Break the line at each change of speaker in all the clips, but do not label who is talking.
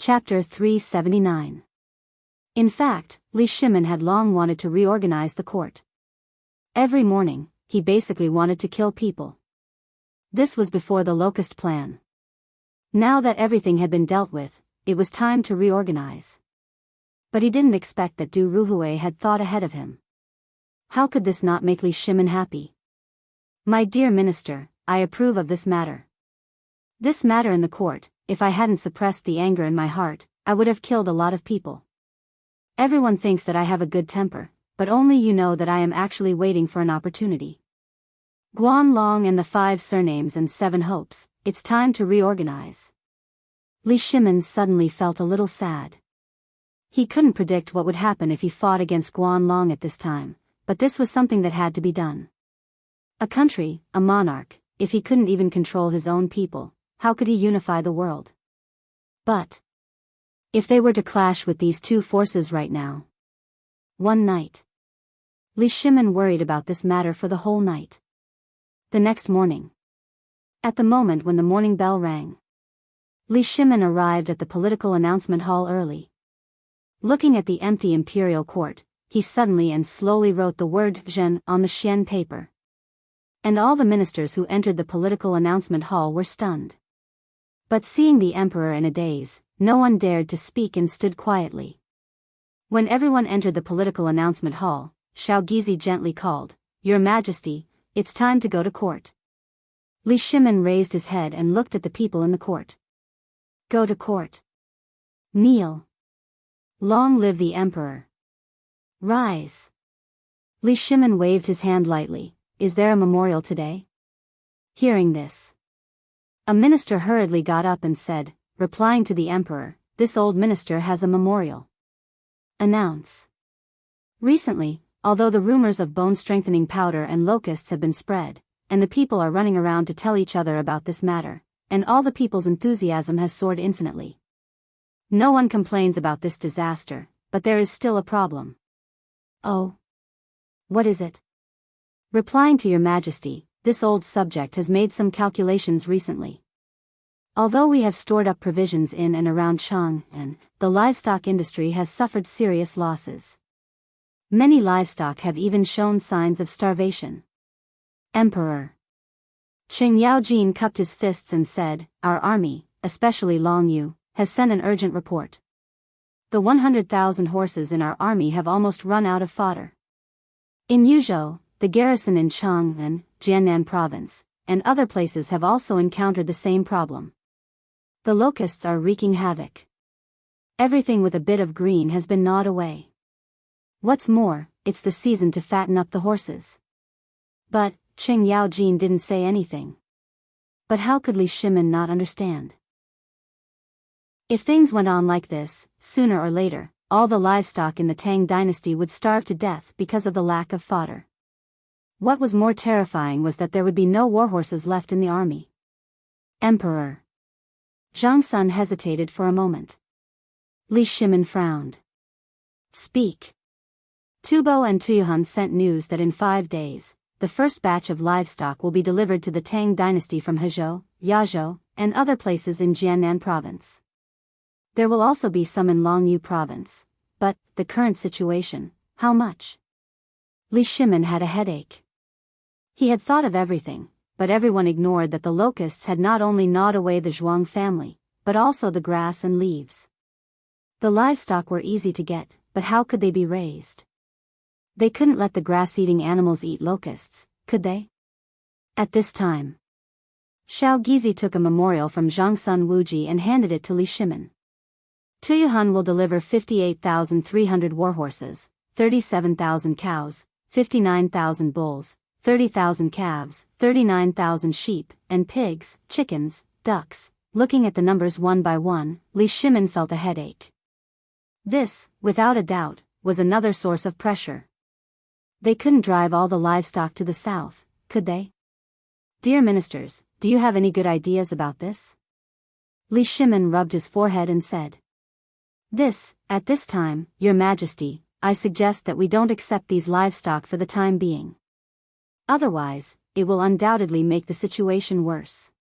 Chapter 379. In fact, Li Shimin had long wanted to reorganize the court. Every morning, he basically wanted to kill people. This was before the Locust Plan. Now that everything had been dealt with, it was time to reorganize. But he didn't expect that Du Ruhui had thought ahead of him. How could this not make Li Shimin happy? My dear minister, I approve of this matter. This matter in the court, if I hadn't suppressed the anger in my heart, I would have killed a lot of people. Everyone thinks that I have a good temper, but only you know that I am actually waiting for an opportunity. Guan Long and the 5 surnames and 7 hopes, it's time to reorganize. Li Shimin suddenly felt a little sad. He couldn't predict what would happen if he fought against Guan Long at this time, but this was something that had to be done. A country, a monarch, if he couldn't even control his own people, how could he unify the world? But if they were to clash with these 2 forces right now? One night. Li Shimin worried about this matter for the whole night. The next morning. At the moment when the morning bell rang, Li Shimin arrived at the political announcement hall early. Looking at the empty imperial court, he suddenly and slowly wrote the word Zhen on the Xian paper. And all the ministers who entered the political announcement hall were stunned. But seeing the emperor in a daze, no one dared to speak and stood quietly. When everyone entered the political announcement hall, Xiaogizi gently called, "Your Majesty, it's time to go to court." Li Shimin raised his head and looked at the people in the court. Go to court. Kneel. Long live the emperor. Rise. Li Shimin waved his hand lightly. Is there a memorial today? Hearing this, a minister hurriedly got up and said, replying to the emperor, this old minister has a memorial. Announce. Recently, although the rumors of bone-strengthening powder and locusts have been spread, and the people are running around to tell each other about this matter, and all the people's enthusiasm has soared infinitely. No one complains about this disaster, but there is still a problem. Oh. What is it? Replying to your Majesty, this old subject has made some calculations recently. Although we have stored up provisions in and around Chang'an, the livestock industry has suffered serious losses. Many livestock have even shown signs of starvation. Emperor. Qing Yaojin cupped his fists and said, our army, especially Long Yu, has sent an urgent report. The 100,000 horses in our army have almost run out of fodder. In Yuzhou, the garrison in Chang'an, Jiannan province, and other places have also encountered the same problem. The locusts are wreaking havoc. Everything with a bit of green has been gnawed away. What's more, it's the season to fatten up the horses. But Qing Yaojin didn't say anything. But how could Li Shimin not understand? If things went on like this, sooner or later, all the livestock in the Tang dynasty would starve to death because of the lack of fodder. What was more terrifying was that there would be no warhorses left in the army. Emperor. Zhang Sun hesitated for a moment. Li Shimin frowned. Speak. Tubo and Tuyuhun sent news that in 5 days, the first batch of livestock will be delivered to the Tang dynasty from Hezhou, Yazhou, and other places in Jiannan province. There will also be some in Longyu province, but, the current situation, how much? Li Shimin had a headache. He had thought of everything, but everyone ignored that the locusts had not only gnawed away the Zhuang family, but also the grass and leaves. The livestock were easy to get, but how could they be raised? They couldn't let the grass-eating animals eat locusts, could they? At this time, Xiaogizi took a memorial from Zhangsun Wuji and handed it to Li Shimin. Tuyuhun will deliver 58,300 warhorses, 37,000 cows, 59,000 bulls, 30,000 calves, 39,000 sheep, and pigs, chickens, ducks. Looking at the numbers one by one, Li Shimin felt a headache. This, without a doubt, was another source of pressure. They couldn't drive all the livestock to the south, could they? Dear ministers, do you have any good ideas about this? Li Shimin rubbed his forehead and said. At this time, your Majesty, I suggest that we don't accept these livestock for the time being. Otherwise, it will undoubtedly make the situation worse.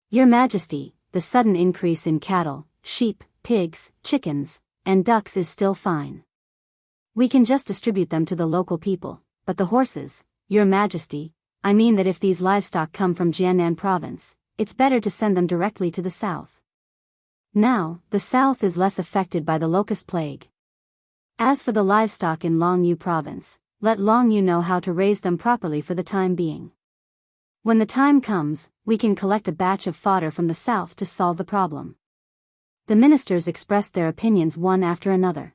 Your Majesty, the sudden increase in cattle, sheep, pigs, chickens, and ducks is still fine. We can just distribute them to the local people, but the horses, Your Majesty, I mean that if these livestock come from Jiannan province, it's better to send them directly to the south. Now, the south is less affected by the locust plague. As for the livestock in Longyu province, let Longyu know how to raise them properly for the time being. When the time comes, we can collect a batch of fodder from the south to solve the problem. The ministers expressed their opinions one after another.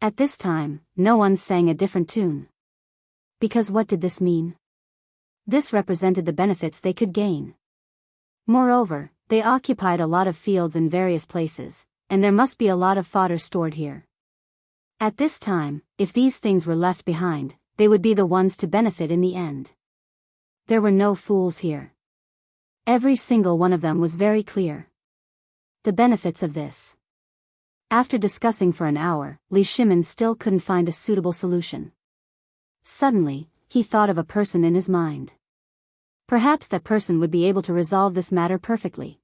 At this time, no one sang a different tune. Because what did this mean? This represented the benefits they could gain. Moreover, they occupied a lot of fields in various places, and there must be a lot of fodder stored here. At this time, if these things were left behind, they would be the ones to benefit in the end. There were no fools here. Every single one of them was very clear. The benefits of this. After discussing for an hour, Li Shimin still couldn't find a suitable solution. Suddenly, he thought of a person in his mind. Perhaps that person would be able to resolve this matter perfectly.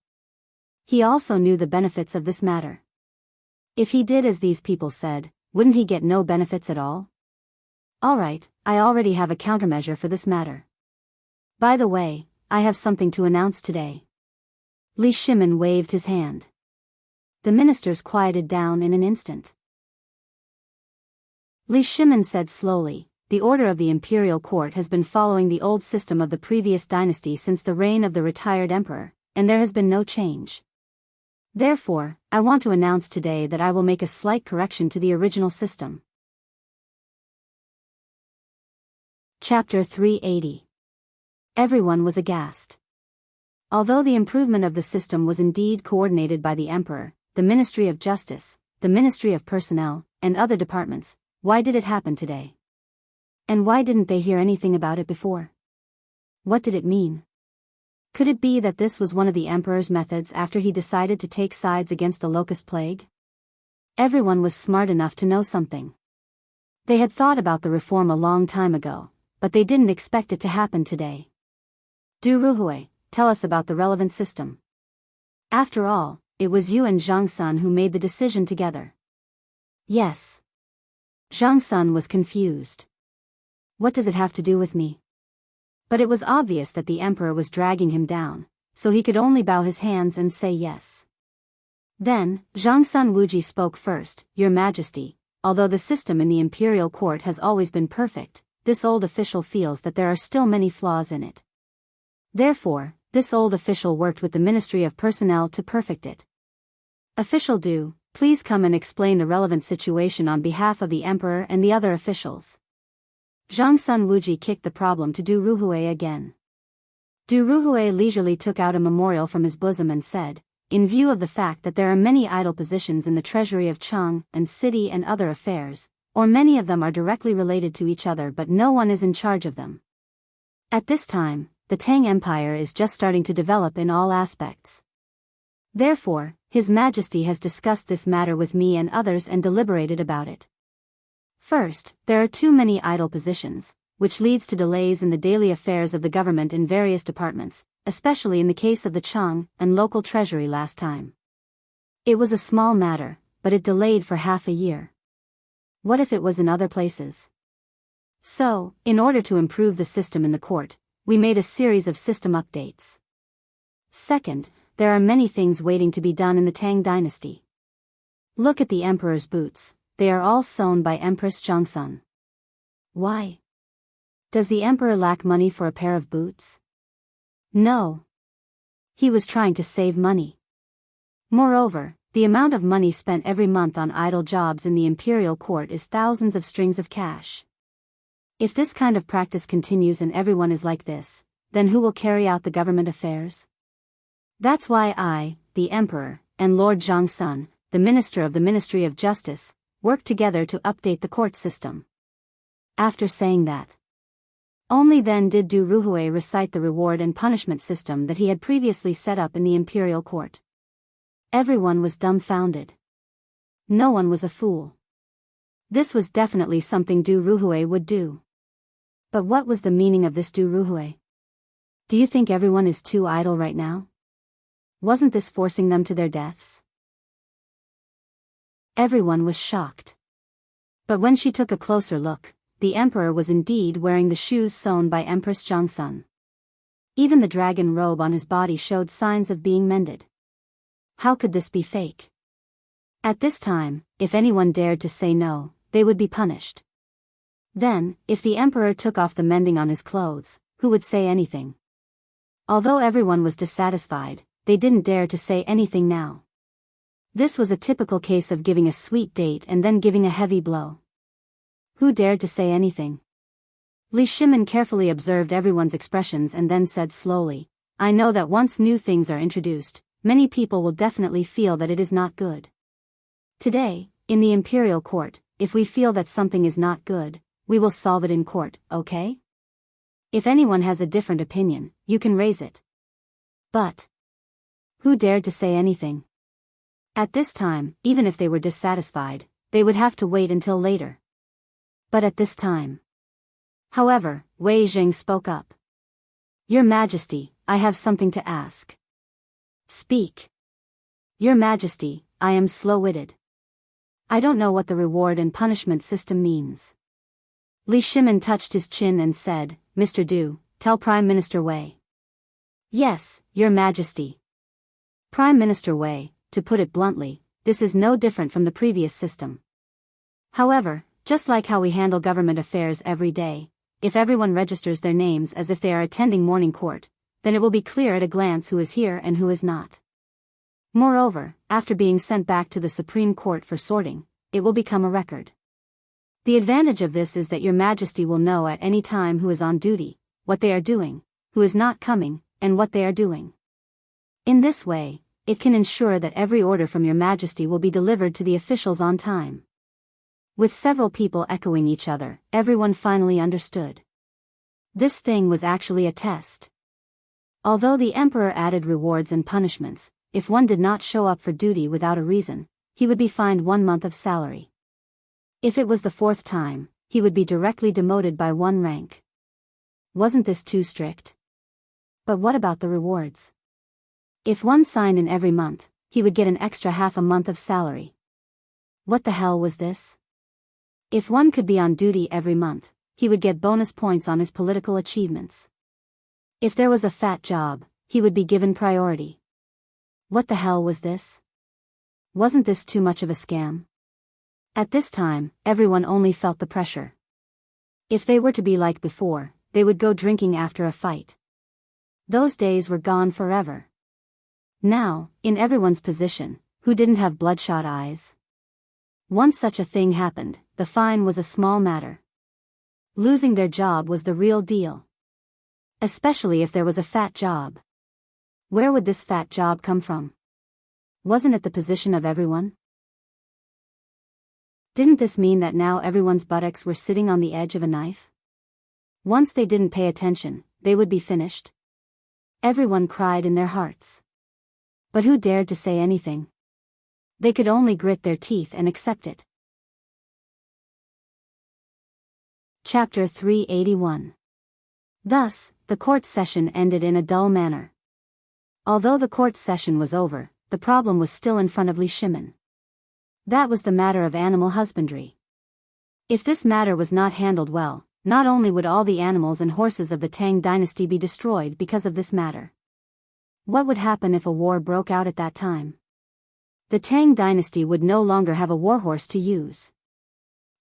He also knew the benefits of this matter. If he did as these people said, wouldn't he get no benefits at all? Alright, I already have a countermeasure for this matter. By the way, I have something to announce today. Li Shimin waved his hand. The ministers quieted down in an instant. Li Shimin said slowly, the order of the imperial court has been following the old system of the previous dynasty since the reign of the retired emperor, and there has been no change. Therefore, I want to announce today that I will make a slight correction to the original system. Chapter 380. Everyone was aghast. Although the improvement of the system was indeed coordinated by the emperor, the Ministry of Justice, the Ministry of Personnel, and other departments, why did it happen today? And why didn't they hear anything about it before? What did it mean? Could it be that this was one of the emperor's methods after he decided to take sides against the locust plague? Everyone was smart enough to know something. They had thought about the reform a long time ago, but they didn't expect it to happen today. Du Ruhui, tell us about the relevant system. After all, it was you and Zhang Sun who made the decision together. Yes. Zhang Sun was confused. What does it have to do with me? But it was obvious that the emperor was dragging him down, so he could only bow his hands and say yes. Then, Zhang Sun Wuji spoke first, Your Majesty, although the system in the imperial court has always been perfect, this old official feels that there are still many flaws in it. Therefore, this old official worked with the Ministry of Personnel to perfect it. Official Du, please come and explain the relevant situation on behalf of the emperor and the other officials. Zhang Sun Wuji kicked the problem to Du Ruhui again. Du Ruhui leisurely took out a memorial from his bosom and said, in view of the fact that there are many idle positions in the treasury of Chang and city and other affairs, or many of them are directly related to each other but no one is in charge of them. At this time, the Tang Empire is just starting to develop in all aspects. Therefore, His Majesty has discussed this matter with me and others and deliberated about it. First, there are too many idle positions, which leads to delays in the daily affairs of the government in various departments, especially in the case of the Chang and local treasury last time. It was a small matter, but it delayed for half a year. What if it was in other places? So, in order to improve the system in the court, we made a series of system updates. Second, there are many things waiting to be done in the Tang dynasty. Look at the emperor's boots, they are all sewn by Empress Zhangsun. Why? Does the emperor lack money for a pair of boots? No. He was trying to save money. Moreover, the amount of money spent every month on idle jobs in the imperial court is thousands of strings of cash. If this kind of practice continues and everyone is like this, then who will carry out the government affairs? That's why I, the emperor, and Lord Zhangsun, the minister of the Ministry of Justice, worked together to update the court system. After saying that, only then did Du Ruhui recite the reward and punishment system that he had previously set up in the imperial court. Everyone was dumbfounded. No one was a fool. This was definitely something Du Ruhui would do. But what was the meaning of this Du Ruhui? Do you think everyone is too idle right now? Wasn't this forcing them to their deaths? Everyone was shocked. But when she took a closer look, the emperor was indeed wearing the shoes sewn by Empress Jiangsun. Even the dragon robe on his body showed signs of being mended. How could this be fake? At this time, if anyone dared to say no, they would be punished. Then, if the emperor took off the mending on his clothes, who would say anything? Although everyone was dissatisfied, they didn't dare to say anything now. This was a typical case of giving a sweet date and then giving a heavy blow. Who dared to say anything? Li Shimin carefully observed everyone's expressions and then said slowly, I know that once new things are introduced, many people will definitely feel that it is not good. Today, in the imperial court, if we feel that something is not good, we will solve it in court, okay? If anyone has a different opinion, you can raise it. But who dared to say anything? At this time, even if they were dissatisfied, they would have to wait until later. But at this time. However, Wei Jing spoke up. Your Majesty, I have something to ask. Speak. Your Majesty, I am slow-witted. I don't know what the reward and punishment system means. Li Shimin touched his chin and said, Mr. Du, tell Prime Minister Wei. Yes, Your Majesty. Prime Minister Wei, to put it bluntly, this is no different from the previous system. However, just like how we handle government affairs every day, if everyone registers their names as if they are attending morning court, then it will be clear at a glance who is here and who is not. Moreover, after being sent back to the Supreme Court for sorting, it will become a record. The advantage of this is that Your Majesty will know at any time who is on duty, what they are doing, who is not coming, and what they are doing. In this way, it can ensure that every order from Your Majesty will be delivered to the officials on time. With several people echoing each other, everyone finally understood. This thing was actually a test. Although the emperor added rewards and punishments, if one did not show up for duty without a reason, he would be fined 1 month of salary. If it was the 4th time, he would be directly demoted by 1 rank. Wasn't this too strict? But what about the rewards? If one signed in every month, he would get an extra half a month of salary. What the hell was this? If one could be on duty every month, he would get bonus points on his political achievements. If there was a fat job, he would be given priority. What the hell was this? Wasn't this too much of a scam? At this time, everyone only felt the pressure. If they were to be like before, they would go drinking after a fight. Those days were gone forever. Now, in everyone's position, who didn't have bloodshot eyes? Once such a thing happened, the fine was a small matter. Losing their job was the real deal. Especially if there was a fat job. Where would this fat job come from? Wasn't it the position of everyone? Didn't this mean that now everyone's buttocks were sitting on the edge of a knife? Once they didn't pay attention, they would be finished. Everyone cried in their hearts. But who dared to say anything? They could only grit their teeth and accept it. Chapter 381. Thus, the court session ended in a dull manner. Although the court session was over, the problem was still in front of Li Shimin. That was the matter of animal husbandry. If this matter was not handled well, not only would all the animals and horses of the Tang dynasty be destroyed because of this matter. What would happen if a war broke out at that time? The Tang dynasty would no longer have a warhorse to use.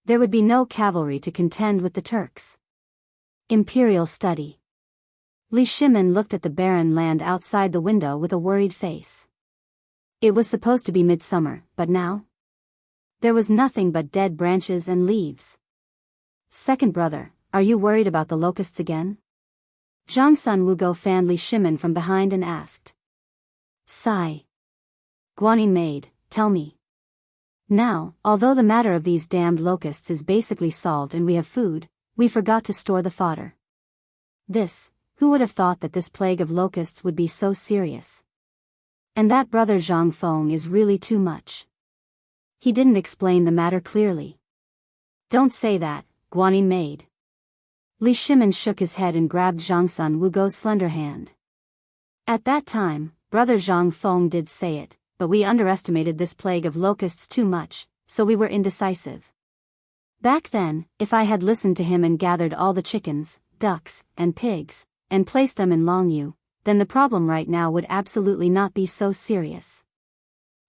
There would be no cavalry to contend with the Turks. Imperial study. Li Shimin looked at the barren land outside the window with a worried face. It was supposed to be midsummer, but now? There was nothing but dead branches and leaves. Second brother, are you worried about the locusts again? Zhangsun Wugo fanned Li Shimin from behind and asked. Sigh. Guanyin maid, tell me. Now, although the matter of these damned locusts is basically solved and we have food, we forgot to store the fodder. Who would have thought that this plague of locusts would be so serious? And that brother Zhang Feng is really too much. He didn't explain the matter clearly. Don't say that, Guanyin maid. Li Shimin shook his head and grabbed Zhangsun Wugo's slender hand. At that time, brother Zhang Feng did say it, but we underestimated this plague of locusts too much, so we were indecisive. Back then, if I had listened to him and gathered all the chickens, ducks, and pigs, and placed them in Longyu, then the problem right now would absolutely not be so serious.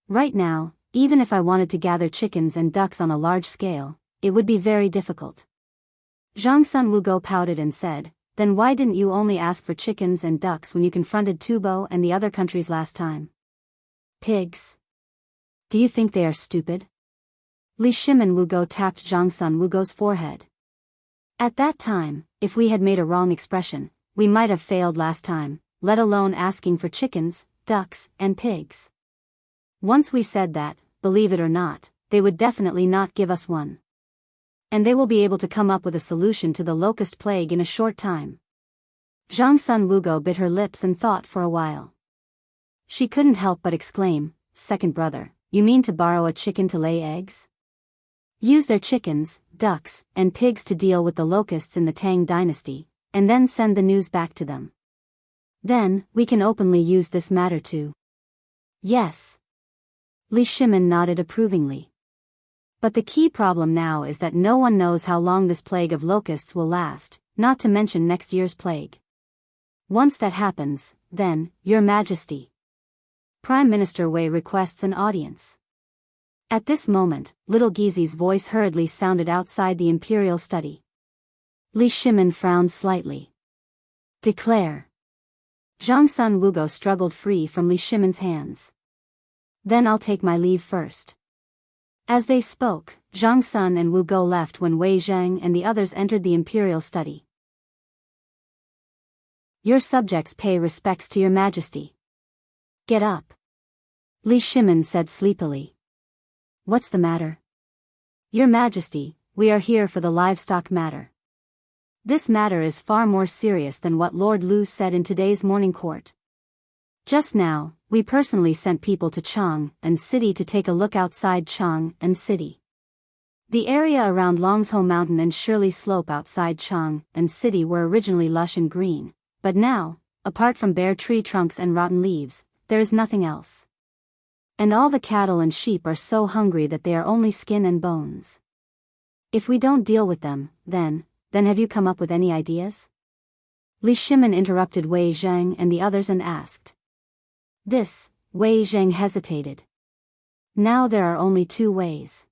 Right now, even if I wanted to gather chickens and ducks on a large scale, it would be very difficult. Zhang Sun Wugo pouted and said, "Then why didn't you only ask for chickens and ducks when you confronted Tubo and the other countries last time? Pigs? Do you think they are stupid?" Li Shimin Wugo tapped Zhang Sun Wugo's forehead. "At that time, if we had made a wrong expression, we might have failed last time, let alone asking for chickens, ducks, and pigs. Once we said that, believe it or not, they would definitely not give us one. And they will be able to come up with a solution to the locust plague in a short time." Zhang Sun Wugo bit her lips and thought for a while. She couldn't help but exclaim, "Second brother, you mean to borrow a chicken to lay eggs? Use their chickens, ducks, and pigs to deal with the locusts in the Tang dynasty, and then send the news back to them. Then, we can openly use this matter too." "Yes." Li Shimin nodded approvingly. "But the key problem now is that no one knows how long this plague of locusts will last, not to mention next year's plague. Once that happens, then, Your Majesty. Prime Minister Wei requests an audience." At this moment, little Gizi's voice hurriedly sounded outside the imperial study. Li Shimin frowned slightly. "Declare." Zhang Sun Wugo struggled free from Li Shimin's hands. "Then I'll take my leave first." As they spoke, Zhang Sun and Wu Go left when Wei Zhang and the others entered the imperial study. "Your subjects pay respects to Your Majesty. Get up," Li Shimin said sleepily. "What's the matter?" "Your Majesty, we are here for the livestock matter. This matter is far more serious than what Lord Lu said in today's morning court. Just now, we personally sent people to Chang and City to take a look outside Chang and City. The area around Longsho Mountain and Shirley Slope outside Chang and City were originally lush and green, but now, apart from bare tree trunks and rotten leaves, there is nothing else. And all the cattle and sheep are so hungry that they are only skin and bones. If we don't deal with them, then have you come up with any ideas?" Li Shimin interrupted Wei Zhang and the others and asked. Wei Zhang hesitated. "Now there are only two ways.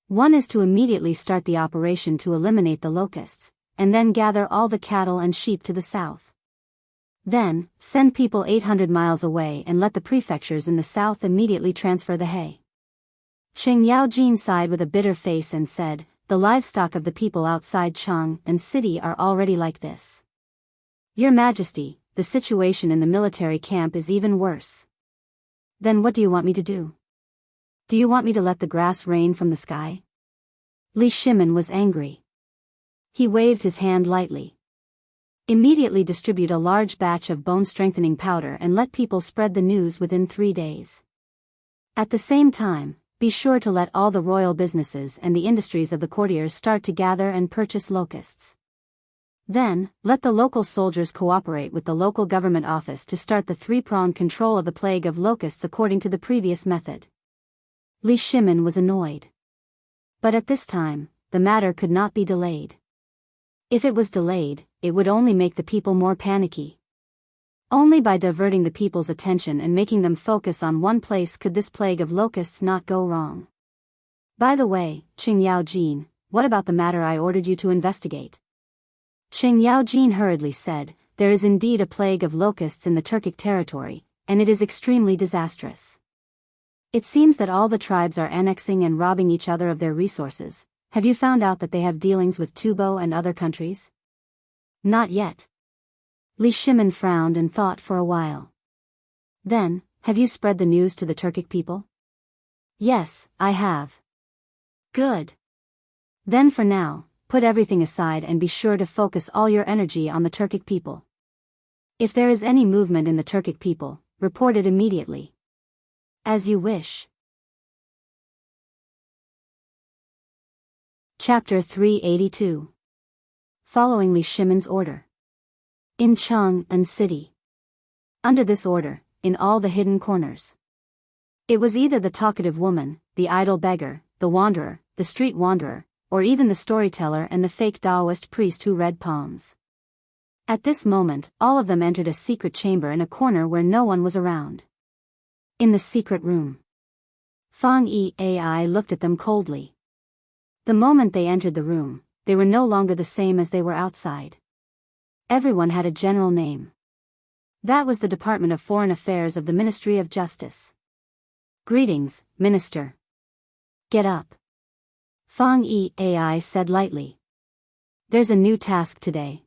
One is to immediately start the operation to eliminate the locusts, and then gather all the cattle and sheep to the south. Then, send people 800 miles away and let the prefectures in the south immediately transfer the hay." Qing Yaojin sighed with a bitter face and said, "The livestock of the people outside Chang and City are already like this. Your Majesty, the situation in the military camp is even worse. Then what do you want me to do? Do you want me to let the grass rain from the sky?" Li Shimin was angry. He waved his hand lightly. "Immediately distribute a large batch of bone-strengthening powder and let people spread the news within 3 days. At the same time, be sure to let all the royal businesses and the industries of the courtiers start to gather and purchase locusts. Then, let the local soldiers cooperate with the local government office to start the three-pronged control of the plague of locusts according to the previous method." Li Shimin was annoyed. But at this time, the matter could not be delayed. If it was delayed, it would only make the people more panicky. Only by diverting the people's attention and making them focus on one place could this plague of locusts not go wrong. "By the way, Qing Yaojin, what about the matter I ordered you to investigate?" Qing Yaojin hurriedly said, "There is indeed a plague of locusts in the Turkic territory, and it is extremely disastrous. It seems that all the tribes are annexing and robbing each other of their resources. Have you found out that they have dealings with Tubo and other countries?" "Not yet." Li Shimin frowned and thought for a while. "Then, have you spread the news to the Turkic people?" "Yes, I have." "Good. Then for now, put everything aside and be sure to focus all your energy on the Turkic people. If there is any movement in the Turkic people, report it immediately." "As you wish." Chapter 382. Following Li Shimin's order. In Chang and City. Under this order, in all the hidden corners. It was either the talkative woman, the idle beggar, the wanderer, the street wanderer, or even the storyteller and the fake Daoist priest who read palms. At this moment, all of them entered a secret chamber in a corner where no one was around. In the secret room. Fang Yi looked at them coldly. The moment they entered the room, they were no longer the same as they were outside. Everyone had a general name. That was the Department of Foreign Affairs of the Ministry of Justice. Greetings, Minister. Get up. Fang Yi said lightly. There's a new task today.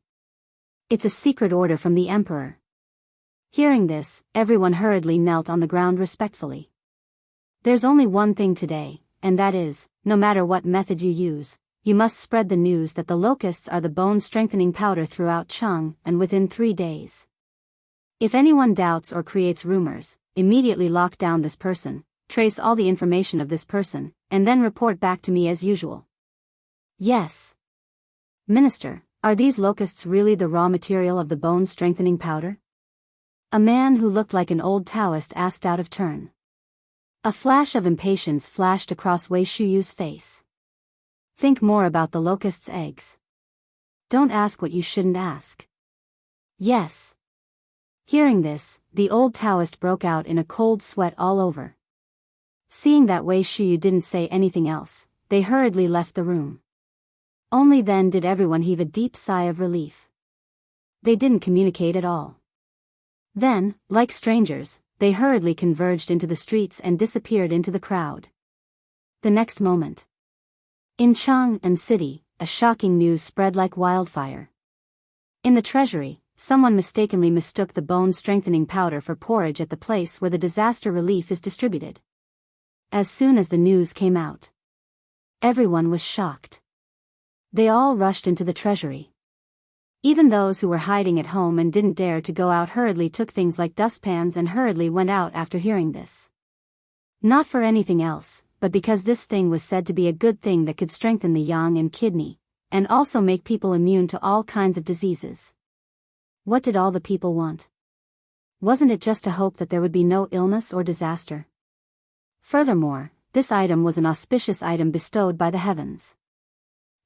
It's a secret order from the Emperor. Hearing this, everyone hurriedly knelt on the ground respectfully. There's only one thing today, and that is, no matter what method you use, you must spread the news that the locusts are the bone-strengthening powder throughout Cheng and within 3 days. If anyone doubts or creates rumors, immediately lock down this person, trace all the information of this person, and then report back to me as usual. Yes. Minister, are these locusts really the raw material of the bone-strengthening powder? A man who looked like an old Taoist asked out of turn. A flash of impatience flashed across Wei Shuyu's face. Think more about the locust's eggs. Don't ask what you shouldn't ask. Yes. Hearing this, the old Taoist broke out in a cold sweat all over. Seeing that Wei Shuyu didn't say anything else, they hurriedly left the room. Only then did everyone heave a deep sigh of relief. They didn't communicate at all. Then, like strangers, they hurriedly converged into the streets and disappeared into the crowd. The next moment. In Cheng and city, a shocking news spread like wildfire. In the treasury, someone mistakenly mistook the bone-strengthening powder for porridge at the place where the disaster relief is distributed. As soon as the news came out, everyone was shocked. They all rushed into the treasury. Even those who were hiding at home and didn't dare to go out hurriedly took things like dustpans and hurriedly went out after hearing this. Not for anything else, but because this thing was said to be a good thing that could strengthen the yang and kidney, and also make people immune to all kinds of diseases. What did all the people want? Wasn't it just a hope that there would be no illness or disaster? Furthermore, this item was an auspicious item bestowed by the heavens.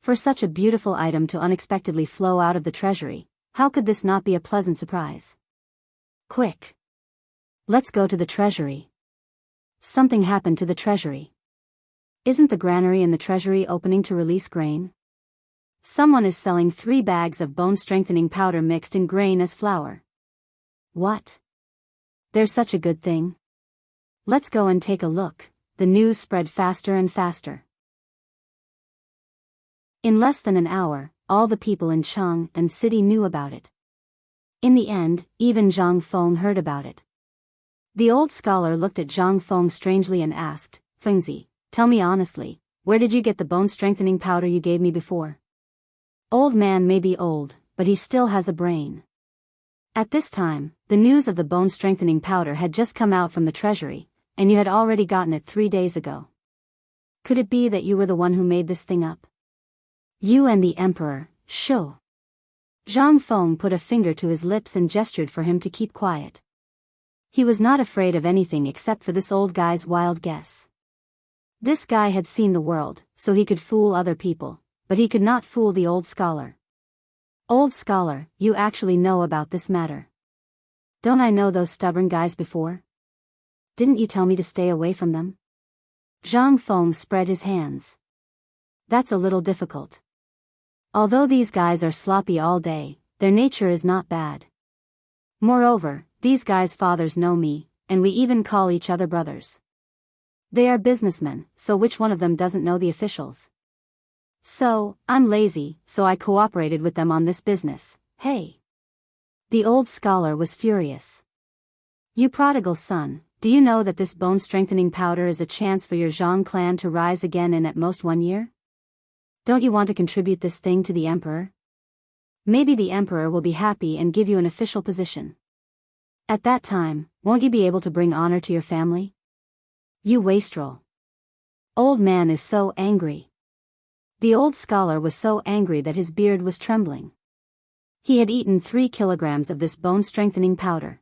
For such a beautiful item to unexpectedly flow out of the treasury, how could this not be a pleasant surprise? Quick! Let's go to the treasury. Something happened to the treasury. Isn't the granary in the treasury opening to release grain? Someone is selling 3 bags of bone-strengthening powder mixed in grain as flour. What? There's such a good thing. Let's go and take a look. The news spread faster and faster. In less than an hour, all the people in Cheng and city knew about it. In the end, even Zhang Feng heard about it. The old scholar looked at Zhang Feng strangely and asked, Fengzi, tell me honestly, where did you get the bone-strengthening powder you gave me before? Old man may be old, but he still has a brain. At this time, the news of the bone-strengthening powder had just come out from the treasury, and you had already gotten it 3 days ago. Could it be that you were the one who made this thing up? You and the Emperor, Shou. Zhang Feng put a finger to his lips and gestured for him to keep quiet. He was not afraid of anything except for this old guy's wild guess. This guy had seen the world, so he could fool other people, but he could not fool the old scholar. Old scholar, you actually know about this matter. Don't I know those stubborn guys before? Didn't you tell me to stay away from them? Zhang Feng spread his hands. That's a little difficult. Although these guys are sloppy all day, their nature is not bad. Moreover, these guys' fathers know me, and we even call each other brothers. They are businessmen, so which one of them doesn't know the officials? So, I'm lazy, so I cooperated with them on this business. Hey! The old scholar was furious. You prodigal son, do you know that this bone-strengthening powder is a chance for your Zhang clan to rise again in at most 1 year? Don't you want to contribute this thing to the Emperor? Maybe the Emperor will be happy and give you an official position. At that time, won't you be able to bring honor to your family? You wastrel. Old man is so angry. The old scholar was so angry that his beard was trembling. He had eaten 3 kilograms of this bone-strengthening powder.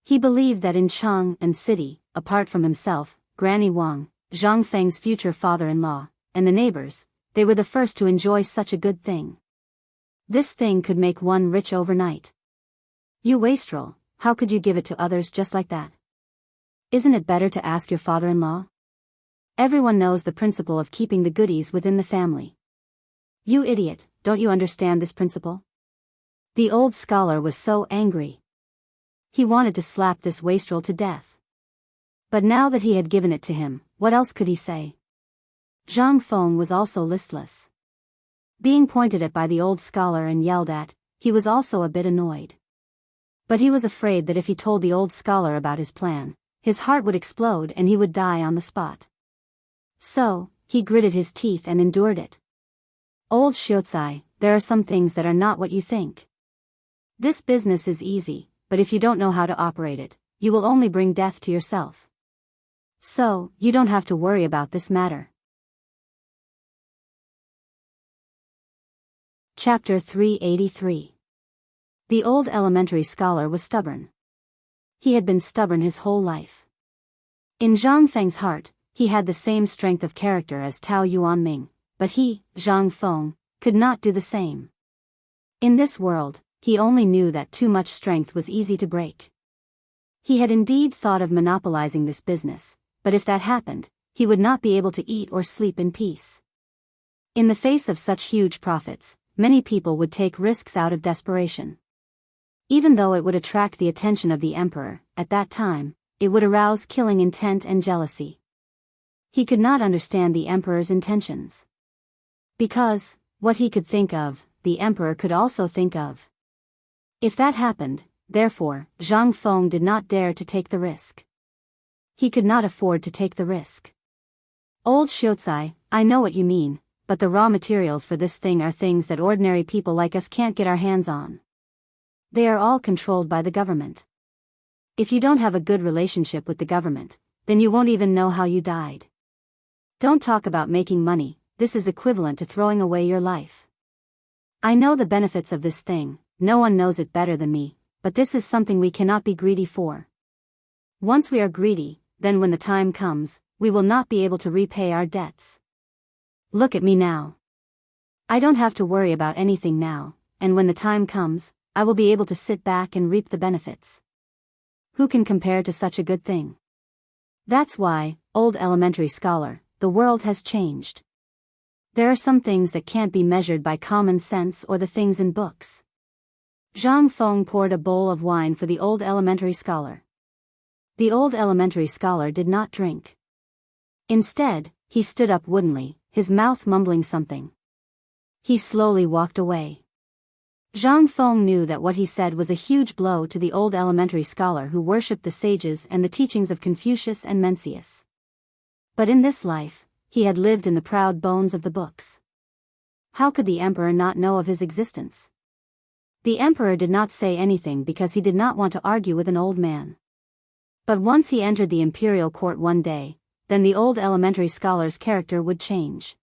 He believed that in Cheng and city, apart from himself, Granny Wang, Zhang Feng's future father-in-law, and the neighbors, they were the first to enjoy such a good thing. This thing could make one rich overnight. You wastrel, how could you give it to others just like that? Isn't it better to ask your father-in-law? Everyone knows the principle of keeping the goodies within the family. You idiot, don't you understand this principle? The old scholar was so angry. He wanted to slap this wastrel to death. But now that he had given it to him, what else could he say? Zhang Feng was also listless. Being pointed at by the old scholar and yelled at, he was also a bit annoyed. But he was afraid that if he told the old scholar about his plan, his heart would explode and he would die on the spot. So, he gritted his teeth and endured it. Old Xianxia, there are some things that are not what you think. This business is easy, but if you don't know how to operate it, you will only bring death to yourself. So, you don't have to worry about this matter. Chapter 383. The old elementary scholar was stubborn. He had been stubborn his whole life. In Zhang Feng's heart, he had the same strength of character as Tao Yuanming, but he, Zhang Feng, could not do the same. In this world, he only knew that too much strength was easy to break. He had indeed thought of monopolizing this business, but if that happened, he would not be able to eat or sleep in peace. In the face of such huge profits, many people would take risks out of desperation. Even though it would attract the attention of the emperor, at that time, it would arouse killing intent and jealousy. He could not understand the emperor's intentions. Because, what he could think of, the emperor could also think of. If that happened, therefore, Zhang Feng did not dare to take the risk. He could not afford to take the risk. Old Xianxia, I know what you mean, but the raw materials for this thing are things that ordinary people like us can't get our hands on. They are all controlled by the government. If you don't have a good relationship with the government, then you won't even know how you died. Don't talk about making money, this is equivalent to throwing away your life. I know the benefits of this thing, no one knows it better than me, but this is something we cannot be greedy for. Once we are greedy, then when the time comes, we will not be able to repay our debts. Look at me now. I don't have to worry about anything now, and when the time comes, I will be able to sit back and reap the benefits. Who can compare to such a good thing? That's why, old elementary scholar, the world has changed. There are some things that can't be measured by common sense or the things in books. Zhang Feng poured a bowl of wine for the old elementary scholar. The old elementary scholar did not drink. Instead, he stood up woodenly, his mouth mumbling something. He slowly walked away. Zhang Feng knew that what he said was a huge blow to the old elementary scholar who worshipped the sages and the teachings of Confucius and Mencius. But in this life, he had lived in the proud bones of the books. How could the emperor not know of his existence? The emperor did not say anything because he did not want to argue with an old man. But once he entered the imperial court one day, then the old elementary scholar's character would change.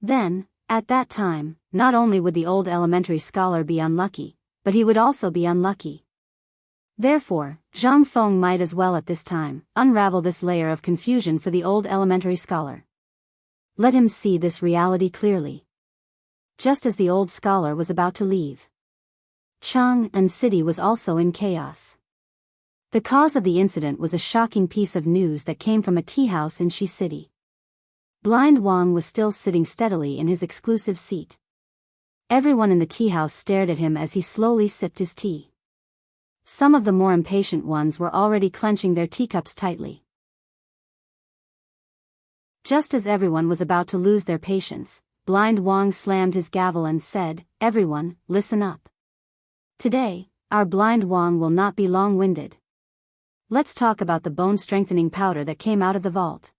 Then, at that time, not only would the old elementary scholar be unlucky, but he would also be unlucky. Therefore, Zhang Feng might as well at this time unravel this layer of confusion for the old elementary scholar. Let him see this reality clearly. Just as the old scholar was about to leave, Chang'an City was also in chaos. The cause of the incident was a shocking piece of news that came from a tea house in Shi City. Blind Wang was still sitting steadily in his exclusive seat. Everyone in the tea house stared at him as he slowly sipped his tea. Some of the more impatient ones were already clenching their teacups tightly. Just as everyone was about to lose their patience, Blind Wang slammed his gavel and said, "Everyone, listen up. Today, our Blind Wang will not be long-winded. Let's talk about the bone-strengthening powder that came out of the vault."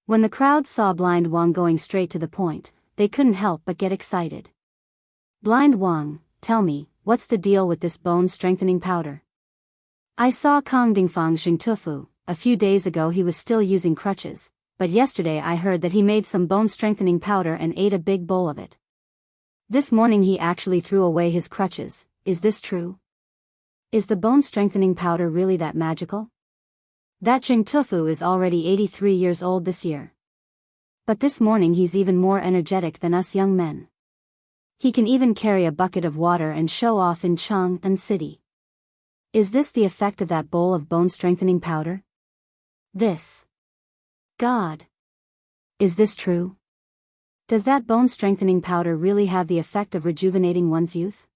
When the crowd saw Blind Wang going straight to the point, they couldn't help but get excited. "Blind Wang, tell me, what's the deal with this bone-strengthening powder? I saw Kong Dingfang Xingtufu, a few days ago he was still using crutches, but yesterday I heard that he made some bone-strengthening powder and ate a big bowl of it. This morning he actually threw away his crutches, is this true? Is the bone-strengthening powder really that magical?" That Jianghu is already 83 years old this year. But this morning he's even more energetic than us young men. He can even carry a bucket of water and show off in Chang'an City. Is this the effect of that bowl of bone-strengthening powder? This. God. Is this true? Does that bone-strengthening powder really have the effect of rejuvenating one's youth?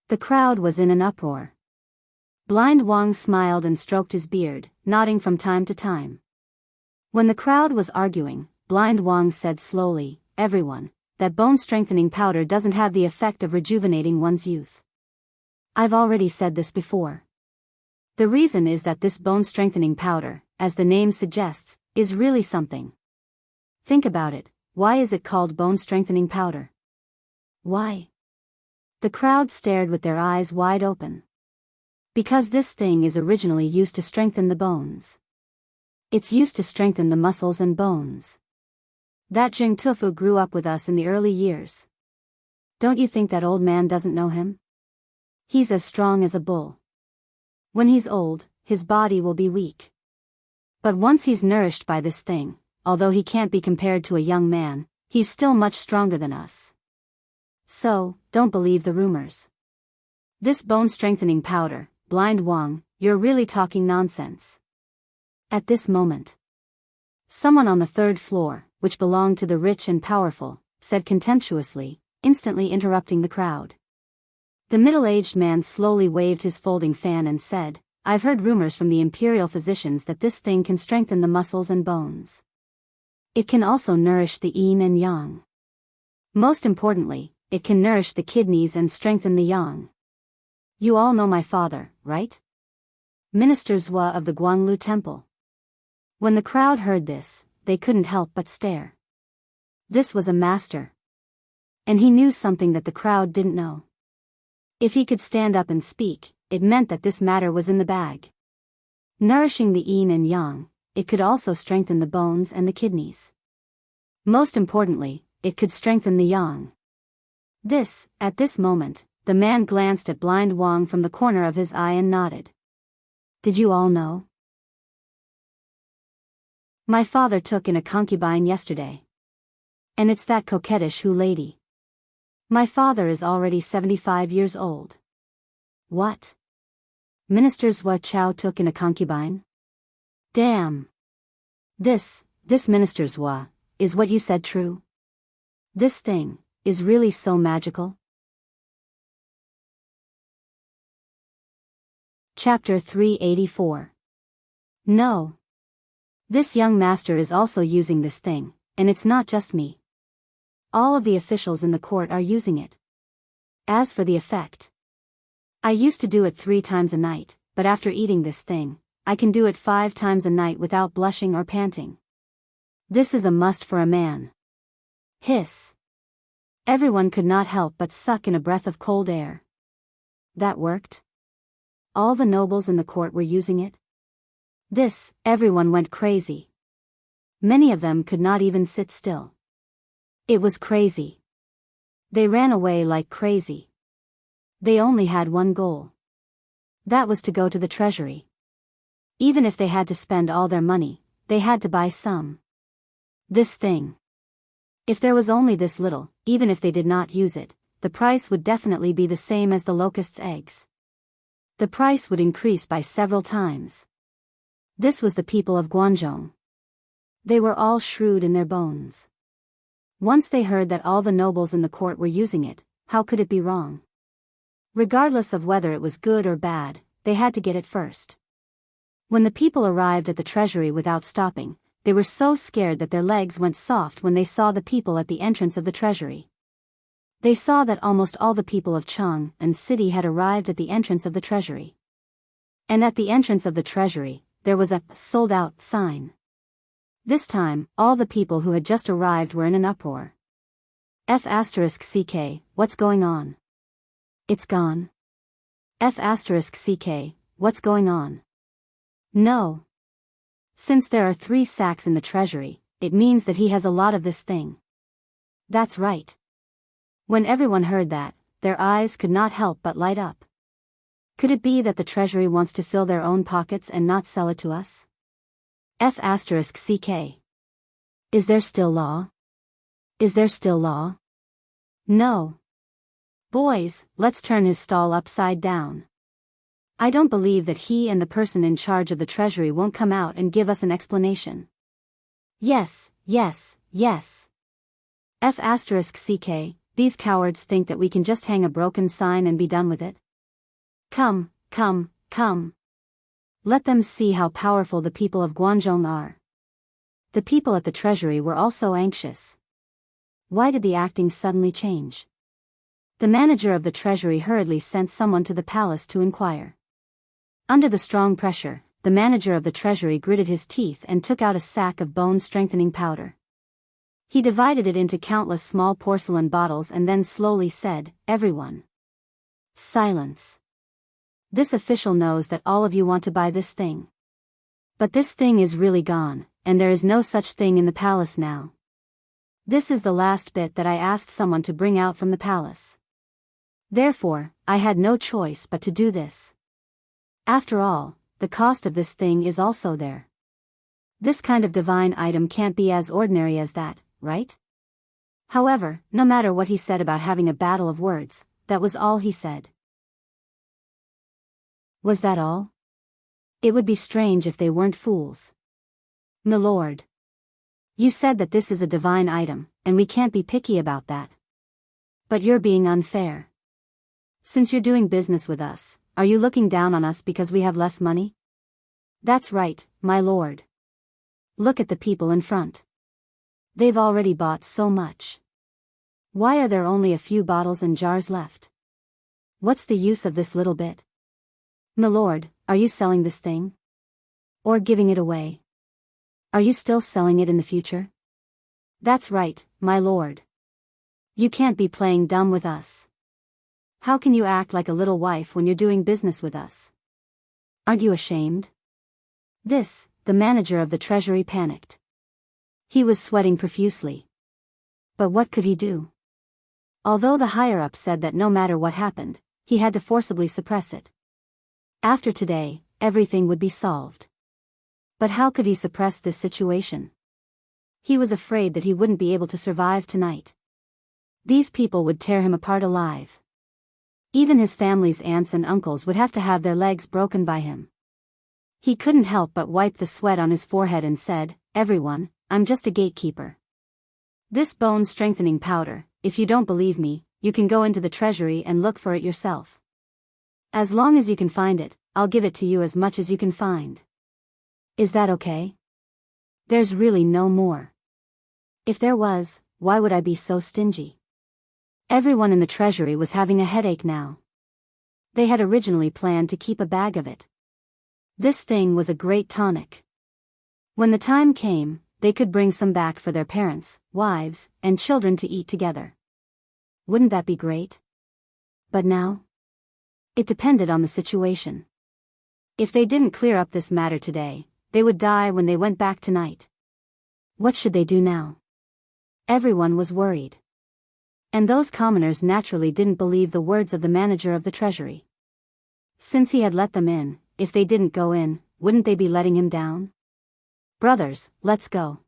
The crowd was in an uproar. Blind Wang smiled and stroked his beard, nodding from time to time. When the crowd was arguing, Blind Wang said slowly, "Everyone, that bone-strengthening powder doesn't have the effect of rejuvenating one's youth. I've already said this before. The reason is that this bone-strengthening powder, as the name suggests, is really something. Think about it, why is it called bone-strengthening powder? Why?" The crowd stared with their eyes wide open. Because this thing is originally used to strengthen the bones. It's used to strengthen the muscles and bones. That Jianghu grew up with us in the early years. Don't you think that old man doesn't know him? He's as strong as a bull. When he's old, his body will be weak. But once he's nourished by this thing, although he can't be compared to a young man, he's still much stronger than us. So, don't believe the rumors. This bone-strengthening powder, Blind Wang, you're really talking nonsense. At this moment, someone on the third floor, which belonged to the rich and powerful, said contemptuously, instantly interrupting the crowd. The middle-aged man slowly waved his folding fan and said, "I've heard rumors from the imperial physicians that this thing can strengthen the muscles and bones. It can also nourish the yin and yang. Most importantly, it can nourish the kidneys and strengthen the yang. You all know my father, right? Minister Zhua of the Guanglu Temple." When the crowd heard this, they couldn't help but stare. This was a master. And he knew something that the crowd didn't know. If he could stand up and speak, it meant that this matter was in the bag. Nourishing the yin and yang, it could also strengthen the bones and the kidneys. Most importantly, it could strengthen the yang. At this moment, the man glanced at Blind Wang from the corner of his eye and nodded. "Did you all know? My father took in a concubine yesterday. And it's that coquettish Hu lady. My father is already 75 years old." "What? Minister Zhua Chao took in a concubine? Damn. This Minister Zhua, is what you said true? This thing, is really so magical?" Chapter 384. No. This young master is also using this thing, and it's not just me. All of the officials in the court are using it. As for the effect, I used to do it 3 times a night, but after eating this thing, I can do it 5 times a night without blushing or panting. This is a must for a man. Hiss. Everyone could not help but suck in a breath of cold air. That worked? All the nobles in the court were using it? Everyone went crazy. Many of them could not even sit still. It was crazy. They ran away like crazy. They only had one goal. That was to go to the treasury. Even if they had to spend all their money, they had to buy some. This thing. If there was only this little, even if they did not use it, the price would definitely be the same as the locust's eggs. The price would increase by several times. This was the people of Guangzhou. They were all shrewd in their bones. Once they heard that all the nobles in the court were using it, how could it be wrong? Regardless of whether it was good or bad, they had to get it first. When the people arrived at the treasury without stopping, they were so scared that their legs went soft when they saw the people at the entrance of the treasury. They saw that almost all the people of Chang'an City had arrived at the entrance of the treasury. And at the entrance of the treasury, there was a "sold out" sign. This time, all the people who had just arrived were in an uproar. F***ck, what's going on? It's gone. F***ck, what's going on? No. Since there are 3 sacks in the treasury, it means that he has a lot of this thing. That's right. When everyone heard that, their eyes could not help but light up. Could it be that the treasury wants to fill their own pockets and not sell it to us? F***ck. Is there still law? Is there still law? No. Boys, let's turn his stall upside down. I don't believe that he and the person in charge of the treasury won't come out and give us an explanation. Yes, yes, yes. F***ck, these cowards think that we can just hang a broken sign and be done with it. Come, come, come. Let them see how powerful the people of Guangzhou are. The people at the treasury were also anxious. Why did the acting suddenly change? The manager of the treasury hurriedly sent someone to the palace to inquire. Under the strong pressure, the manager of the treasury gritted his teeth and took out a sack of bone-strengthening powder. He divided it into countless small porcelain bottles and then slowly said, "Everyone. Silence. This official knows that all of you want to buy this thing. But this thing is really gone, and there is no such thing in the palace now. This is the last bit that I asked someone to bring out from the palace. Therefore, I had no choice but to do this. After all, the cost of this thing is also there. This kind of divine item can't be as ordinary as that, right?" However, no matter what he said about having a battle of words, that was all he said. Was that all? It would be strange if they weren't fools. "Milord. You said that this is a divine item, and we can't be picky about that. But you're being unfair. Since you're doing business with us, are you looking down on us because we have less money?" "That's right, my lord. Look at the people in front. They've already bought so much. Why are there only a few bottles and jars left? What's the use of this little bit? Milord, are you selling this thing? Or giving it away? Are you still selling it in the future?" "That's right, my lord. You can't be playing dumb with us. How can you act like a little wife when you're doing business with us? Aren't you ashamed?" The manager of the treasury panicked. He was sweating profusely. But what could he do? Although the higher-up said that no matter what happened, he had to forcibly suppress it. After today, everything would be solved. But how could he suppress this situation? He was afraid that he wouldn't be able to survive tonight. These people would tear him apart alive. Even his family's aunts and uncles would have to have their legs broken by him. He couldn't help but wipe the sweat on his forehead and said, "Everyone, I'm just a gatekeeper. This bone-strengthening powder, if you don't believe me, you can go into the treasury and look for it yourself. As long as you can find it, I'll give it to you as much as you can find. Is that okay? There's really no more. If there was, why would I be so stingy?" Everyone in the treasury was having a headache now. They had originally planned to keep a bag of it. This thing was a great tonic. When the time came, they could bring some back for their parents, wives, and children to eat together. Wouldn't that be great? But now? It depended on the situation. If they didn't clear up this matter today, they would die when they went back tonight. What should they do now? Everyone was worried. And those commoners naturally didn't believe the words of the manager of the treasury. Since he had let them in, if they didn't go in, wouldn't they be letting him down? "Brothers, let's go."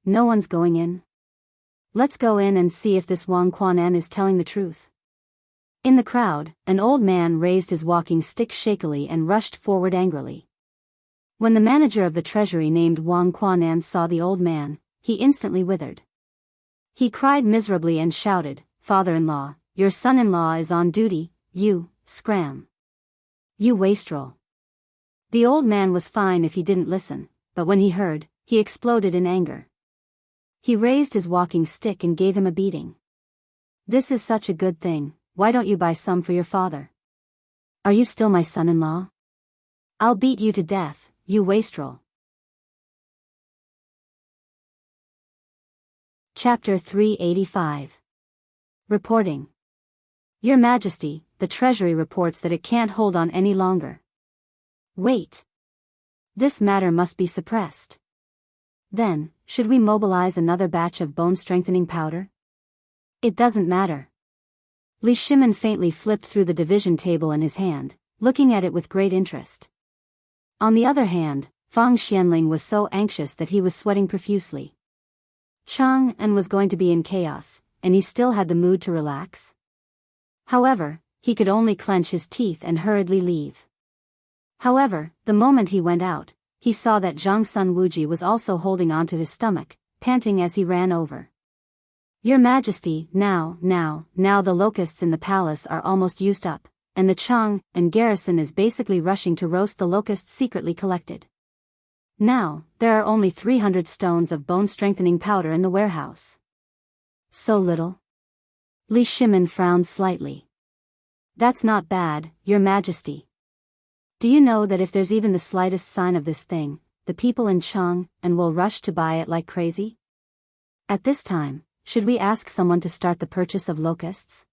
"No one's going in. Let's go in and see if this Wang Quanan is telling the truth." In the crowd, an old man raised his walking stick shakily and rushed forward angrily. When the manager of the treasury named Wang Quanan saw the old man, he instantly withered. He cried miserably and shouted, "Father-in-law, your son-in-law is on duty, you, scram. You wastrel." The old man was fine if he didn't listen, but when he heard, he exploded in anger. He raised his walking stick and gave him a beating. "This is such a good thing, why don't you buy some for your father? Are you still my son-in-law? I'll beat you to death, you wastrel." Chapter 385. Reporting. "Your Majesty, the Treasury reports that it can't hold on any longer." "Wait. This matter must be suppressed. Then, should we mobilize another batch of bone-strengthening powder?" "It doesn't matter." Li Shimin faintly flipped through the division table in his hand, looking at it with great interest. On the other hand, Fang Xianling was so anxious that he was sweating profusely. Chang'an was going to be in chaos, and he still had the mood to relax. However, he could only clench his teeth and hurriedly leave. However, the moment he went out, he saw that Zhang Sun Wuji was also holding onto his stomach, panting as he ran over. Your Majesty, now the locusts in the palace are almost used up, and the Chang'an garrison is basically rushing to roast the locusts secretly collected. Now, there are only 300 stones of bone-strengthening powder in the warehouse. So little? Li Shimin frowned slightly. That's not bad, Your Majesty. Do you know that if there's even the slightest sign of this thing, the people in Chang'an will rush to buy it like crazy? At this time, should we ask someone to start the purchase of locusts?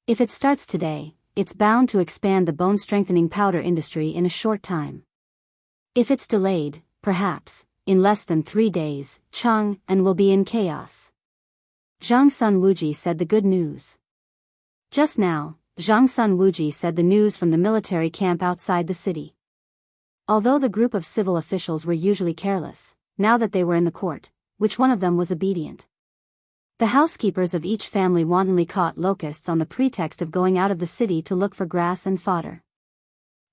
If it starts today, it's bound to expand the bone-strengthening powder industry in a short time. If it's delayed, perhaps, in less than 3 days, Chang'an will be in chaos. Zhang Sun Wuji said the good news. Just now, Zhang Sun Wuji said the news from the military camp outside the city. Although the group of civil officials were usually careless, now that they were in the court, which one of them was obedient? The housekeepers of each family wantonly caught locusts on the pretext of going out of the city to look for grass and fodder.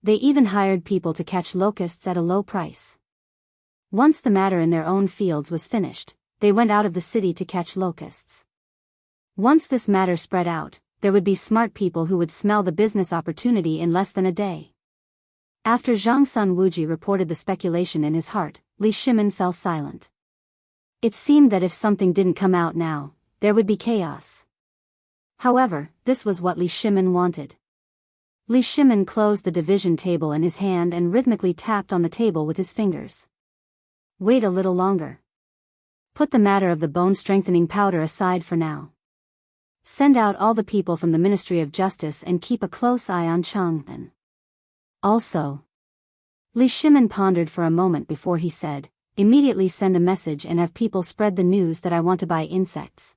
They even hired people to catch locusts at a low price. Once the matter in their own fields was finished, they went out of the city to catch locusts. Once this matter spread out, there would be smart people who would smell the business opportunity in less than a day. After Zhang Sun Wuji reported the speculation in his heart, Li Shimin fell silent. It seemed that if something didn't come out now, there would be chaos. However, this was what Li Shimin wanted. Li Shimin closed the division table in his hand and rhythmically tapped on the table with his fingers. Wait a little longer. Put the matter of the bone-strengthening powder aside for now. Send out all the people from the Ministry of Justice and keep a close eye on Chang'an. Also, Li Shimin pondered for a moment before he said, immediately send a message and have people spread the news that I want to buy insects.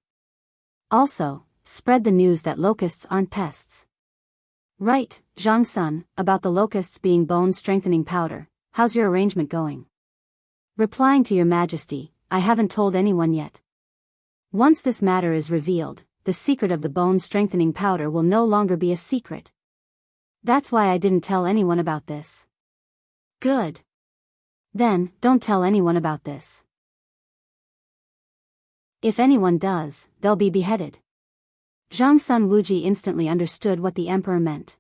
Also, spread the news that locusts aren't pests. Right, Zhang Sun, about the locusts being bone-strengthening powder, how's your arrangement going? Replying to Your Majesty, I haven't told anyone yet. Once this matter is revealed, the secret of the bone-strengthening powder will no longer be a secret. That's why I didn't tell anyone about this. Good. Then, don't tell anyone about this. If anyone does, they'll be beheaded. Zhang Sun Wuji instantly understood what the emperor meant.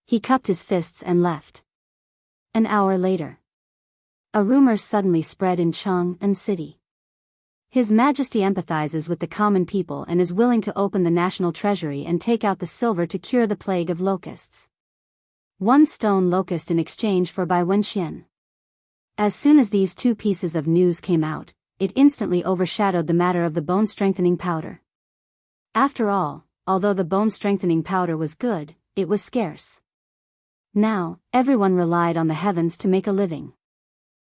He cupped his fists and left. An hour later, a rumor suddenly spread in Chang'an city. His Majesty empathizes with the common people and is willing to open the national treasury and take out the silver to cure the plague of locusts. 1 stone locust in exchange for Bai Wenxian. As soon as these 2 pieces of news came out, it instantly overshadowed the matter of the bone-strengthening powder. After all, although the bone-strengthening powder was good, it was scarce. Now, everyone relied on the heavens to make a living.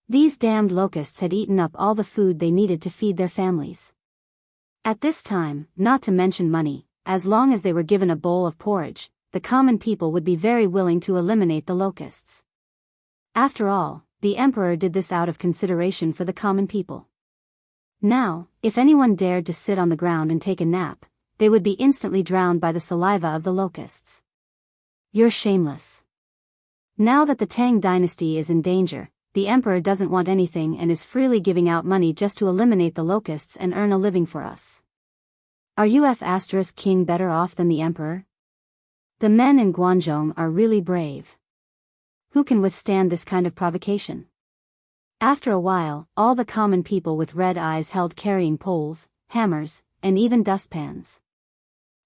These damned locusts had eaten up all the food they needed to feed their families. At this time, not to mention money, as long as they were given a bowl of porridge, the common people would be very willing to eliminate the locusts. After all, the emperor did this out of consideration for the common people. Now, if anyone dared to sit on the ground and take a nap, they would be instantly drowned by the saliva of the locusts. You're shameless. Now that the Tang dynasty is in danger, the emperor doesn't want anything and is freely giving out money just to eliminate the locusts and earn a living for us. Are King better off than the emperor? The men in Guangzhou are really brave. Who can withstand this kind of provocation? After a while, all the common people with red eyes held carrying poles, hammers, and even dustpans.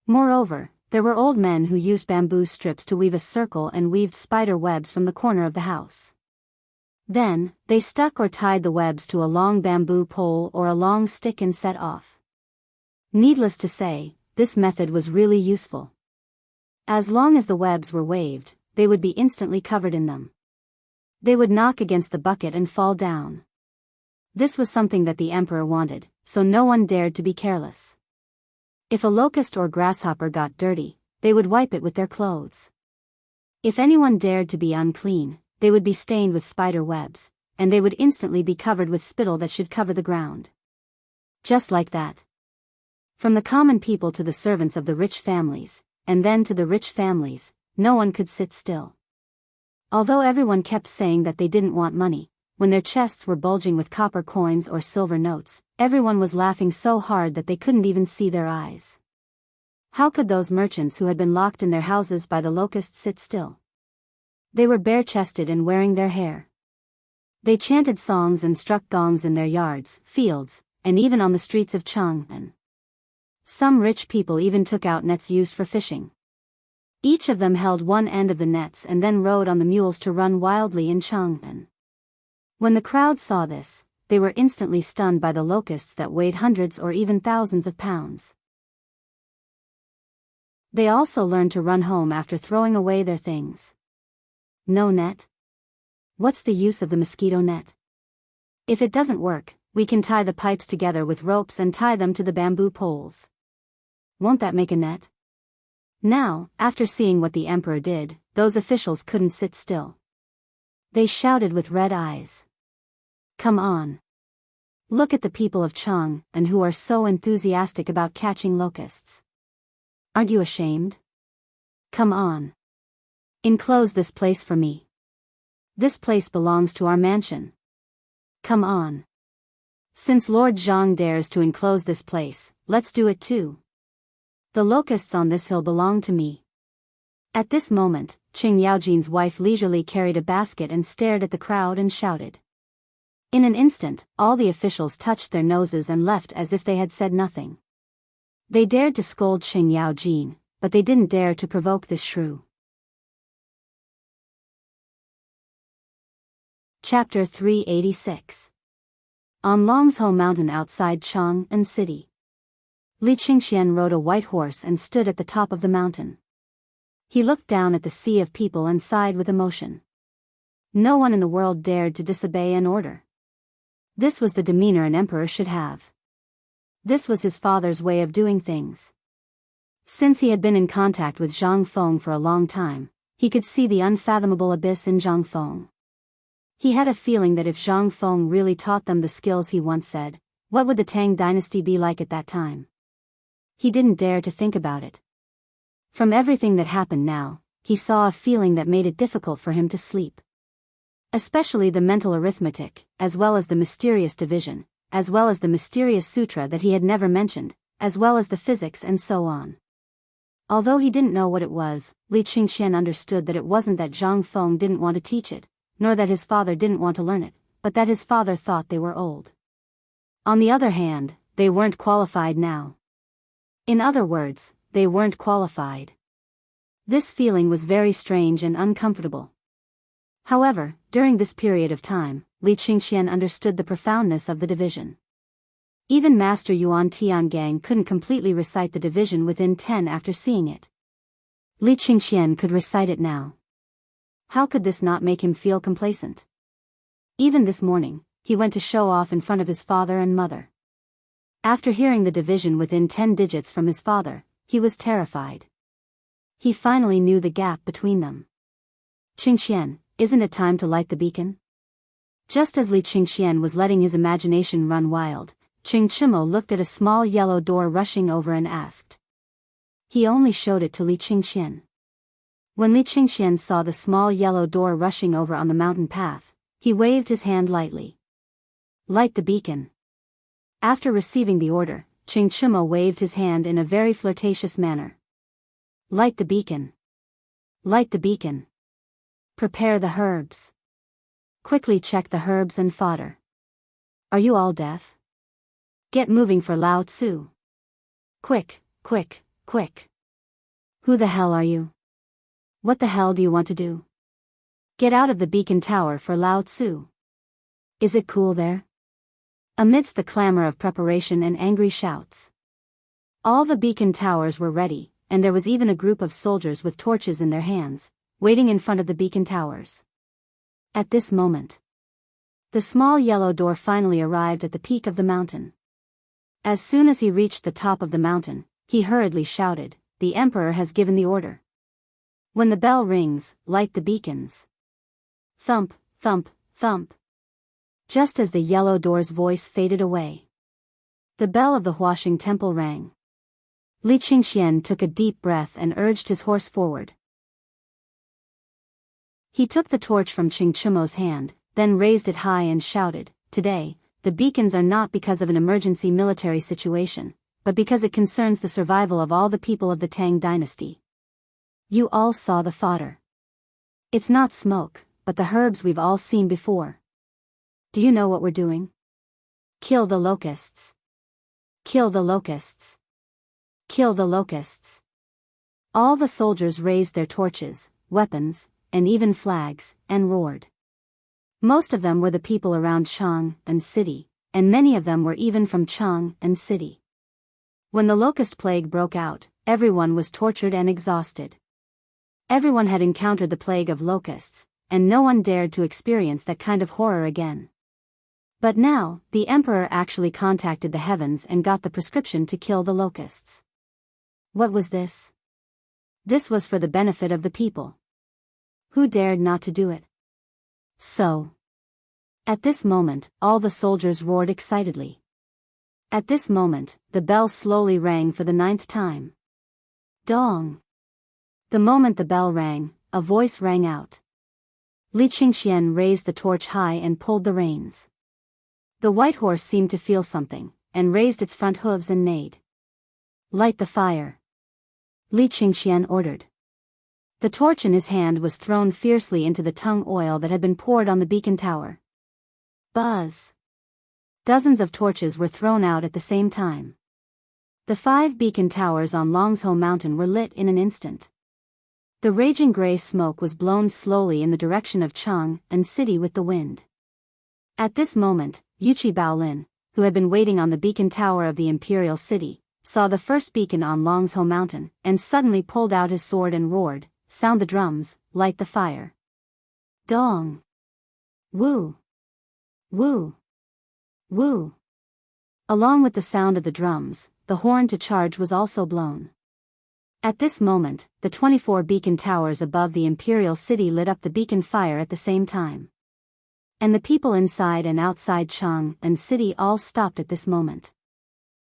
Moreover, there were old men who used bamboo strips to weave a circle and weaved spider webs from the corner of the house. Then, they stuck or tied the webs to a long bamboo pole or a long stick and set off. Needless to say, this method was really useful. As long as the webs were waved, they would be instantly covered in them. They would knock against the bucket and fall down. This was something that the emperor wanted, so no one dared to be careless. If a locust or grasshopper got dirty, they would wipe it with their clothes. If anyone dared to be unclean, they would be stained with spider webs, and they would instantly be covered with spittle that should cover the ground. Just like that. From the common people to the servants of the rich families, and then to the rich families, no one could sit still. Although everyone kept saying that they didn't want money, when their chests were bulging with copper coins or silver notes, everyone was laughing so hard that they couldn't even see their eyes. How could those merchants who had been locked in their houses by the locusts sit still? They were bare-chested and wearing their hair. They chanted songs and struck gongs in their yards, fields, and even on the streets of Jianghu. Some rich people even took out nets used for fishing. Each of them held one end of the nets and then rode on the mules to run wildly in Jianghu. When the crowd saw this, they were instantly stunned by the locusts that weighed hundreds or even thousands of pounds. They also learned to run home after throwing away their things. No net? What's the use of the mosquito net? If it doesn't work, we can tie the pipes together with ropes and tie them to the bamboo poles. Won't that make a net? Now, after seeing what the emperor did, those officials couldn't sit still. They shouted with red eyes. Come on. Look at the people of Jianghu and who are so enthusiastic about catching locusts. Aren't you ashamed? Come on. Enclose this place for me. This place belongs to our mansion. Come on. Since Lord Zhang dares to enclose this place, let's do it too. The locusts on this hill belong to me. At this moment, Qing Yaojin's wife leisurely carried a basket and stared at the crowd and shouted. In an instant, all the officials touched their noses and left as if they had said nothing. They dared to scold Qing Yaojin, but they didn't dare to provoke this shrew. Chapter 386. On Longzhou Mountain outside Chang'an City. Li Qingxian rode a white horse and stood at the top of the mountain. He looked down at the sea of people and sighed with emotion. No one in the world dared to disobey an order. This was the demeanor an emperor should have. This was his father's way of doing things. Since he had been in contact with Zhang Feng for a long time, he could see the unfathomable abyss in Zhang Feng. He had a feeling that if Zhang Feng really taught them the skills he once said, what would the Tang dynasty be like at that time? He didn't dare to think about it. From everything that happened now, he saw a feeling that made it difficult for him to sleep. Especially the mental arithmetic, as well as the mysterious division, as well as the mysterious sutra that he had never mentioned, as well as the physics and so on. Although he didn't know what it was, Li Qingxian understood that it wasn't that Zhang Feng didn't want to teach it, nor that his father didn't want to learn it, but that his father thought they were old. On the other hand, they weren't qualified now. In other words, they weren't qualified. This feeling was very strange and uncomfortable. However, during this period of time, Li Qingxian understood the profoundness of the division. Even Master Yuan Tiangang couldn't completely recite the division within 10 after seeing it. Li Qingxian could recite it now. How could this not make him feel complacent? Even this morning, he went to show off in front of his father and mother. After hearing the division within 10 digits from his father, he was terrified. He finally knew the gap between them. Qingxian, isn't it time to light the beacon? Just as Li Qingxian was letting his imagination run wild, Qing Chimo looked at a small yellow door rushing over and asked. He only showed it to Li Qingxian. When Li Qingxian saw the small yellow door rushing over on the mountain path, he waved his hand lightly. Light the beacon. After receiving the order, Qing Chimo waved his hand in a very flirtatious manner. Light the beacon. Light the beacon. Prepare the herbs. Quickly check the herbs and fodder. Are you all deaf? Get moving for Lao Tzu. Quick, quick, quick. Who the hell are you? What the hell do you want to do? Get out of the beacon tower for Lao Tzu. Is it cool there? Amidst the clamor of preparation and angry shouts. All the beacon towers were ready, and there was even a group of soldiers with torches in their hands, waiting in front of the beacon towers. At this moment, the small yellow door finally arrived at the peak of the mountain. As soon as he reached the top of the mountain, he hurriedly shouted, "The Emperor has given the order. When the bell rings, light the beacons." Thump, thump, thump. Just as the yellow door's voice faded away, the bell of the Huaxing temple rang. Li Qingxian took a deep breath and urged his horse forward. He took the torch from Qing Chimo's hand, then raised it high and shouted, "Today, the beacons are not because of an emergency military situation, but because it concerns the survival of all the people of the Tang dynasty. You all saw the fodder. It's not smoke, but the herbs we've all seen before. Do you know what we're doing? Kill the locusts. Kill the locusts. Kill the locusts." All the soldiers raised their torches, weapons, and even flags, and roared. Most of them were the people around Chang and city, and many of them were even from Chang and city. When the locust plague broke out, everyone was tortured and exhausted. Everyone had encountered the plague of locusts, and no one dared to experience that kind of horror again. But now, the emperor actually contacted the heavens and got the prescription to kill the locusts. What was this? This was for the benefit of the people. Who dared not to do it? So, at this moment, all the soldiers roared excitedly. At this moment, the bell slowly rang for the 9th time. Dong! The moment the bell rang, a voice rang out. Li Qingxian raised the torch high and pulled the reins. The white horse seemed to feel something, and raised its front hooves and neighed. "Light the fire," Li Qingxian ordered. The torch in his hand was thrown fiercely into the tung oil that had been poured on the beacon tower. Buzz! Dozens of torches were thrown out at the same time. The 5 beacon towers on Longzhou Mountain were lit in an instant. The raging gray smoke was blown slowly in the direction of Chang and city with the wind. At this moment, Yuqi Baolin, who had been waiting on the beacon tower of the imperial city, saw the first beacon on Longzhou Mountain, and suddenly pulled out his sword and roared, "Sound the drums, light the fire." Dong! Woo! Woo! Woo! Along with the sound of the drums, the horn to charge was also blown. At this moment, the 24 beacon towers above the imperial city lit up the beacon fire at the same time. And the people inside and outside Chang and city all stopped at this moment.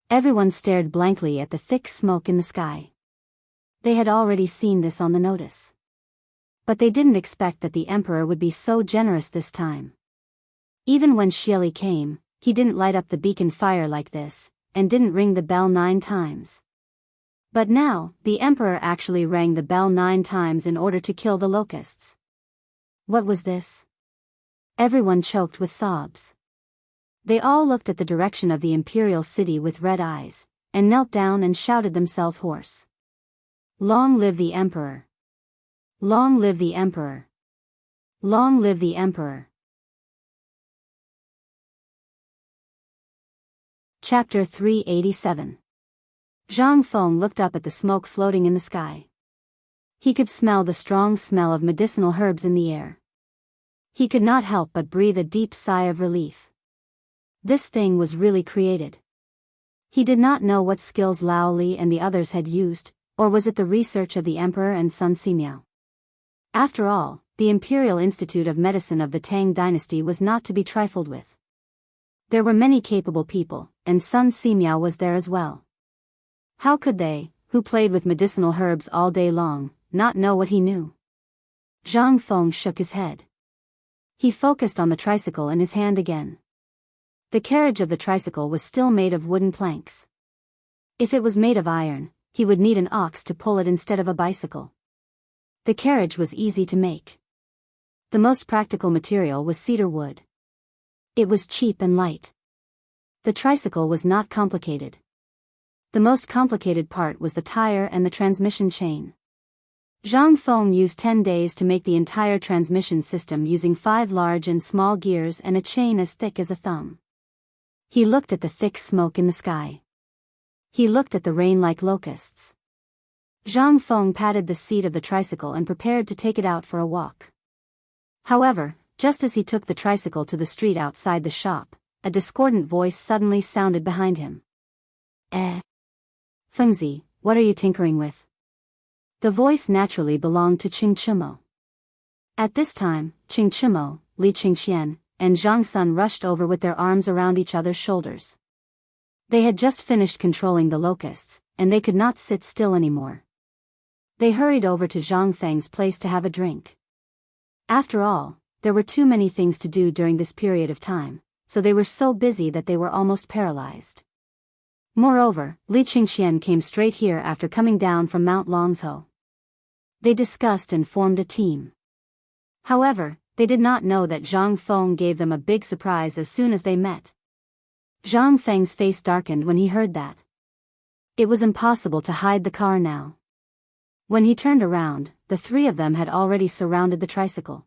Everyone stared blankly at the thick smoke in the sky. They had already seen this on the notice. But they didn't expect that the emperor would be so generous this time. Even when Xieli came, he didn't light up the beacon fire like this, and didn't ring the bell 9 times. But now, the emperor actually rang the bell 9 times in order to kill the locusts. What was this? Everyone choked with sobs. They all looked at the direction of the imperial city with red eyes, and knelt down and shouted themselves hoarse. "Long live the emperor! Long live the emperor! Long live the emperor!" Chapter 387. Zhang Feng looked up at the smoke floating in the sky. He could smell the strong smell of medicinal herbs in the air. He could not help but breathe a deep sigh of relief. This thing was really created. He did not know what skills Lao Li and the others had used, or was it the research of the emperor and Sun Simiao? After all, the Imperial Institute of Medicine of the Tang dynasty was not to be trifled with. There were many capable people, and Sun Simiao was there as well. How could they, who played with medicinal herbs all day long, not know what he knew? Zhang Feng shook his head. He focused on the tricycle in his hand again. The carriage of the tricycle was still made of wooden planks. If it was made of iron, he would need an ox to pull it instead of a bicycle. The carriage was easy to make. The most practical material was cedar wood. It was cheap and light. The tricycle was not complicated. The most complicated part was the tire and the transmission chain. Zhang Feng used 10 days to make the entire transmission system using 5 large and small gears and a chain as thick as a thumb. He looked at the thick smoke in the sky. He looked at the rain like locusts. Zhang Feng patted the seat of the tricycle and prepared to take it out for a walk. However, just as he took the tricycle to the street outside the shop, a discordant voice suddenly sounded behind him. Fengzi, what are you tinkering with? The voice naturally belonged to Qing Chimo. At this time, Qing Chimo, Li Qingxian, and Zhang Sun rushed over with their arms around each other's shoulders. They had just finished controlling the locusts, and they could not sit still anymore. They hurried over to Zhang Feng's place to have a drink. After all, there were too many things to do during this period of time, so they were so busy that they were almost paralyzed. Moreover, Li Qingxian came straight here after coming down from Mount Longzhou. They discussed and formed a team. However, they did not know that Zhang Feng gave them a big surprise as soon as they met. Zhang Feng's face darkened when he heard that. It was impossible to hide the car now. When he turned around, the three of them had already surrounded the tricycle.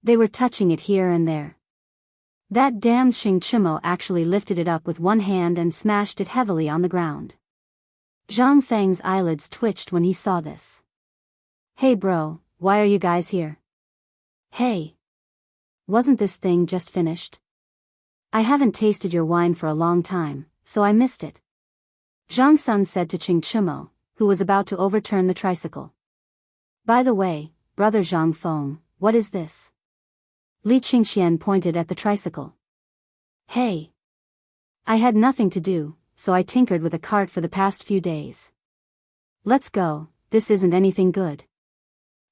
They were touching it here and there. That damned Xing Chimo actually lifted it up with one hand and smashed it heavily on the ground. Zhang Feng's eyelids twitched when he saw this. Hey bro, why are you guys here? Hey. Wasn't this thing just finished? I haven't tasted your wine for a long time, so I missed it. Zhang Sun said to Xing Chimo, who was about to overturn the tricycle. By the way, brother Zhang Feng, what is this? Li Qingxian pointed at the tricycle. Hey. I had nothing to do, so I tinkered with a cart for the past few days. Let's go, this isn't anything good.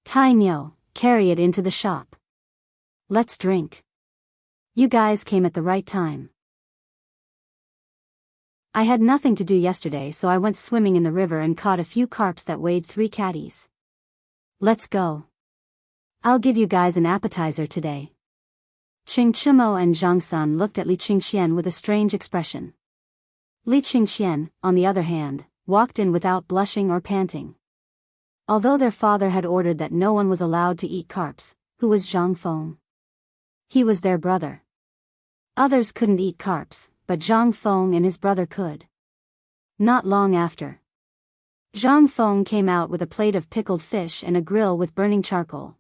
Tai Niu, carry it into the shop. Let's drink. You guys came at the right time. I had nothing to do yesterday, so I went swimming in the river and caught a few carps that weighed 3 catties. Let's go. I'll give you guys an appetizer today. Qing Chimo and Zhang Sun looked at Li Qingxian with a strange expression. Li Qingxian, on the other hand, walked in without blushing or panting. Although their father had ordered that no one was allowed to eat carps, who was Zhang Feng? He was their brother. Others couldn't eat carps, but Zhang Feng and his brother could. Not long after, Zhang Feng came out with a plate of pickled fish and a grill with burning charcoal.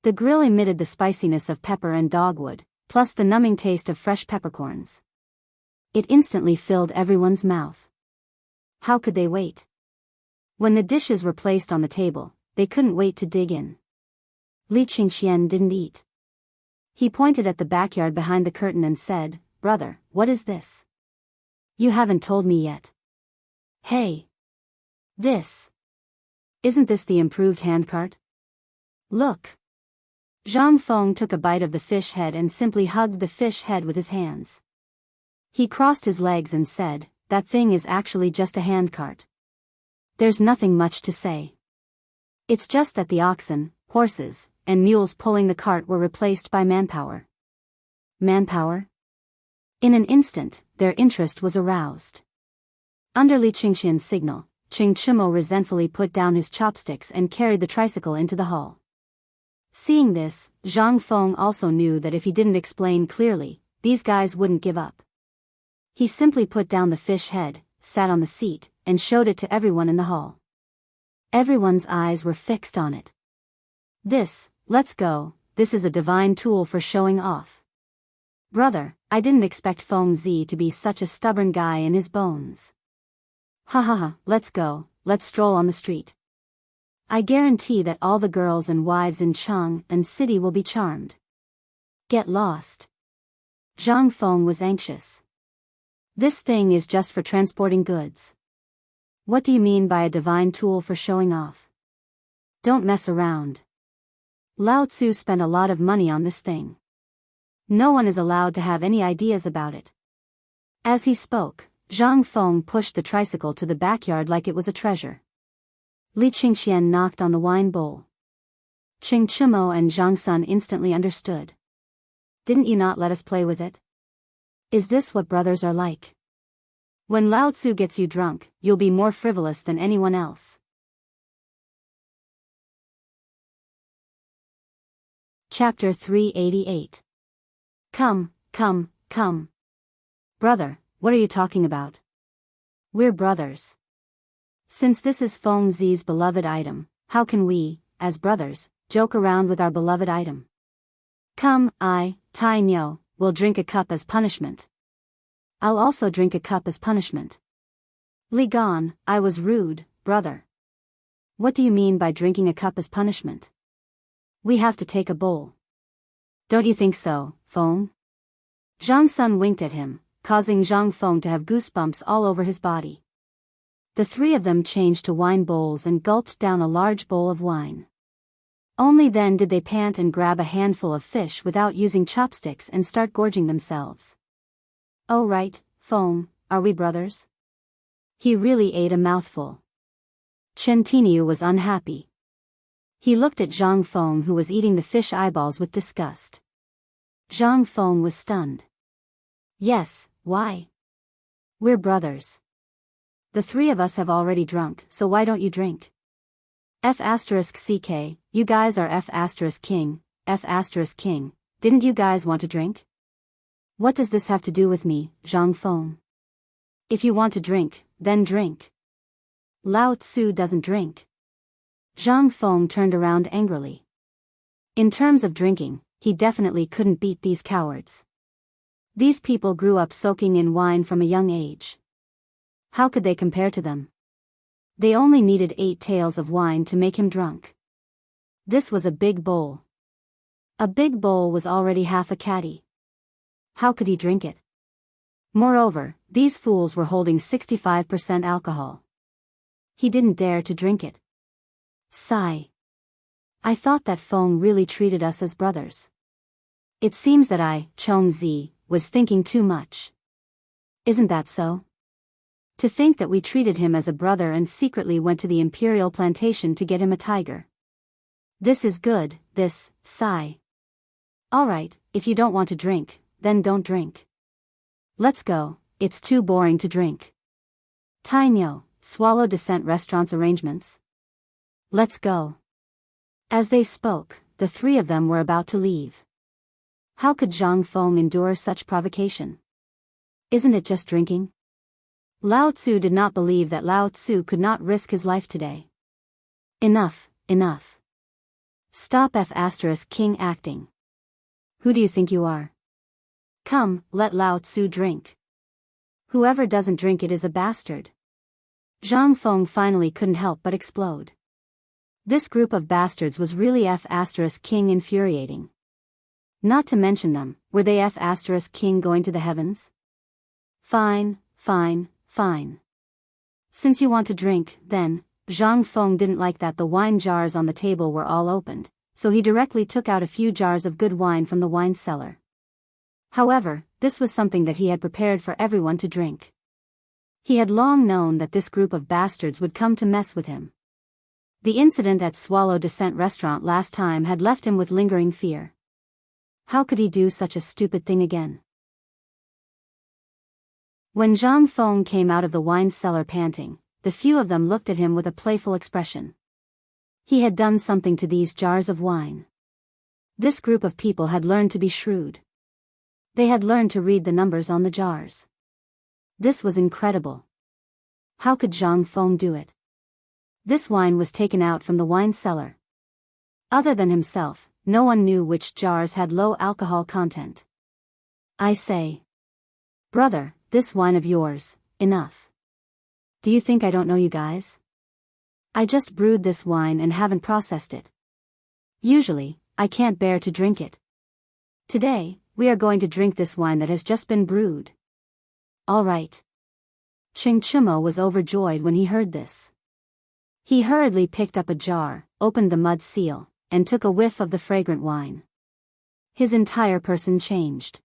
The grill emitted the spiciness of pepper and dogwood, plus the numbing taste of fresh peppercorns. It instantly filled everyone's mouth. How could they wait? When the dishes were placed on the table, they couldn't wait to dig in. Li Qingxian didn't eat. He pointed at the backyard behind the curtain and said, Brother, what is this? You haven't told me yet. Hey. Isn't this the improved handcart? Look. Zhang Feng took a bite of the fish head and simply hugged the fish head with his hands. He crossed his legs and said, that thing is actually just a handcart. There's nothing much to say. It's just that the oxen, horses, and mules pulling the cart were replaced by manpower. Manpower? In an instant, their interest was aroused. Under Li Qingxian's signal, Qing Chimo resentfully put down his chopsticks and carried the tricycle into the hall. Seeing this, Zhang Feng also knew that if he didn't explain clearly, these guys wouldn't give up. He simply put down the fish head, sat on the seat, and showed it to everyone in the hall. Everyone's eyes were fixed on it. Let's go, this is a divine tool for showing off. Brother, I didn't expect Feng Zi to be such a stubborn guy in his bones. Ha ha ha, let's go, let's stroll on the street. I guarantee that all the girls and wives in Chang and city will be charmed. Get lost. Zhang Feng was anxious. This thing is just for transporting goods. What do you mean by a divine tool for showing off? Don't mess around. Lao Tzu spent a lot of money on this thing. No one is allowed to have any ideas about it. As he spoke, Zhang Feng pushed the tricycle to the backyard like it was a treasure. Li Qingxian knocked on the wine bowl. Qing Chimo and Zhang Sun instantly understood. Didn't you not let us play with it? Is this what brothers are like? When Lao Tzu gets you drunk, you'll be more frivolous than anyone else. Chapter 388. Come. Brother, what are you talking about? We're brothers. Since this is Feng Zi's beloved item, how can we, as brothers, joke around with our beloved item? Come, Tai Niu, will drink a cup as punishment. I'll also drink a cup as punishment. Li Gan, I was rude, brother. What do you mean by drinking a cup as punishment? We have to take a bowl. Don't you think so, Feng? Zhang Sun winked at him, causing Zhang Feng to have goosebumps all over his body. The three of them changed to wine bowls and gulped down a large bowl of wine. Only then did they pant and grab a handful of fish without using chopsticks and start gorging themselves. Oh right, Feng, are we brothers? He really ate a mouthful. Chen Tiniu was unhappy. He looked at Zhang Feng, who was eating the fish eyeballs with disgust. Zhang Feng was stunned. Yes, why? We're brothers. The three of us have already drunk, so why don't you drink? F*CK, you guys are F*King, F*King, didn't you guys want to drink? What does this have to do with me, Zhang Feng? If you want to drink, then drink. Lao Tzu doesn't drink. Zhang Feng turned around angrily. In terms of drinking, he definitely couldn't beat these cowards. These people grew up soaking in wine from a young age. How could they compare to them? They only needed 8 taels of wine to make him drunk. This was a big bowl. A big bowl was already half a caddy. How could he drink it? Moreover, these fools were holding 65% alcohol. He didn't dare to drink it. Sigh. I thought that Feng really treated us as brothers. It seems that I, Chongzi, was thinking too much. Isn't that so? To think that we treated him as a brother and secretly went to the imperial plantation to get him a tiger. This is good, this, sigh. Alright, if you don't want to drink, then don't drink. Let's go, it's too boring to drink. Tainyo, Swallow Descent Restaurant's arrangements. Let's go. As they spoke, the three of them were about to leave. How could Zhang Feng endure such provocation? Isn't it just drinking? Lao Tzu did not believe that Lao Tzu could not risk his life today. Enough, enough. Stop F*King acting. Who do you think you are? Come, let Lao Tzu drink. Whoever doesn't drink it is a bastard. Zhang Feng finally couldn't help but explode. This group of bastards was really F*King infuriating. Not to mention them, were they F*King going to the heavens? Fine, fine, fine. Since you want to drink, then, Zhang Feng didn't like that the wine jars on the table were all opened, so he directly took out a few jars of good wine from the wine cellar. However, this was something that he had prepared for everyone to drink. He had long known that this group of bastards would come to mess with him. The incident at Swallow Descent Restaurant last time had left him with lingering fear. How could he do such a stupid thing again? When Zhang Feng came out of the wine cellar panting, the few of them looked at him with a playful expression. He had done something to these jars of wine. This group of people had learned to be shrewd. They had learned to read the numbers on the jars. This was incredible. How could Zhang Feng do it? This wine was taken out from the wine cellar. Other than himself, no one knew which jars had low alcohol content. I say, brother, this wine of yours, enough. Do you think I don't know you guys? I just brewed this wine and haven't processed it. Usually, I can't bear to drink it. Today, we are going to drink this wine that has just been brewed. All right. Ching Chumo was overjoyed when he heard this. He hurriedly picked up a jar, opened the mud seal, and took a whiff of the fragrant wine. His entire person changed.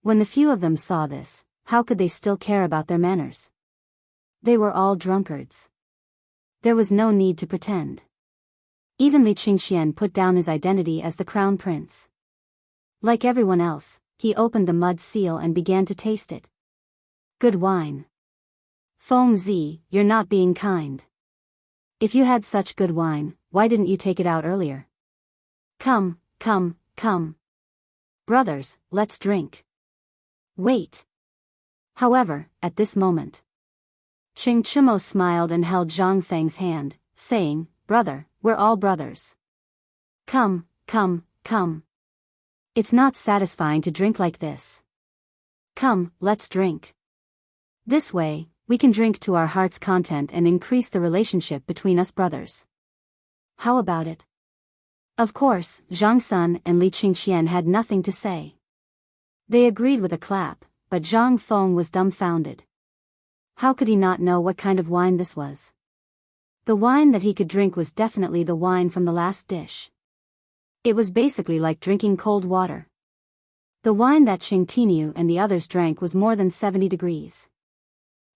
When the few of them saw this, how could they still care about their manners? They were all drunkards. There was no need to pretend. Even Li Qingxian put down his identity as the crown prince. Like everyone else, he opened the mud seal and began to taste it. Good wine. Feng Zi, you're not being kind. If you had such good wine, why didn't you take it out earlier? Come, come, come. Brothers, let's drink. Wait. However, at this moment, Ching Chumo smiled and held Zhang Feng's hand, saying, Brother, we're all brothers. Come, come, come. It's not satisfying to drink like this. Come, let's drink. This way, we can drink to our heart's content and increase the relationship between us brothers. How about it? Of course, Zhang Sun and Li Qingxian had nothing to say. They agreed with a clap, but Zhang Feng was dumbfounded. How could he not know what kind of wine this was? The wine that he could drink was definitely the wine from the last dish. It was basically like drinking cold water. The wine that Qing Tiniu and the others drank was more than 70 degrees.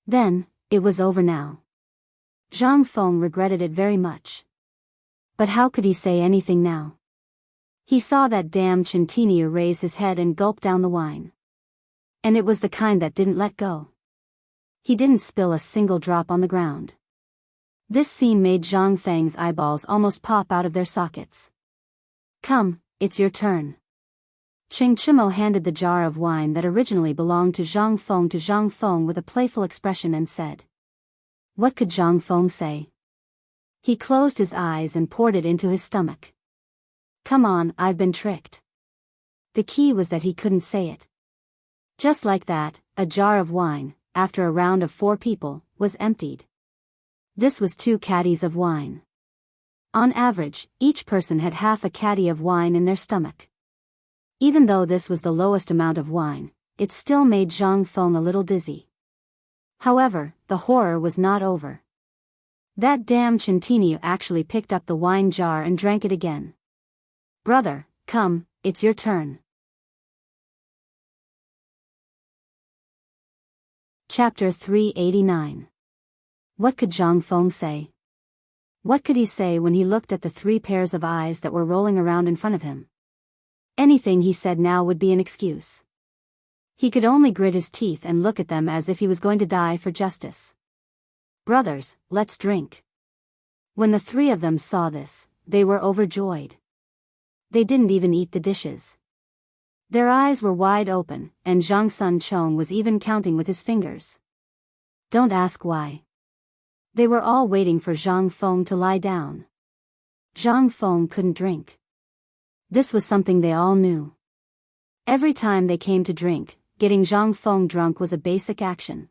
Then, it was over now. Zhang Feng regretted it very much. But how could he say anything now? He saw that damn Qing Tiniu raise his head and gulp down the wine. And it was the kind that didn't let go. He didn't spill a single drop on the ground. This scene made Zhang Feng's eyeballs almost pop out of their sockets. Come, it's your turn. Qing Chimo handed the jar of wine that originally belonged to Zhang Feng with a playful expression and said. What could Zhang Feng say? He closed his eyes and poured it into his stomach. Come on, I've been tricked. The key was that he couldn't say it. Just like that, a jar of wine, after a round of 4 people, was emptied. This was 2 caddies of wine. On average, each person had half a caddy of wine in their stomach. Even though this was the lowest amount of wine, it still made Zhang Feng a little dizzy. However, the horror was not over. That damn Qing Tiniu actually picked up the wine jar and drank it again. Brother, come, it's your turn. Chapter 389. What could Zhang Feng say? What could he say when he looked at the 3 pairs of eyes that were rolling around in front of him? Anything he said now would be an excuse. He could only grit his teeth and look at them as if he was going to die for justice. Brothers, let's drink. When the 3 of them saw this, they were overjoyed. They didn't even eat the dishes. Their eyes were wide open, and Zhang Sun Chong was even counting with his fingers. Don't ask why. They were all waiting for Zhang Feng to lie down. Zhang Feng couldn't drink. This was something they all knew. Every time they came to drink, getting Zhang Feng drunk was a basic action.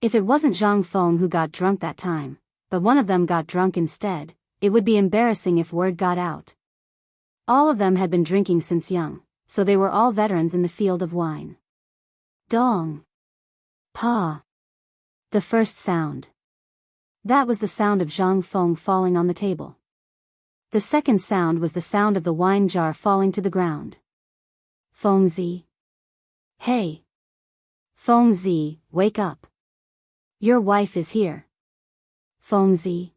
If it wasn't Zhang Feng who got drunk that time, but one of them got drunk instead, it would be embarrassing if word got out. All of them had been drinking since young, so they were all veterans in the field of wine. Dong. Pa. The first sound. That was the sound of Zhang Feng falling on the table. The second sound was the sound of the wine jar falling to the ground. Feng Zi. Hey. Feng Zi, wake up. Your wife is here. Feng Zi.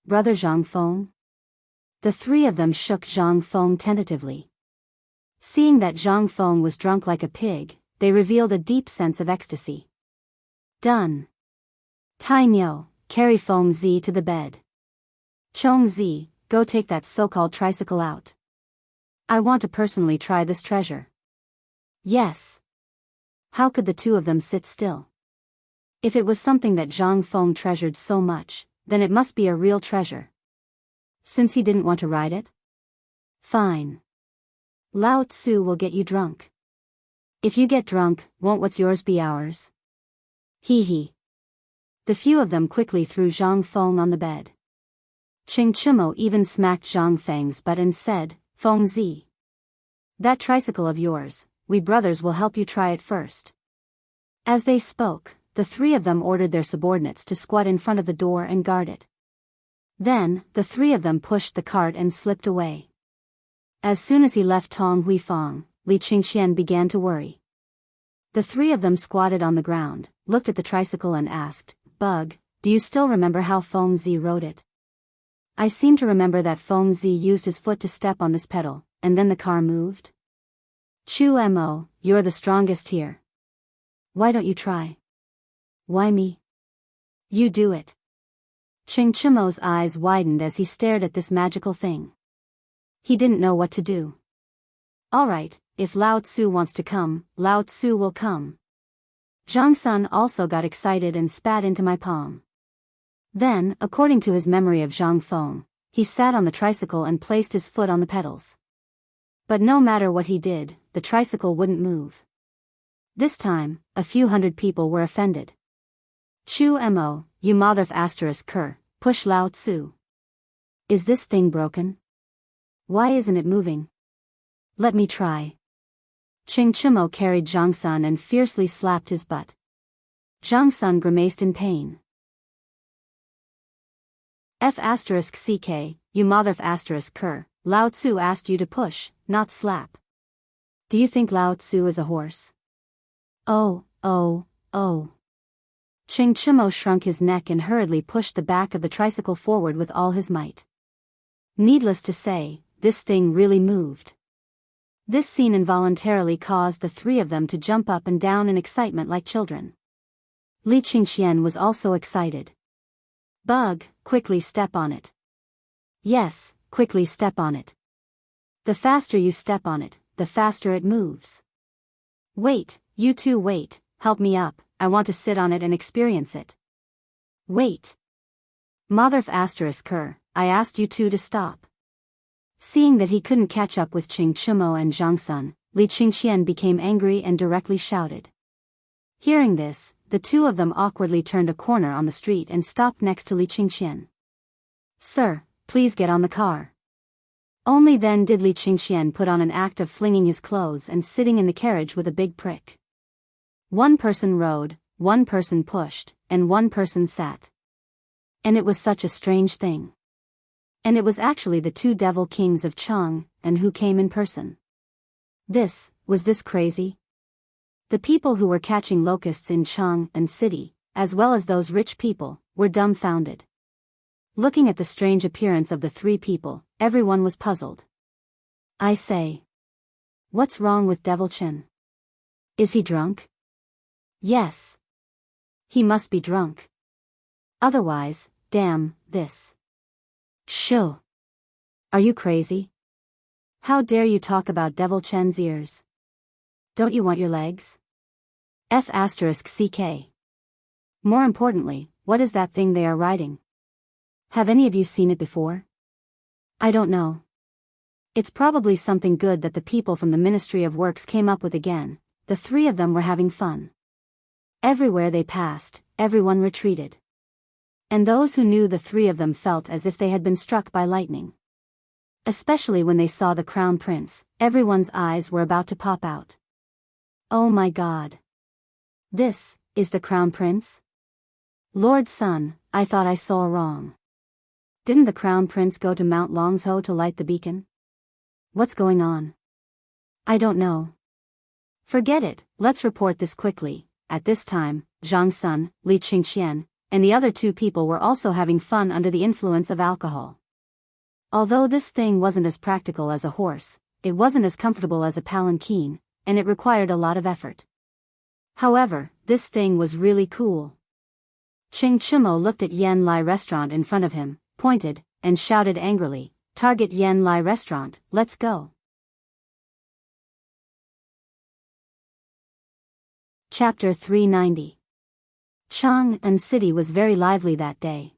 Brother Zhang Feng. The 3 of them shook Zhang Feng tentatively. Seeing that Zhang Feng was drunk like a pig, they revealed a deep sense of ecstasy. Done. Tai Miao, carry Feng Zi to the bed. Chong Zi, go take that so-called tricycle out. I want to personally try this treasure. Yes. How could the 2 of them sit still? If it was something that Zhang Feng treasured so much, then it must be a real treasure. Since he didn't want to ride it? Fine. Lao Tzu will get you drunk. If you get drunk, won't what's yours be ours? Hee hee. The few of them quickly threw Zhang Feng on the bed. Qing Chimo even smacked Zhang Feng's butt and said, Feng Zi. That tricycle of yours, we brothers will help you try it first. As they spoke, the 3 of them ordered their subordinates to squat in front of the door and guard it. Then, the 3 of them pushed the cart and slipped away. As soon as he left Tong Huifang, Li Qingxian began to worry. The 3 of them squatted on the ground, looked at the tricycle and asked, Bug, do you still remember how Feng Zi rode it? I seem to remember that Feng Zi used his foot to step on this pedal, and then the car moved. Chu Mo, you're the strongest here. Why don't you try? Why me? You do it. Qing Chimo's eyes widened as he stared at this magical thing. He didn't know what to do. All right, if Lao Tzu wants to come, Lao Tzu will come. Zhang Sun also got excited and spat into my palm. Then, according to his memory of Zhang Feng, he sat on the tricycle and placed his foot on the pedals. But no matter what he did, the tricycle wouldn't move. This time, a few hundred people were offended. Chu Mo, you mother of ***, push Lao Tzu. Is this thing broken? Why isn't it moving? Let me try. Ching Chimo carried Zhang Sun and fiercely slapped his butt. Zhang Sun grimaced in pain. F***ck, you mother***ker, Lao Tzu asked you to push, not slap. Do you think Lao Tzu is a horse? Oh. Ching Chimo shrunk his neck and hurriedly pushed the back of the tricycle forward with all his might. Needless to say, this thing really moved. This scene involuntarily caused the three of them to jump up and down in excitement like children. Li Qingxian was also excited. Bug, quickly step on it. Yes, quickly step on it. The faster you step on it, the faster it moves. Wait, you two wait, help me up, I want to sit on it and experience it. Wait. Mother***ker, I asked you two to stop. Seeing that he couldn't catch up with Ching Chimo and Zhang Sun, Li Qingxian became angry and directly shouted. Hearing this, the two of them awkwardly turned a corner on the street and stopped next to Li Qingxian. Sir, please get on the car. Only then did Li Qingxian put on an act of flinging his clothes and sitting in the carriage with a big prick. One person rode, one person pushed, and one person sat. And it was such a strange thing. And it was actually the two devil kings of Chang, and who came in person. Was this crazy? The people who were catching locusts in Chang and city, as well as those rich people, were dumbfounded. Looking at the strange appearance of the three people, everyone was puzzled. I say. What's wrong with Devil Chin? Is he drunk? Yes. He must be drunk. Otherwise, damn, this. Shoo. Are you crazy? How dare you talk about Devil Chen's ears? Don't you want your legs? F***ck. More importantly, what is that thing they are riding? Have any of you seen it before? I don't know. It's probably something good that the people from the Ministry of Works came up with again. The three of them were having fun. Everywhere they passed, everyone retreated. And those who knew the three of them felt as if they had been struck by lightning. Especially when they saw the Crown Prince, everyone's eyes were about to pop out. Oh my God. This is the Crown Prince? Lord Sun, I thought I saw wrong. Didn't the Crown Prince go to Mount Longzhou to light the beacon? What's going on? I don't know. Forget it, let's report this quickly. At this time, Zhang Sun, Li Qingxian, and the other two people were also having fun under the influence of alcohol. Although this thing wasn't as practical as a horse, it wasn't as comfortable as a palanquin, and it required a lot of effort. However, this thing was really cool. Ching Chimo looked at Yen Lai restaurant in front of him, pointed, and shouted angrily, "Target Yen Lai restaurant, let's go." Chapter 390. Chang and city was very lively that day.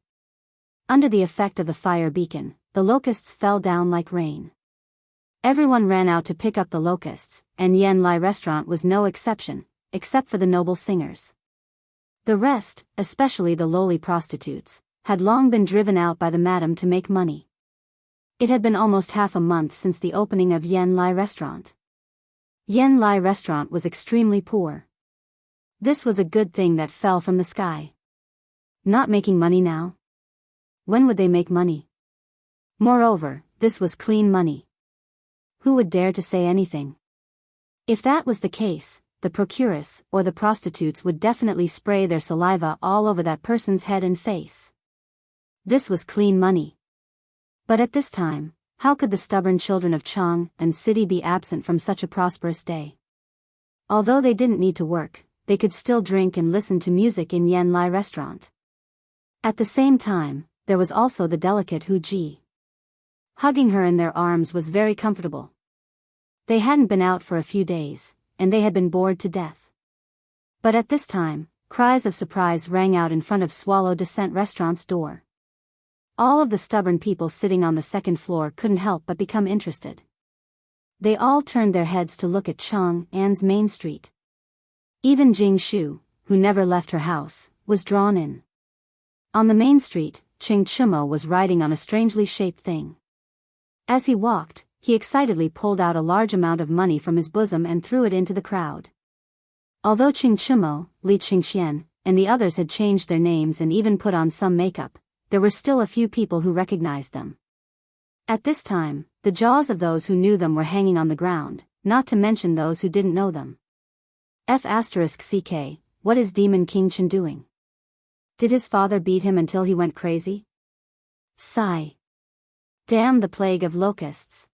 Under the effect of the fire beacon, the locusts fell down like rain. Everyone ran out to pick up the locusts, and Yen Lai restaurant was no exception, except for the noble singers. The rest, especially the lowly prostitutes, had long been driven out by the madam to make money. It had been almost half a month since the opening of Yen Lai restaurant. Yen Lai restaurant was extremely poor. This was a good thing that fell from the sky. Not making money now? When would they make money? Moreover, this was clean money. Who would dare to say anything? If that was the case, the procuress or the prostitutes would definitely spray their saliva all over that person's head and face. This was clean money. But at this time, how could the stubborn children of Chang and city be absent from such a prosperous day? Although they didn't need to work, they could still drink and listen to music in Yen Lai restaurant. At the same time, there was also the delicate Hu Ji. Hugging her in their arms was very comfortable. They hadn't been out for a few days, and they had been bored to death. But at this time, cries of surprise rang out in front of Swallow Descent restaurant's door. All of the stubborn people sitting on the second floor couldn't help but become interested. They all turned their heads to look at Chang An's main street. Even Jing Shu, who never left her house, was drawn in. On the main street, Ching Chimo was riding on a strangely shaped thing. As he walked, he excitedly pulled out a large amount of money from his bosom and threw it into the crowd. Although Qingchumo, Li Qingxian, and the others had changed their names and even put on some makeup, there were still a few people who recognized them. At this time, the jaws of those who knew them were hanging on the ground, not to mention those who didn't know them. F***ck, what is Demon King Chen doing? Did his father beat him until he went crazy? Sigh. Damn the plague of locusts.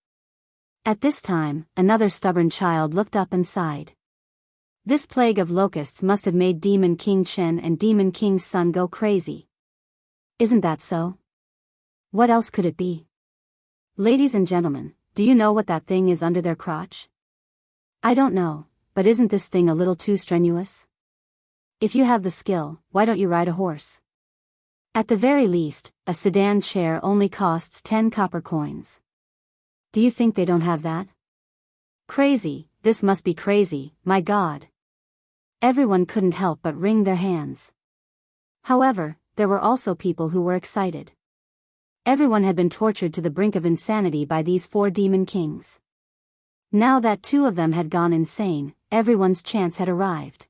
At this time, another stubborn child looked up and sighed. This plague of locusts must have made Demon King Chen and Demon King's son go crazy. Isn't that so? What else could it be? Ladies and gentlemen, do you know what that thing is under their crotch? I don't know, but isn't this thing a little too strenuous? If you have the skill, why don't you ride a horse? At the very least, a sedan chair only costs 10 copper coins. Do you think they don't have that? Crazy, this must be crazy, my God. Everyone couldn't help but wring their hands. However, there were also people who were excited. Everyone had been tortured to the brink of insanity by these 4 demon kings. Now that 2 of them had gone insane, everyone's chance had arrived.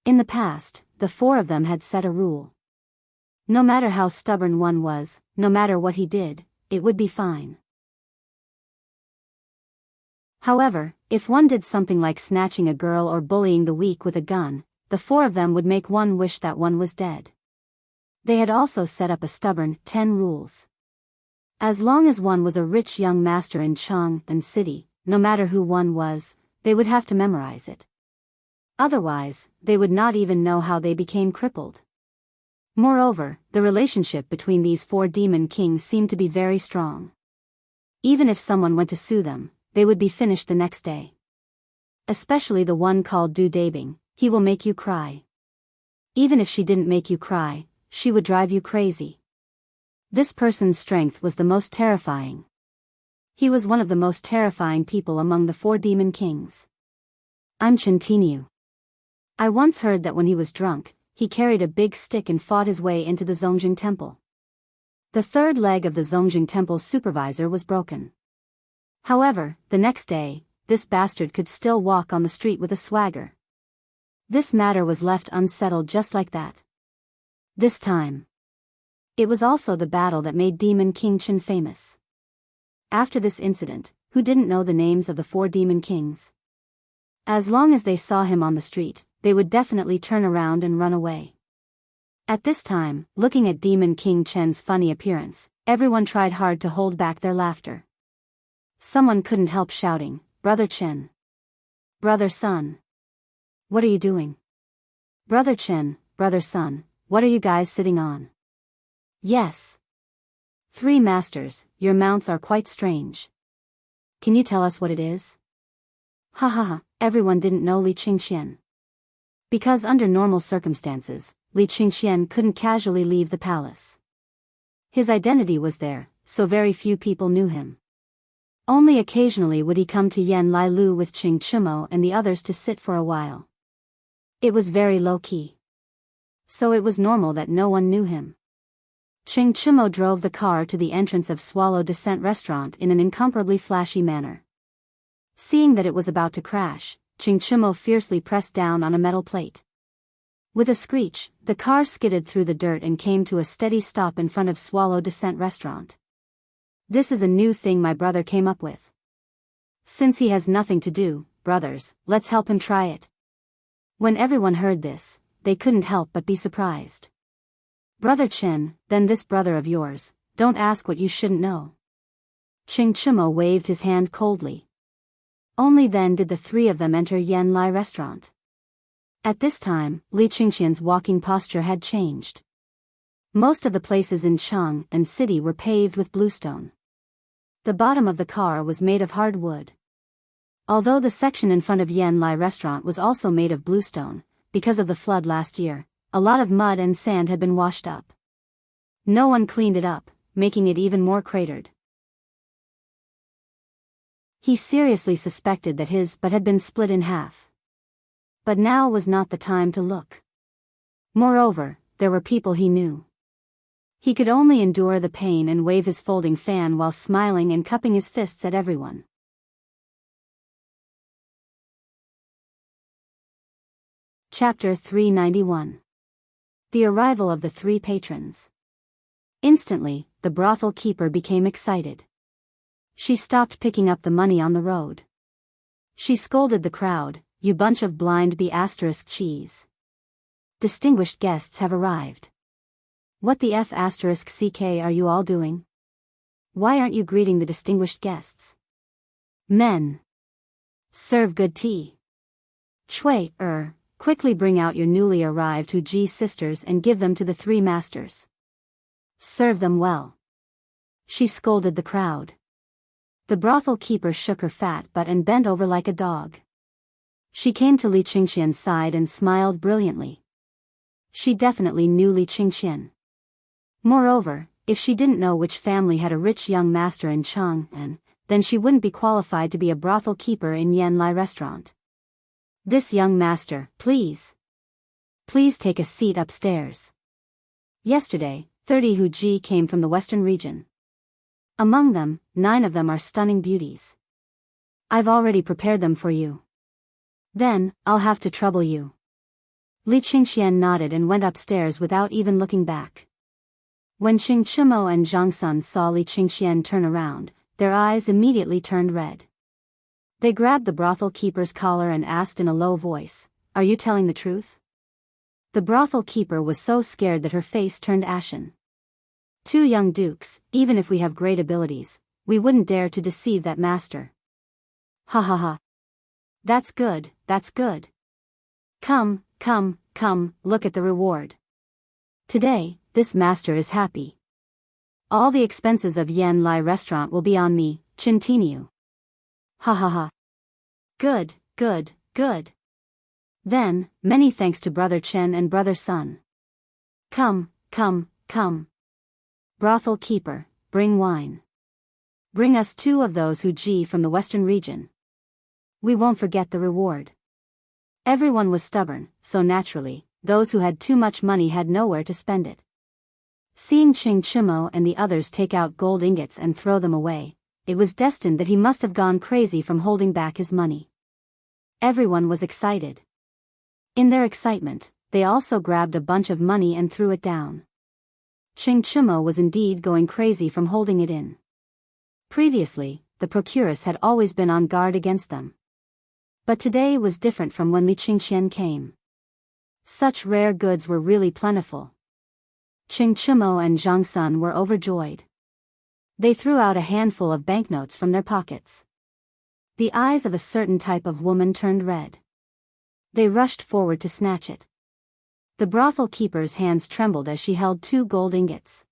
In the past, the 4 of them had set a rule. No matter how stubborn one was, no matter what he did, it would be fine. However, if one did something like snatching a girl or bullying the weak with a gun, the 4 of them would make one wish that one was dead. They had also set up a stubborn 10 rules. As long as one was a rich young master in Chang'an City, no matter who one was, they would have to memorize it. Otherwise, they would not even know how they became crippled. Moreover, the relationship between these 4 demon kings seemed to be very strong. Even if someone went to sue them, they would be finished the next day. Especially the one called Du Dabing, he will make you cry. Even if she didn't make you cry, she would drive you crazy. This person's strength was the most terrifying. He was one of the most terrifying people among the 4 demon kings. I'm Chen Tinyu. I once heard that when he was drunk, he carried a big stick and fought his way into the Zongjing Temple. The 3rd leg of the Zongjing Temple's supervisor was broken. However, the next day, this bastard could still walk on the street with a swagger. This matter was left unsettled just like that. This time. It was also the battle that made Demon King Chen famous. After this incident, who didn't know the names of the 4 demon kings? As long as they saw him on the street, they would definitely turn around and run away. At this time, looking at Demon King Chen's funny appearance, everyone tried hard to hold back their laughter. Someone couldn't help shouting, "Brother Chen! Brother Sun! What are you doing? Brother Chen, Brother Sun, what are you guys sitting on?" Yes. 3 masters, your mounts are quite strange. Can you tell us what it is? Ha ha ha, everyone didn't know Li Qingxian. Because under normal circumstances, Li Qingxian couldn't casually leave the palace. His identity was there, so very few people knew him. Only occasionally would he come to Yan Lai Lu with Qingchumo and the others to sit for a while. It was very low-key. So it was normal that no one knew him. Qingchumo drove the car to the entrance of Swallow Descent restaurant in an incomparably flashy manner. Seeing that it was about to crash, Qingchumo fiercely pressed down on a metal plate. With a screech, the car skidded through the dirt and came to a steady stop in front of Swallow Descent restaurant. This is a new thing my brother came up with. Since he has nothing to do, brothers, let's help him try it. When everyone heard this, they couldn't help but be surprised. Brother Chen, then this brother of yours, don't ask what you shouldn't know. Qingchumo waved his hand coldly. Only then did the 3 of them enter Yan Lai restaurant. At this time, Li Qingxian's walking posture had changed. Most of the places in Chang'an City were paved with bluestone. The bottom of the car was made of hard wood. Although the section in front of Yan Lai restaurant was also made of bluestone, because of the flood last year, a lot of mud and sand had been washed up. No one cleaned it up, making it even more cratered. He seriously suspected that his butt had been split in half. But now was not the time to look. Moreover, there were people he knew. He could only endure the pain and wave his folding fan while smiling and cupping his fists at everyone. Chapter 391. The arrival of the three patrons. Instantly, the brothel keeper became excited. She stopped picking up the money on the road. She scolded the crowd, "You bunch of blind cheese. Distinguished guests have arrived. What the **ck are you all doing? Why aren't you greeting the distinguished guests? Men. Serve good tea. Chui, quickly bring out your newly arrived Huji sisters and give them to the three masters. Serve them well." She scolded the crowd. The brothel keeper shook her fat butt and bent over like a dog. She came to Li Qingxian's side and smiled brilliantly. She definitely knew Li Qingxian. Moreover, if she didn't know which family had a rich young master in Chang'an, then she wouldn't be qualified to be a brothel keeper in Yanlai restaurant. "This young master, please. Please take a seat upstairs. Yesterday, 30 Huji came from the western region. Among them, 9 of them are stunning beauties. I've already prepared them for you. Then, I'll have to trouble you." Li Qingxian nodded and went upstairs without even looking back. When Qing Chimo and Zhang Sun saw Li Qingxian turn around, their eyes immediately turned red. They grabbed the brothel keeper's collar and asked in a low voice, "Are you telling the truth?" The brothel keeper was so scared that her face turned ashen. "Two young dukes, even if we have great abilities, we wouldn't dare to deceive that master." "Ha ha ha. That's good, that's good. Come, look at the reward. Today, this master is happy. All the expenses of Yan Lai restaurant will be on me, Qintiniu. Ha ha ha. Good. Then, many thanks to Brother Chen and Brother Sun. Come. Brothel keeper, bring wine. Bring us 2 of those Huji from the western region. We won't forget the reward." Everyone was stubborn, so naturally, those who had too much money had nowhere to spend it. Seeing Qing Chimo and the others take out gold ingots and throw them away, it was destined that he must have gone crazy from holding back his money. Everyone was excited. In their excitement, they also grabbed a bunch of money and threw it down. Qing Chimo was indeed going crazy from holding it in. Previously, the procuress had always been on guard against them. But today was different from when Li Qingxian came. Such rare goods were really plentiful. Qing Chimo and Zhang Sun were overjoyed. They threw out a handful of banknotes from their pockets. The eyes of a certain type of woman turned red. They rushed forward to snatch it. The brothel keeper's hands trembled as she held 2 gold ingots.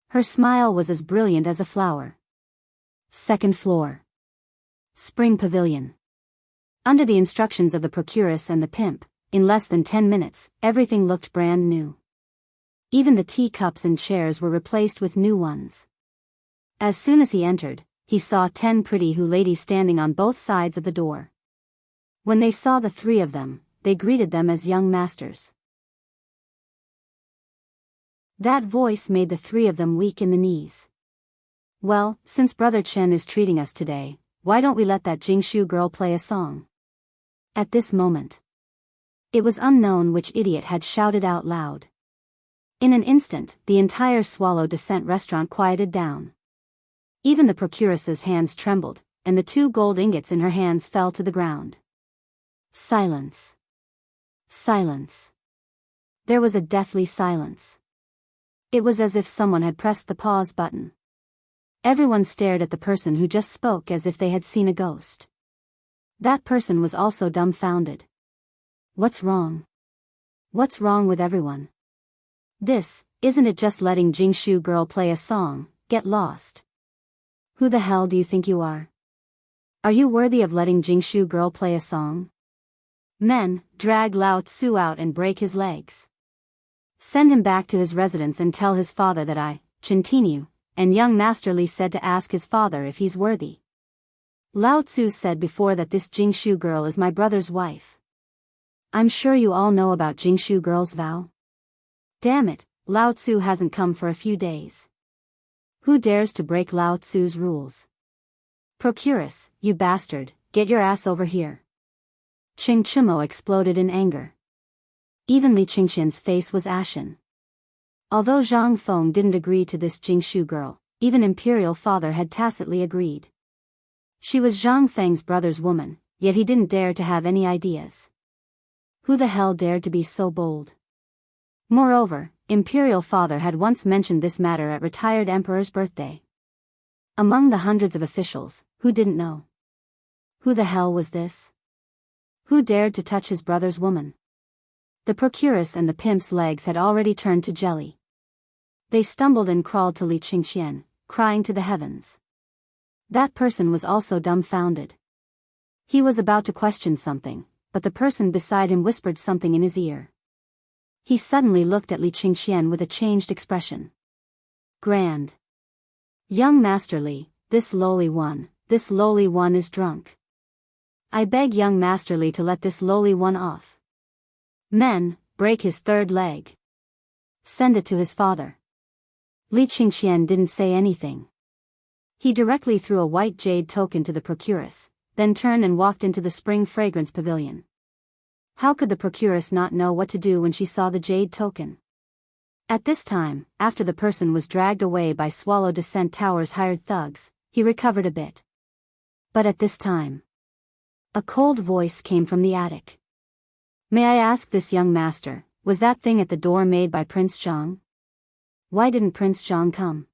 Her smile was as brilliant as a flower. Second floor. Spring Pavilion. Under the instructions of the procuress and the pimp, in less than 10 minutes, everything looked brand new. Even the teacups and chairs were replaced with new ones. As soon as he entered, he saw 10 pretty ladies standing on both sides of the door. When they saw the 3 of them, they greeted them as young masters. That voice made the 3 of them weak in the knees. "Well, since Brother Chen is treating us today, why don't we let that Jingshu girl play a song?" At this moment, it was unknown which idiot had shouted out loud. In an instant, the entire Swallow Descent restaurant quieted down. Even the procuress's hands trembled, and the 2 gold ingots in her hands fell to the ground. Silence. There was a deathly silence. It was as if someone had pressed the pause button. Everyone stared at the person who just spoke as if they had seen a ghost. That person was also dumbfounded. What's wrong? What's wrong with everyone? Isn't it just letting Jingshu girl play a song, get lost? Who the hell do you think you are? Are you worthy of letting Jingshu girl play a song? Men, drag Lao Tzu out and break his legs. Send him back to his residence and tell his father that I, Qintiniu, and young Master Li said to ask his father if he's worthy. Lao Tzu said before that this Jingshu girl is my brother's wife. I'm sure you all know about Jingshu girl's vow. Damn it, Lao Tzu hasn't come for a few days. Who dares to break Lao Tzu's rules? Procuress, you bastard, get your ass over here. Qing Chimo exploded in anger. Even Li Qingxian's face was ashen. Although Zhang Feng didn't agree to this Jingshu girl, even Imperial Father had tacitly agreed. She was Zhang Feng's brother's woman, yet he didn't dare to have any ideas. Who the hell dared to be so bold? Moreover, Imperial Father had once mentioned this matter at retired Emperor's birthday. Among the hundreds of officials, who didn't know? Who the hell was this? Who dared to touch his brother's woman? The procuress and the pimp's legs had already turned to jelly. They stumbled and crawled to Li Qingxian, crying to the heavens. That person was also dumbfounded. He was about to question something, but the person beside him whispered something in his ear. He suddenly looked at Li Qingxian with a changed expression. Grand. Young Master Li, this lowly one is drunk. I beg young Master Li to let this lowly one off. Men, break his third leg. Send it to his father. Li Qingxian didn't say anything. He directly threw a white jade token to the procuress, then turned and walked into the spring fragrance pavilion. How could the procuress not know what to do when she saw the jade token? At this time, after the person was dragged away by Swallow Descent Tower's hired thugs, he recovered a bit. But at this time, a cold voice came from the attic. May I ask this young master, was that thing at the door made by Prince Zhang? Why didn't Prince Zhang come?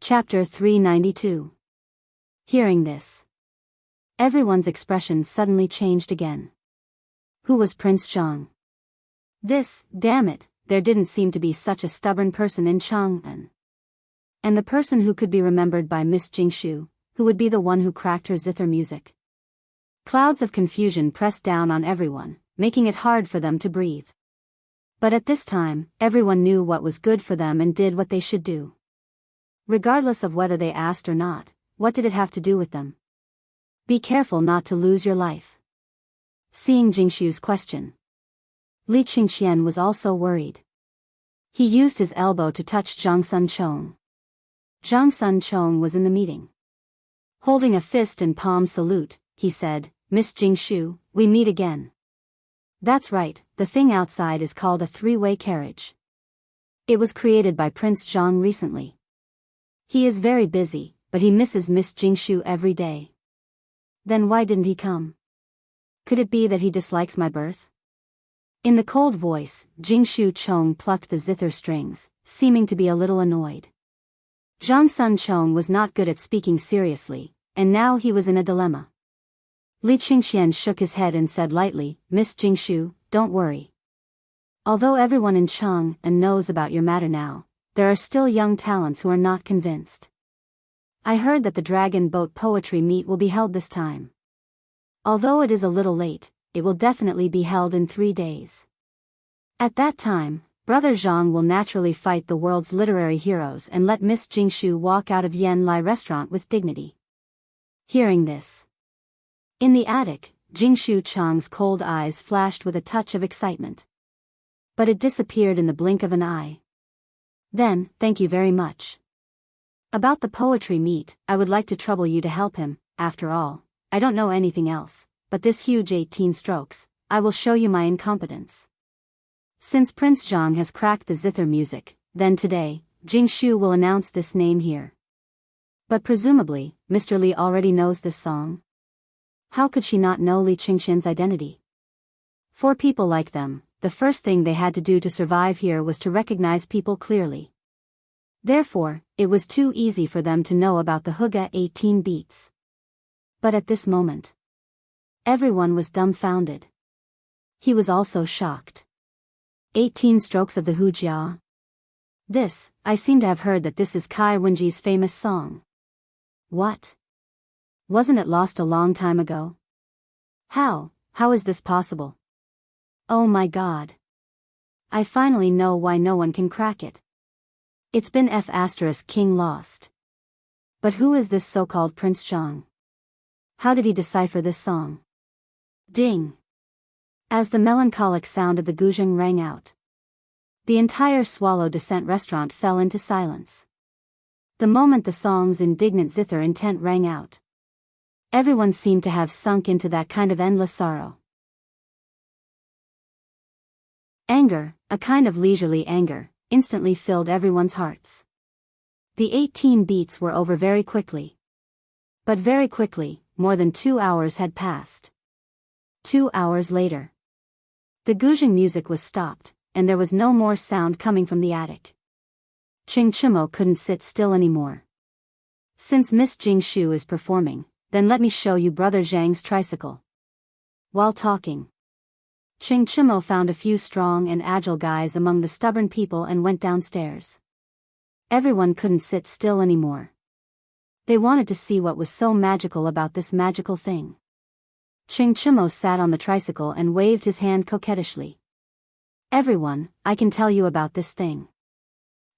Chapter 392. Hearing this, everyone's expression suddenly changed again. Who was Prince Zhang? Damn it, there didn't seem to be such a stubborn person in Chang'an. And the person who could be remembered by Miss Jingshu, who would be the one who cracked her zither music. Clouds of confusion pressed down on everyone, making it hard for them to breathe. But at this time, everyone knew what was good for them and did what they should do. Regardless of whether they asked or not, what did it have to do with them? Be careful not to lose your life. Seeing Jingshu's question, Li Qingxian was also worried. He used his elbow to touch Zhang Sunchong. Zhang Sunchong was in the meeting. Holding a fist and palm salute, he said, Miss Jingshu, we meet again. That's right, the thing outside is called a three-way carriage. It was created by Prince Zhang recently. He is very busy, but he misses Miss Jingshu every day. Then why didn't he come? Could it be that he dislikes my birth? In the cold voice, Jingshu Chong plucked the zither strings, seeming to be a little annoyed. Zhang Sunchong was not good at speaking seriously, and now he was in a dilemma. Li Qingxian shook his head and said lightly, Miss Jingshu, don't worry. Although everyone in Chang'an knows about your matter now, there are still young talents who are not convinced. I heard that the Dragon Boat Poetry Meet will be held this time. Although it is a little late, it will definitely be held in 3 days. At that time, Brother Zhang will naturally fight the world's literary heroes and let Miss Jingshu walk out of Yan Lai restaurant with dignity. Hearing this, in the attic, Jingshu Chang's cold eyes flashed with a touch of excitement. But it disappeared in the blink of an eye. Then, thank you very much. About the poetry meet, I would like to trouble you to help him. After all, I don't know anything else, but this huge 18 strokes, I will show you my incompetence. Since Prince Zhang has cracked the zither music, then today, Jingshu will announce this name here. But presumably, Mr. Li already knows this song. How could she not know Li Qingxian's identity? For people like them, the first thing they had to do to survive here was to recognize people clearly. Therefore, it was too easy for them to know about the Huga 18 beats. But at this moment, everyone was dumbfounded. He was also shocked. 18 strokes of the Hujia. I seem to have heard that this is Kai Wenji's famous song. What? Wasn't it lost a long time ago? How is this possible? Oh my God. I finally know why no one can crack it. It's been King lost. But who is this so-called Prince Zhang? How did he decipher this song? Ding. As the melancholic sound of the guzheng rang out, the entire Swallow Descent restaurant fell into silence. The moment the song's indignant zither intent rang out, everyone seemed to have sunk into that kind of endless sorrow. Anger, a kind of leisurely anger, instantly filled everyone's hearts. The 18 beats were over very quickly. But very quickly, more than 2 hours had passed. 2 hours later, the guzheng music was stopped, and there was no more sound coming from the attic. Chimo couldn't sit still anymore. Since Miss Jingshu is performing, then let me show you Brother Zhang's tricycle. While talking, Chimo found a few strong and agile guys among the stubborn people and went downstairs. Everyone couldn't sit still anymore. They wanted to see what was so magical about this magical thing. Chimo sat on the tricycle and waved his hand coquettishly. Everyone, I can tell you about this thing.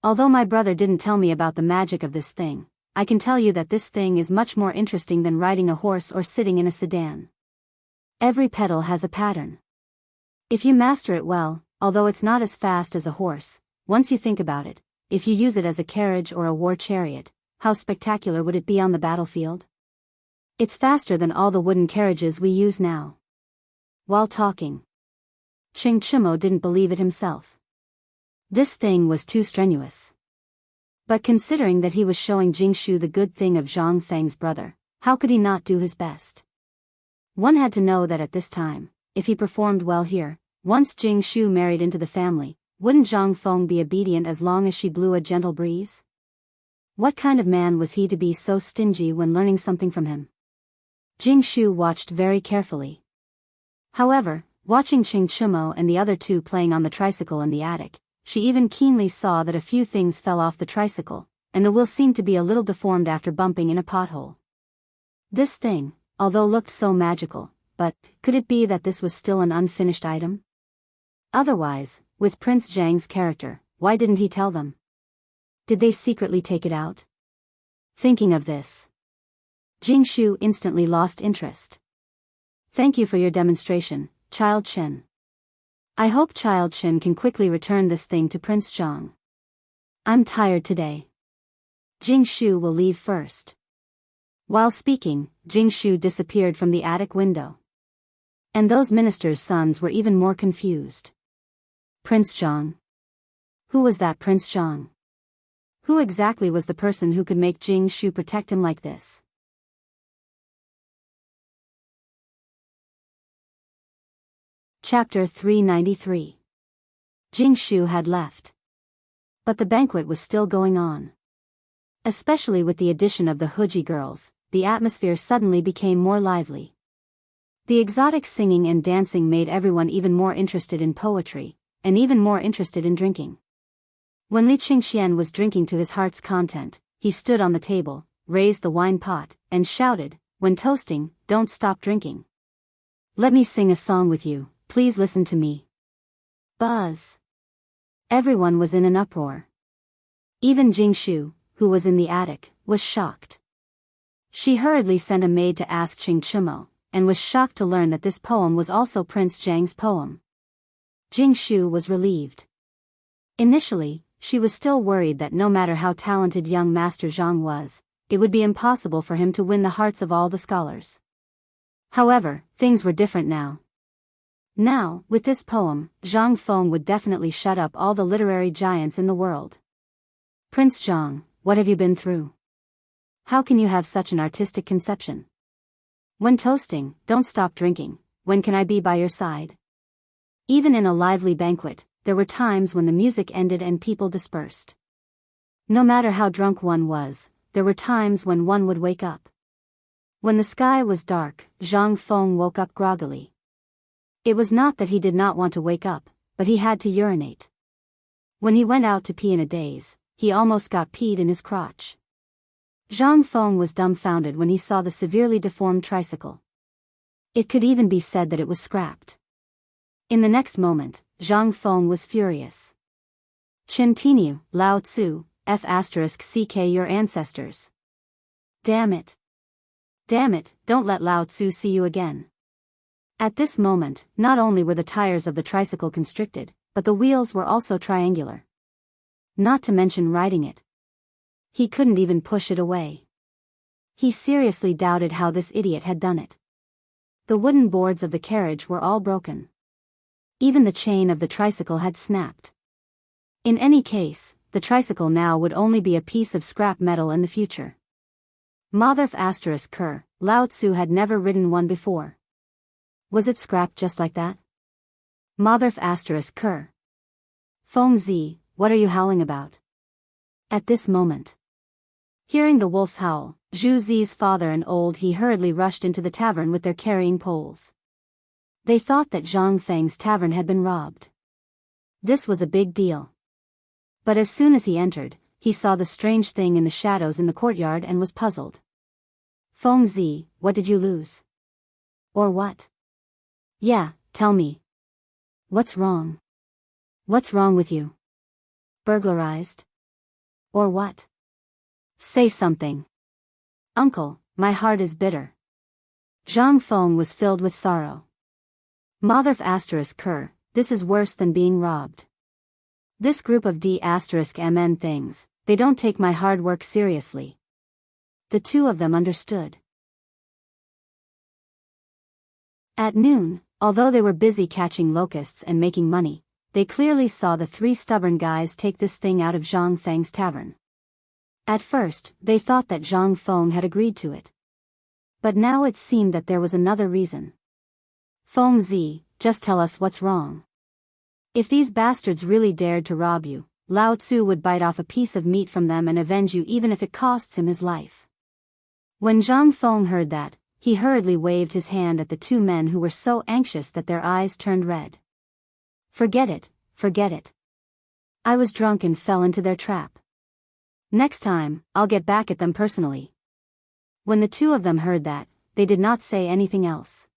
Although my brother didn't tell me about the magic of this thing, I can tell you that this thing is much more interesting than riding a horse or sitting in a sedan. Every pedal has a pattern. If you master it well, although it's not as fast as a horse, once you think about it, if you use it as a carriage or a war chariot, how spectacular would it be on the battlefield? It's faster than all the wooden carriages we use now. While talking, Chimo didn't believe it himself. This thing was too strenuous. But considering that he was showing Jingshu the good thing of Zhang Feng's brother, how could he not do his best? One had to know that at this time, if he performed well here, once Jingshu married into the family, wouldn't Zhang Feng be obedient as long as she blew a gentle breeze? What kind of man was he to be so stingy when learning something from him? Jingshu watched very carefully. However, watching Chimo and the other two playing on the tricycle in the attic, she even keenly saw that a few things fell off the tricycle, and the wheel seemed to be a little deformed after bumping in a pothole. This thing, although looked so magical, but could it be that this was still an unfinished item? Otherwise, with Prince Zhang's character, why didn't he tell them? Did they secretly take it out? Thinking of this, Jingshu instantly lost interest. Thank you for your demonstration, Child Chen. I hope Child Chen can quickly return this thing to Prince Zhang. I'm tired today. Jingshu will leave first. While speaking, Jingshu disappeared from the attic window. And those ministers' sons were even more confused. Prince Zhang? Who was that Prince Zhang? Who exactly was the person who could make Jingshu protect him like this? Chapter 393. Jingshu had left. But the banquet was still going on. Especially with the addition of the Huji girls, the atmosphere suddenly became more lively. The exotic singing and dancing made everyone even more interested in poetry, and even more interested in drinking. When Li Qingxian was drinking to his heart's content, he stood on the table, raised the wine pot, and shouted, when toasting, "Don't stop drinking. Let me sing a song with you, please listen to me." Buzz. Everyone was in an uproar. Even Jingshu, who was in the attic, was shocked. She hurriedly sent a maid to ask Chimo, and was shocked to learn that this poem was also Prince Zhang's poem. Jingshu was relieved. Initially, she was still worried that no matter how talented young Master Zhang was, it would be impossible for him to win the hearts of all the scholars. However, things were different now. Now, with this poem, Zhang Feng would definitely shut up all the literary giants in the world. Prince Zhang, what have you been through? How can you have such an artistic conception? When toasting, don't stop drinking. When can I be by your side? Even in a lively banquet, there were times when the music ended and people dispersed. No matter how drunk one was, there were times when one would wake up. When the sky was dark, Zhang Feng woke up groggily. It was not that he did not want to wake up, but he had to urinate. When he went out to pee in a daze, he almost got peed in his crotch. Zhang Feng was dumbfounded when he saw the severely deformed tricycle. It could even be said that it was scrapped. In the next moment, Zhang Feng was furious. Continue, Lao Tzu, F***ck your ancestors. Damn it. Damn it, don't let Lao Tzu see you again. At this moment, not only were the tires of the tricycle constricted, but the wheels were also triangular. Not to mention riding it. He couldn't even push it away. He seriously doubted how this idiot had done it. The wooden boards of the carriage were all broken. Even the chain of the tricycle had snapped. In any case, the tricycle now would only be a piece of scrap metal in the future. Motherf *Ker, Lao Tzu had never ridden one before. Was it scrapped just like that? Motherf *Ker. Feng Zi, what are you howling about? At this moment. Hearing the wolf's howl, Zhu Zi's father and old he hurriedly rushed into the tavern with their carrying poles. They thought that Zhang Feng's tavern had been robbed. This was a big deal. But as soon as he entered, he saw the strange thing in the shadows in the courtyard and was puzzled. Feng Zi, what did you lose? Or what? Yeah, tell me. What's wrong? What's wrong with you? Burglarized? Or what? Say something. Uncle, my heart is bitter. Zhang Feng was filled with sorrow. Motherf *Ker, this is worse than being robbed. This group of D*MN things, they don't take my hard work seriously. The two of them understood. At noon, although they were busy catching locusts and making money, they clearly saw the three stubborn guys take this thing out of Zhang Feng's tavern. At first, they thought that Zhang Feng had agreed to it. But now it seemed that there was another reason. Feng Zi, just tell us what's wrong. If these bastards really dared to rob you, Lao Tzu would bite off a piece of meat from them and avenge you even if it costs him his life. When Zhang Feng heard that, he hurriedly waved his hand at the two men who were so anxious that their eyes turned red. Forget it, forget it. I was drunk and fell into their trap. Next time, I'll get back at them personally. When the two of them heard that, they did not say anything else.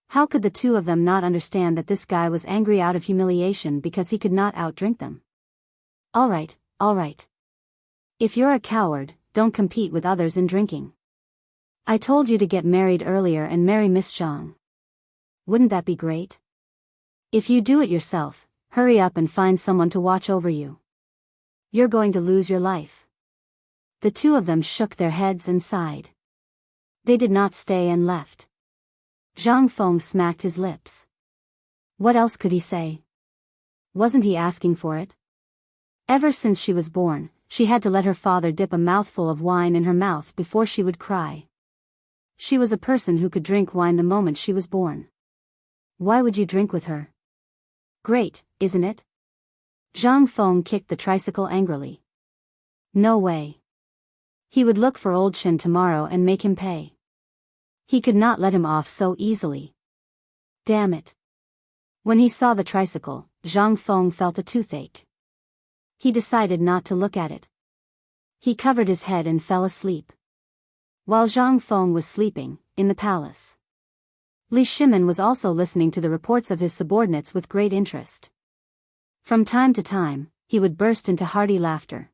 How could the two of them not understand that this guy was angry out of humiliation because he could not outdrink them? All right, all right. If you're a coward, don't compete with others in drinking. I told you to get married earlier and marry Miss Zhang. Wouldn't that be great? If you do it yourself, hurry up and find someone to watch over you. You're going to lose your life. The two of them shook their heads and sighed. They did not stay and left. Zhang Feng smacked his lips. What else could he say? Wasn't he asking for it? Ever since she was born, she had to let her father dip a mouthful of wine in her mouth before she would cry. She was a person who could drink wine the moment she was born. Why would you drink with her? Great, isn't it? Zhang Feng kicked the tricycle angrily. No way. He would look for old Chen tomorrow and make him pay. He could not let him off so easily. Damn it. When he saw the tricycle, Zhang Feng felt a toothache. He decided not to look at it. He covered his head and fell asleep. While Zhang Feng was sleeping, in the palace, Li Shimin was also listening to the reports of his subordinates with great interest. From time to time, he would burst into hearty laughter.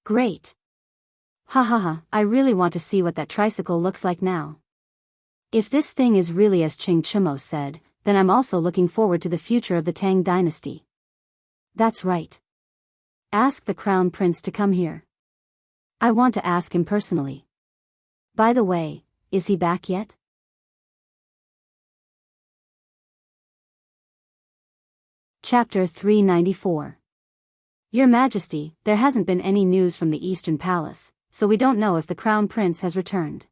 Great! Ha ha ha, I really want to see what that tricycle looks like now. If this thing is really as Qing Chimo said, then I'm also looking forward to the future of the Tang dynasty. That's right. Ask the crown prince to come here. I want to ask him personally. By the way, is he back yet? Chapter 394. Your Majesty, there hasn't been any news from the Eastern Palace, so we don't know if the Crown Prince has returned.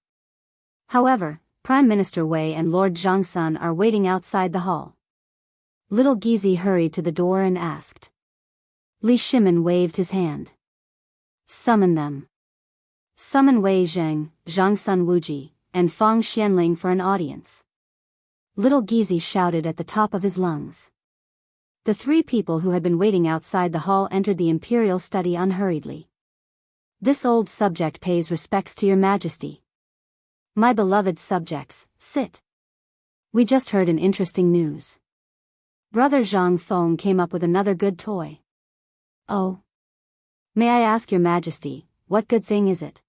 However, Prime Minister Wei and Lord Zhangsun are waiting outside the hall. Little Gizi hurried to the door and asked. Li Shimin waved his hand. Summon them. Summon Wei Zheng, Zhangsun Wuji, and Fang Xianling for an audience. Little Gizi shouted at the top of his lungs. The three people who had been waiting outside the hall entered the imperial study unhurriedly. This old subject pays respects to your Majesty. My beloved subjects, sit. We just heard an interesting news. Brother Zhang Feng came up with another good toy. Oh. May I ask your Majesty, what good thing is it?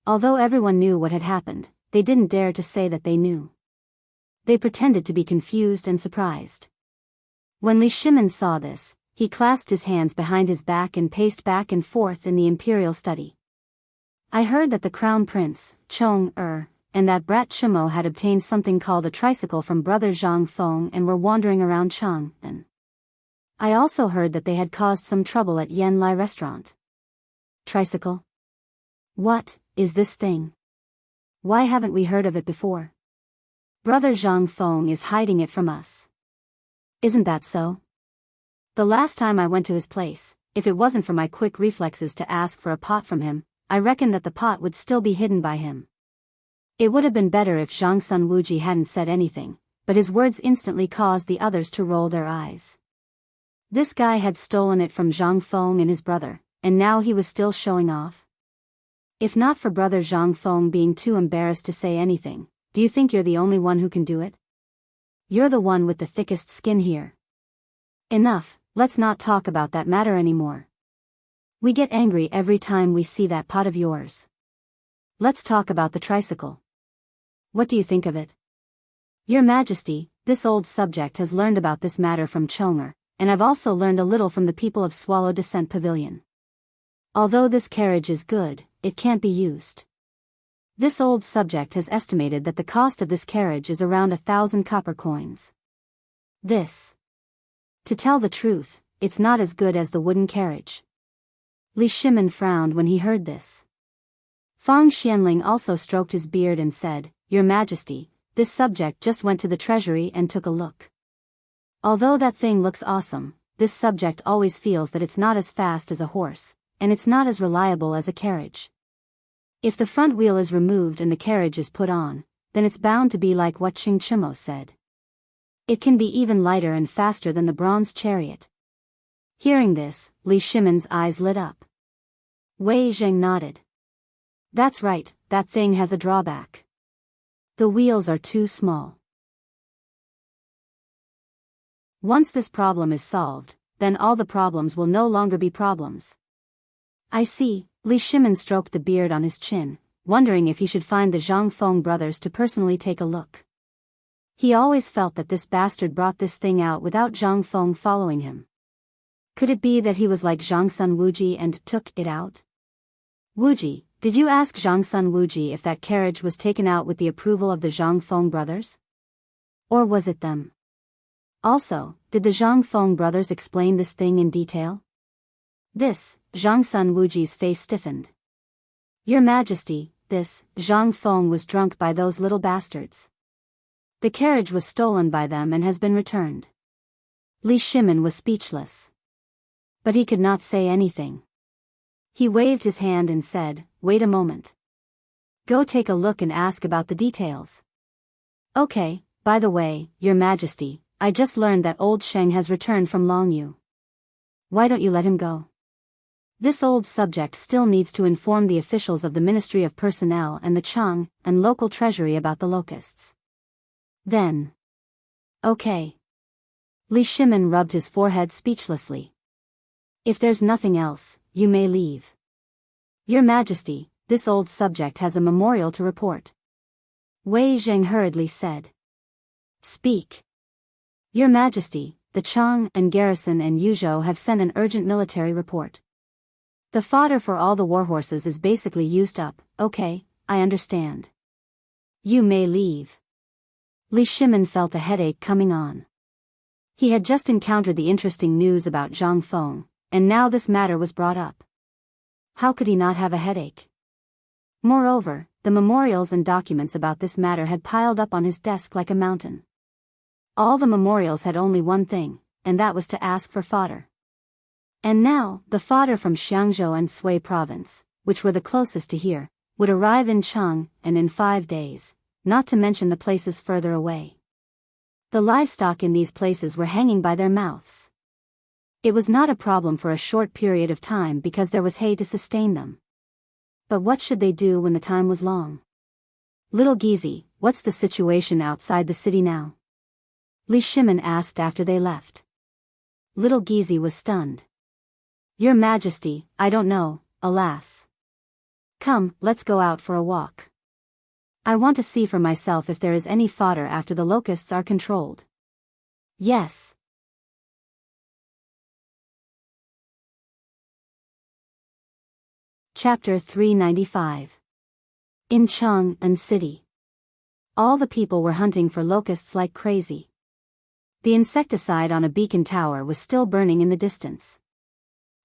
Although everyone knew what had happened, they didn't dare to say that they knew. They pretended to be confused and surprised. When Li Shimin saw this, he clasped his hands behind his back and paced back and forth in the imperial study. I heard that the crown prince, Chong-er, and that brat Chimo had obtained something called a tricycle from brother Zhang Feng and were wandering around Chang'an. I also heard that they had caused some trouble at Yan Lai restaurant. Tricycle? What is this thing? Why haven't we heard of it before? Brother Zhang Feng is hiding it from us. Isn't that so? The last time I went to his place, if it wasn't for my quick reflexes to ask for a pot from him, I reckon that the pot would still be hidden by him. It would have been better if Zhang Sun Wuji hadn't said anything, but his words instantly caused the others to roll their eyes. This guy had stolen it from Zhang Feng and his brother, and now he was still showing off. If not for brother Zhang Feng being too embarrassed to say anything, do you think you're the only one who can do it? You're the one with the thickest skin here. Enough, let's not talk about that matter anymore. We get angry every time we see that pot of yours. Let's talk about the tricycle. What do you think of it? Your Majesty, this old subject has learned about this matter from Chonger, and I've also learned a little from the people of Swallow Descent Pavilion. Although this carriage is good, it can't be used. This old subject has estimated that the cost of this carriage is around 1,000 copper coins. To tell the truth, it's not as good as the wooden carriage. Li Shimin frowned when he heard this. Fang Xianling also stroked his beard and said, Your Majesty, this subject just went to the treasury and took a look. Although that thing looks awesome, this subject always feels that it's not as fast as a horse, and it's not as reliable as a carriage. If the front wheel is removed and the carriage is put on, then it's bound to be like what Qing Chimo said. It can be even lighter and faster than the bronze chariot. Hearing this, Li Shimin's eyes lit up. Wei Zheng nodded. That's right, that thing has a drawback. The wheels are too small. Once this problem is solved, then all the problems will no longer be problems. I see, Li Shimin stroked the beard on his chin, wondering if he should find the Zhang Feng brothers to personally take a look. He always felt that this bastard brought this thing out without Zhang Feng following him. Could it be that he was like Zhang Sun Wuji and took it out? Wuji, did you ask Zhang Sun Wuji if that carriage was taken out with the approval of the Zhang Feng brothers? Or was it them? Also, did the Zhang Feng brothers explain this thing in detail? Zhang Sun Wuji's face stiffened. Your Majesty, Zhang Feng was drunk by those little bastards. The carriage was stolen by them and has been returned. Li Shimin was speechless. But he could not say anything. He waved his hand and said, Wait a moment. Go take a look and ask about the details. Okay, by the way, Your Majesty, I just learned that old Sheng has returned from Longyu. Why don't you let him go? This old subject still needs to inform the officials of the Ministry of Personnel and the Chang and local treasury about the locusts. Then. Okay. Li Shimin rubbed his forehead speechlessly. If there's nothing else, you may leave. Your Majesty, this old subject has a memorial to report. Wei Zheng hurriedly said. Speak. Your Majesty, the Chang and garrison and Yuzhou have sent an urgent military report. The fodder for all the warhorses is basically used up. Okay, I understand. You may leave. Li Shimin felt a headache coming on. He had just encountered the interesting news about Zhang Feng, and now this matter was brought up. How could he not have a headache? Moreover, the memorials and documents about this matter had piled up on his desk like a mountain. All the memorials had only one thing, and that was to ask for fodder. And now, the fodder from Xiangzhou and Sui province, which were the closest to here, would arrive in Chang and in 5 days, not to mention the places further away. The livestock in these places were hanging by their mouths. It was not a problem for a short period of time because there was hay to sustain them. But what should they do when the time was long? Little Gizi, what's the situation outside the city now? Li Shimin asked after they left. Little Gizi was stunned. Your Majesty, I don't know, alas. Come, let's go out for a walk. I want to see for myself if there is any fodder after the locusts are controlled. Yes. Chapter 395. In Jianghu City. All the people were hunting for locusts like crazy. The insecticide on a beacon tower was still burning in the distance.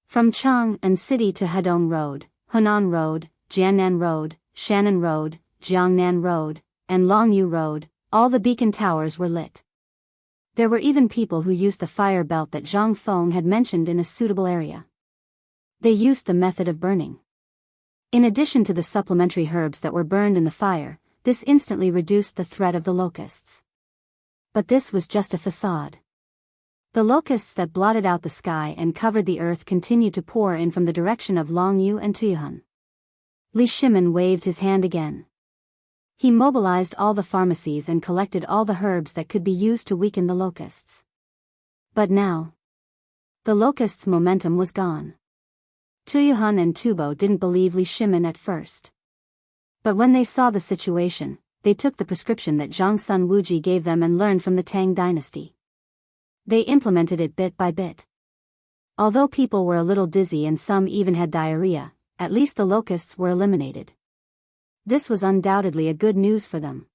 From Jianghu City to Hedong Road, Hunan Road, Jiannan Road, Shannon Road, Jiangnan Road, and Longyu Road, all the beacon towers were lit. There were even people who used the fire belt that Zhang Feng had mentioned in a suitable area. They used the method of burning. In addition to the supplementary herbs that were burned in the fire, this instantly reduced the threat of the locusts. But this was just a facade. The locusts that blotted out the sky and covered the earth continued to pour in from the direction of Longyu and Tuyuhan. Li Shimin waved his hand again. He mobilized all the pharmacies and collected all the herbs that could be used to weaken the locusts. But now, the locusts' momentum was gone. Tuyuhan and Tubo didn't believe Li Shimin at first. But when they saw the situation, they took the prescription that Zhang Sun Wuji gave them and learned from the Tang dynasty. They implemented it bit by bit. Although people were a little dizzy and some even had diarrhea, at least the locusts were eliminated. This was undoubtedly a good news for them.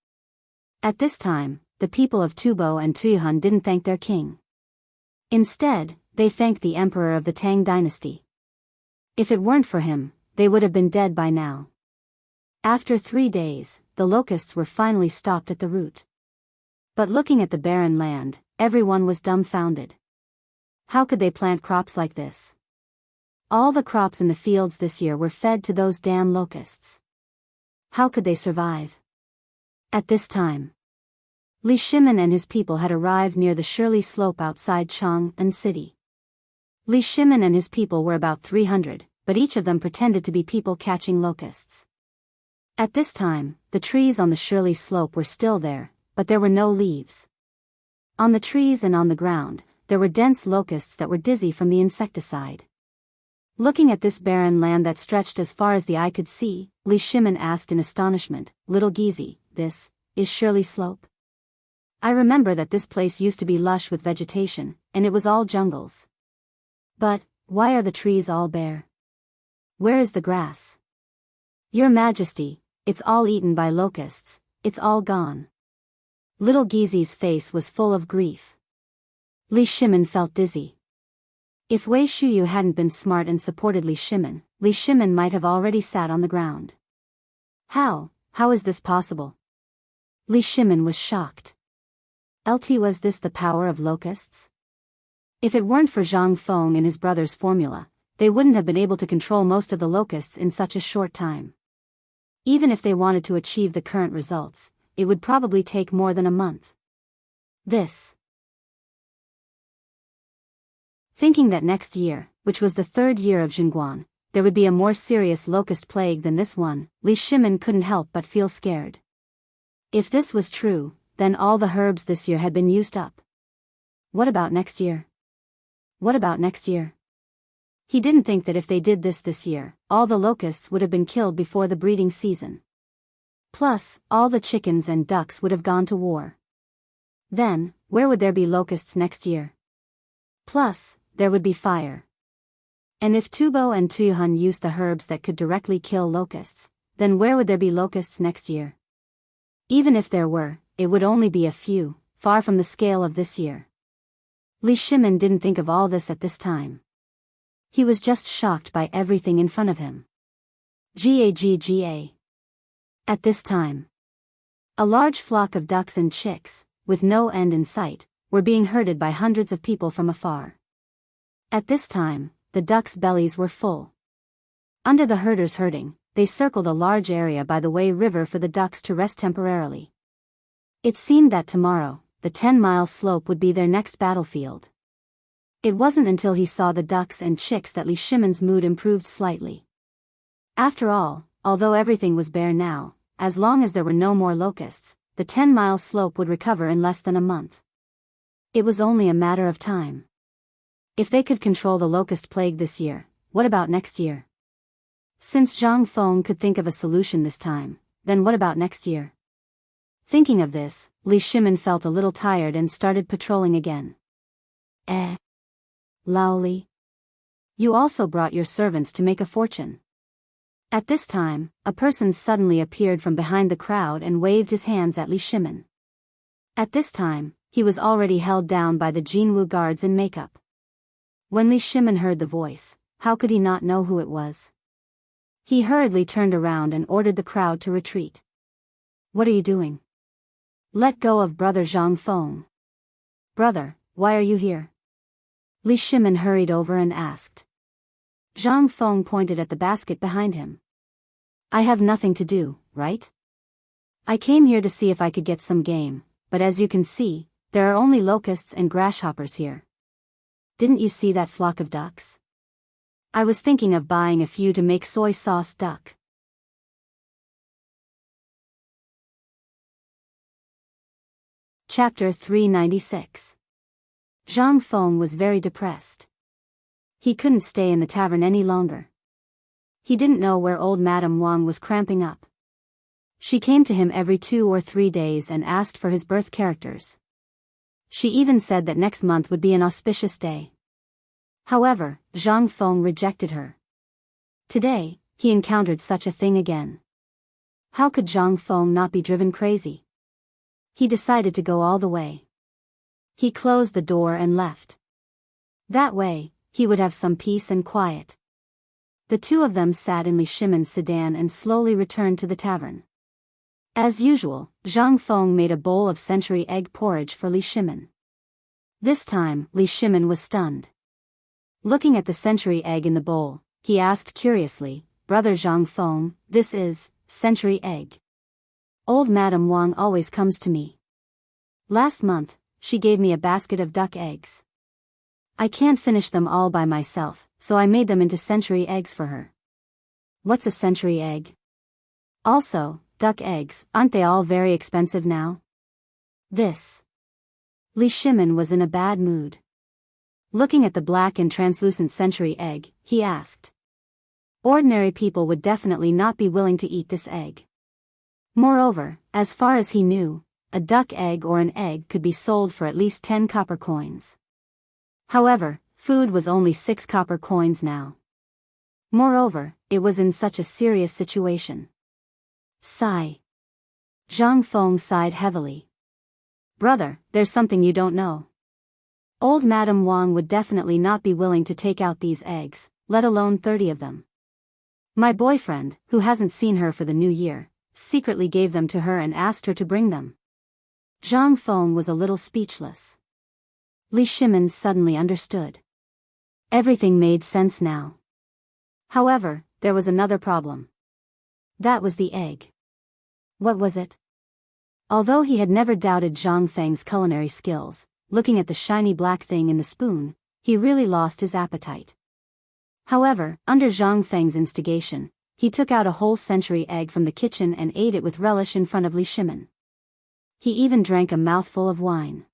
At this time, the people of Tubo and Tuyuhan didn't thank their king. Instead, they thanked the emperor of the Tang dynasty. If it weren't for him, they would have been dead by now. After 3 days, the locusts were finally stopped at the root. But looking at the barren land, everyone was dumbfounded. How could they plant crops like this? All the crops in the fields this year were fed to those damn locusts. How could they survive? At this time, Li Shimin and his people had arrived near the Shirley Slope outside Jianghu City. Li Shimin and his people were about 300, but each of them pretended to be people catching locusts. At this time, the trees on the Shirley Slope were still there, but there were no leaves. On the trees and on the ground, there were dense locusts that were dizzy from the insecticide. Looking at this barren land that stretched as far as the eye could see, Li Shimin asked in astonishment, "Little Gizi, this is Shirley Slope? I remember that this place used to be lush with vegetation, and it was all jungles. But, why are the trees all bare? Where is the grass? Your Majesty, it's all eaten by locusts, it's all gone." Little Gizi's face was full of grief. Li Shimin felt dizzy. If Wei Shuyu hadn't been smart and supported Li Shimin might have already sat on the ground. How is this possible? Li Shimin was shocked. Was this the power of locusts? If it weren't for Zhang Feng and his brother's formula, they wouldn't have been able to control most of the locusts in such a short time. Even if they wanted to achieve the current results, it would probably take more than a month. Thinking that next year, which was the 3rd year of Zhenguan, there would be a more serious locust plague than this one, Li Shimin couldn't help but feel scared. If this was true, then all the herbs this year had been used up. What about next year? What about next year? He didn't think that if they did this year, all the locusts would have been killed before the breeding season. Plus, all the chickens and ducks would have gone to war. Then, where would there be locusts next year? Plus, there would be fire. And if Tubo and Tuyuhan used the herbs that could directly kill locusts, then where would there be locusts next year? Even if there were, it would only be a few, far from the scale of this year. Li Shimin didn't think of all this at this time. He was just shocked by everything in front of him. Gagga. At this time, a large flock of ducks and chicks, with no end in sight, were being herded by hundreds of people from afar. At this time, the ducks' bellies were full. Under the herders herding, they circled a large area by the Wei River for the ducks to rest temporarily. It seemed that tomorrow, the 10-mile slope would be their next battlefield. It wasn't until he saw the ducks and chicks that Li Shimin's mood improved slightly. After all, although everything was bare now, as long as there were no more locusts, the 10-mile slope would recover in less than a month. It was only a matter of time. If they could control the locust plague this year, what about next year? Since Zhang Feng could think of a solution this time, then what about next year? Thinking of this, Li Shimin felt a little tired and started patrolling again. Lao Li. You also brought your servants to make a fortune. At this time, a person suddenly appeared from behind the crowd and waved his hands at Li Shimin. At this time, he was already held down by the Jianghu guards in makeup. When Li Shimin heard the voice, how could he not know who it was? He hurriedly turned around and ordered the crowd to retreat. What are you doing? Let go of Brother Zhang Feng. Brother, why are you here? Li Shimin hurried over and asked. Zhang Feng pointed at the basket behind him. I have nothing to do, right? I came here to see if I could get some game, but as you can see, there are only locusts and grasshoppers here. Didn't you see that flock of ducks? I was thinking of buying a few to make soy sauce duck. Chapter 396. Zhang Feng was very depressed. He couldn't stay in the tavern any longer. He didn't know where old Madame Wang was cramping up. She came to him every 2 or 3 days and asked for his birth characters. She even said that next month would be an auspicious day. However, Zhang Feng rejected her. Today, he encountered such a thing again. How could Zhang Feng not be driven crazy? He decided to go all the way. He closed the door and left. That way, he would have some peace and quiet. The two of them sat in Li Shimin's sedan and slowly returned to the tavern. As usual, Zhang Feng made a bowl of century egg porridge for Li Shimin. This time, Li Shimin was stunned. Looking at the century egg in the bowl, he asked curiously, Brother Zhang Feng, this is century egg. Old Madame Wang always comes to me. Last month, she gave me a basket of duck eggs. I can't finish them all by myself, so I made them into century eggs for her. What's a century egg? Also, duck eggs, aren't they all very expensive now? This. Li Shimin was in a bad mood. Looking at the black and translucent century egg, he asked. Ordinary people would definitely not be willing to eat this egg. Moreover, as far as he knew, a duck egg or an egg could be sold for at least 10 copper coins. However, food was only 6 copper coins now. Moreover, it was in such a serious situation. Sigh. Zhang Feng sighed heavily. Brother, there's something you don't know. Old Madame Wang would definitely not be willing to take out these eggs, let alone 30 of them. My boyfriend, who hasn't seen her for the new year, secretly gave them to her and asked her to bring them. Zhang Feng was a little speechless. Li Shimin suddenly understood. Everything made sense now. However, there was another problem. That was the egg. What was it? Although he had never doubted Zhang Feng's culinary skills, looking at the shiny black thing in the spoon, he really lost his appetite. However, under Zhang Feng's instigation, he took out a whole century egg from the kitchen and ate it with relish in front of Li Shimin. He even drank a mouthful of wine.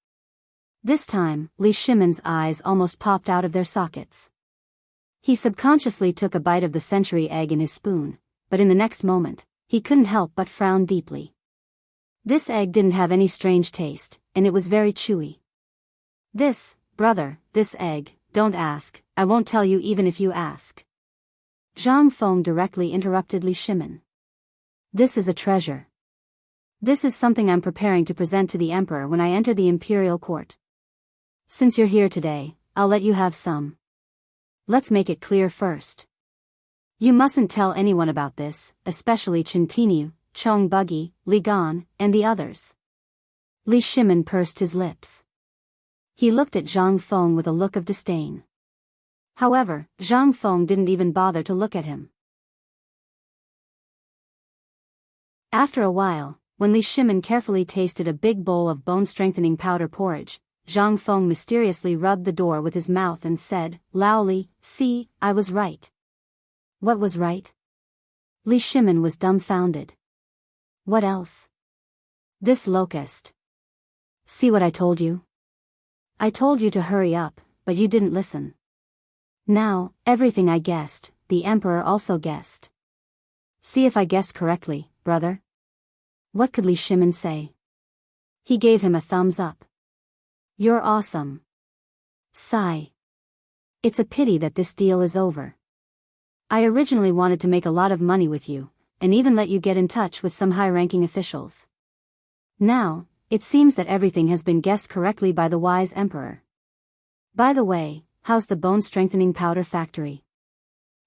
This time, Li Shimin's eyes almost popped out of their sockets. He subconsciously took a bite of the century egg in his spoon, but in the next moment, he couldn't help but frown deeply. This egg didn't have any strange taste, and it was very chewy. Brother, this egg, don't ask, I won't tell you even if you ask. Zhang Feng directly interrupted Li Shimin. This is a treasure. This is something I'm preparing to present to the emperor when I enter the imperial court. Since you're here today, I'll let you have some. Let's make it clear first. You mustn't tell anyone about this, especially Chen Tinyu, Chong Buggy, Li Gan, and the others. Li Shimin pursed his lips. He looked at Zhang Feng with a look of disdain. However, Zhang Feng didn't even bother to look at him. After a while, when Li Shimin carefully tasted a big bowl of bone-strengthening powder porridge, Zhang Feng mysteriously rubbed the door with his mouth and said, Laoli, see, I was right. What was right? Li Shimin was dumbfounded. What else? This locust. See what I told you? I told you to hurry up, but you didn't listen. Now, everything I guessed, the emperor also guessed. See if I guessed correctly, brother. What could Li Shimin say? He gave him a thumbs up. You're awesome. Sigh. It's a pity that this deal is over. I originally wanted to make a lot of money with you, and even let you get in touch with some high-ranking officials. Now, it seems that everything has been guessed correctly by the wise emperor. By the way, how's the bone-strengthening powder factory?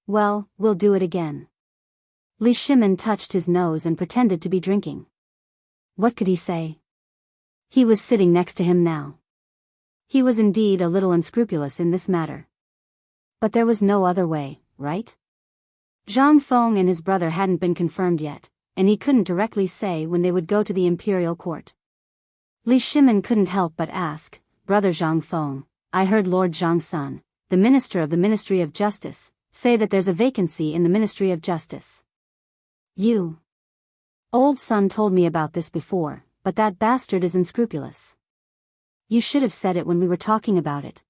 Well, we'll do it again. Li Shimin touched his nose and pretended to be drinking. What could he say? He was sitting next to him now. He was indeed a little unscrupulous in this matter. But there was no other way, right? Zhang Feng and his brother hadn't been confirmed yet, and he couldn't directly say when they would go to the imperial court. Li Shimin couldn't help but ask, Brother Zhang Feng, I heard Lord Zhang Sun, the minister of the Ministry of Justice, say that there's a vacancy in the Ministry of Justice. You. Old Sun told me about this before, but that bastard is unscrupulous. You should have said it when we were talking about it.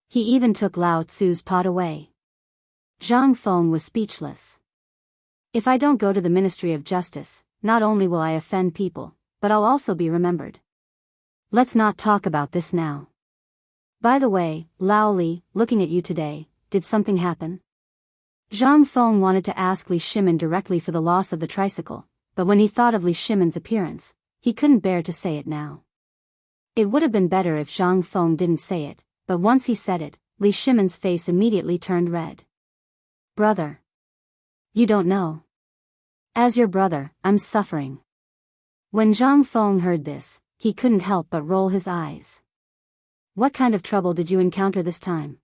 He even took Lao Tzu's pot away. Zhang Feng was speechless. If I don't go to the Ministry of Justice, not only will I offend people, but I'll also be remembered. Let's not talk about this now. By the way, Lao Li, looking at you today, did something happen? Zhang Feng wanted to ask Li Shimin directly for the loss of the tricycle, but when he thought of Li Shimin's appearance, he couldn't bear to say it now. It would have been better if Zhang Feng didn't say it, but once he said it, Li Shimin's face immediately turned red. Brother. You don't know. As your brother, I'm suffering. When Zhang Feng heard this, he couldn't help but roll his eyes. What kind of trouble did you encounter this time?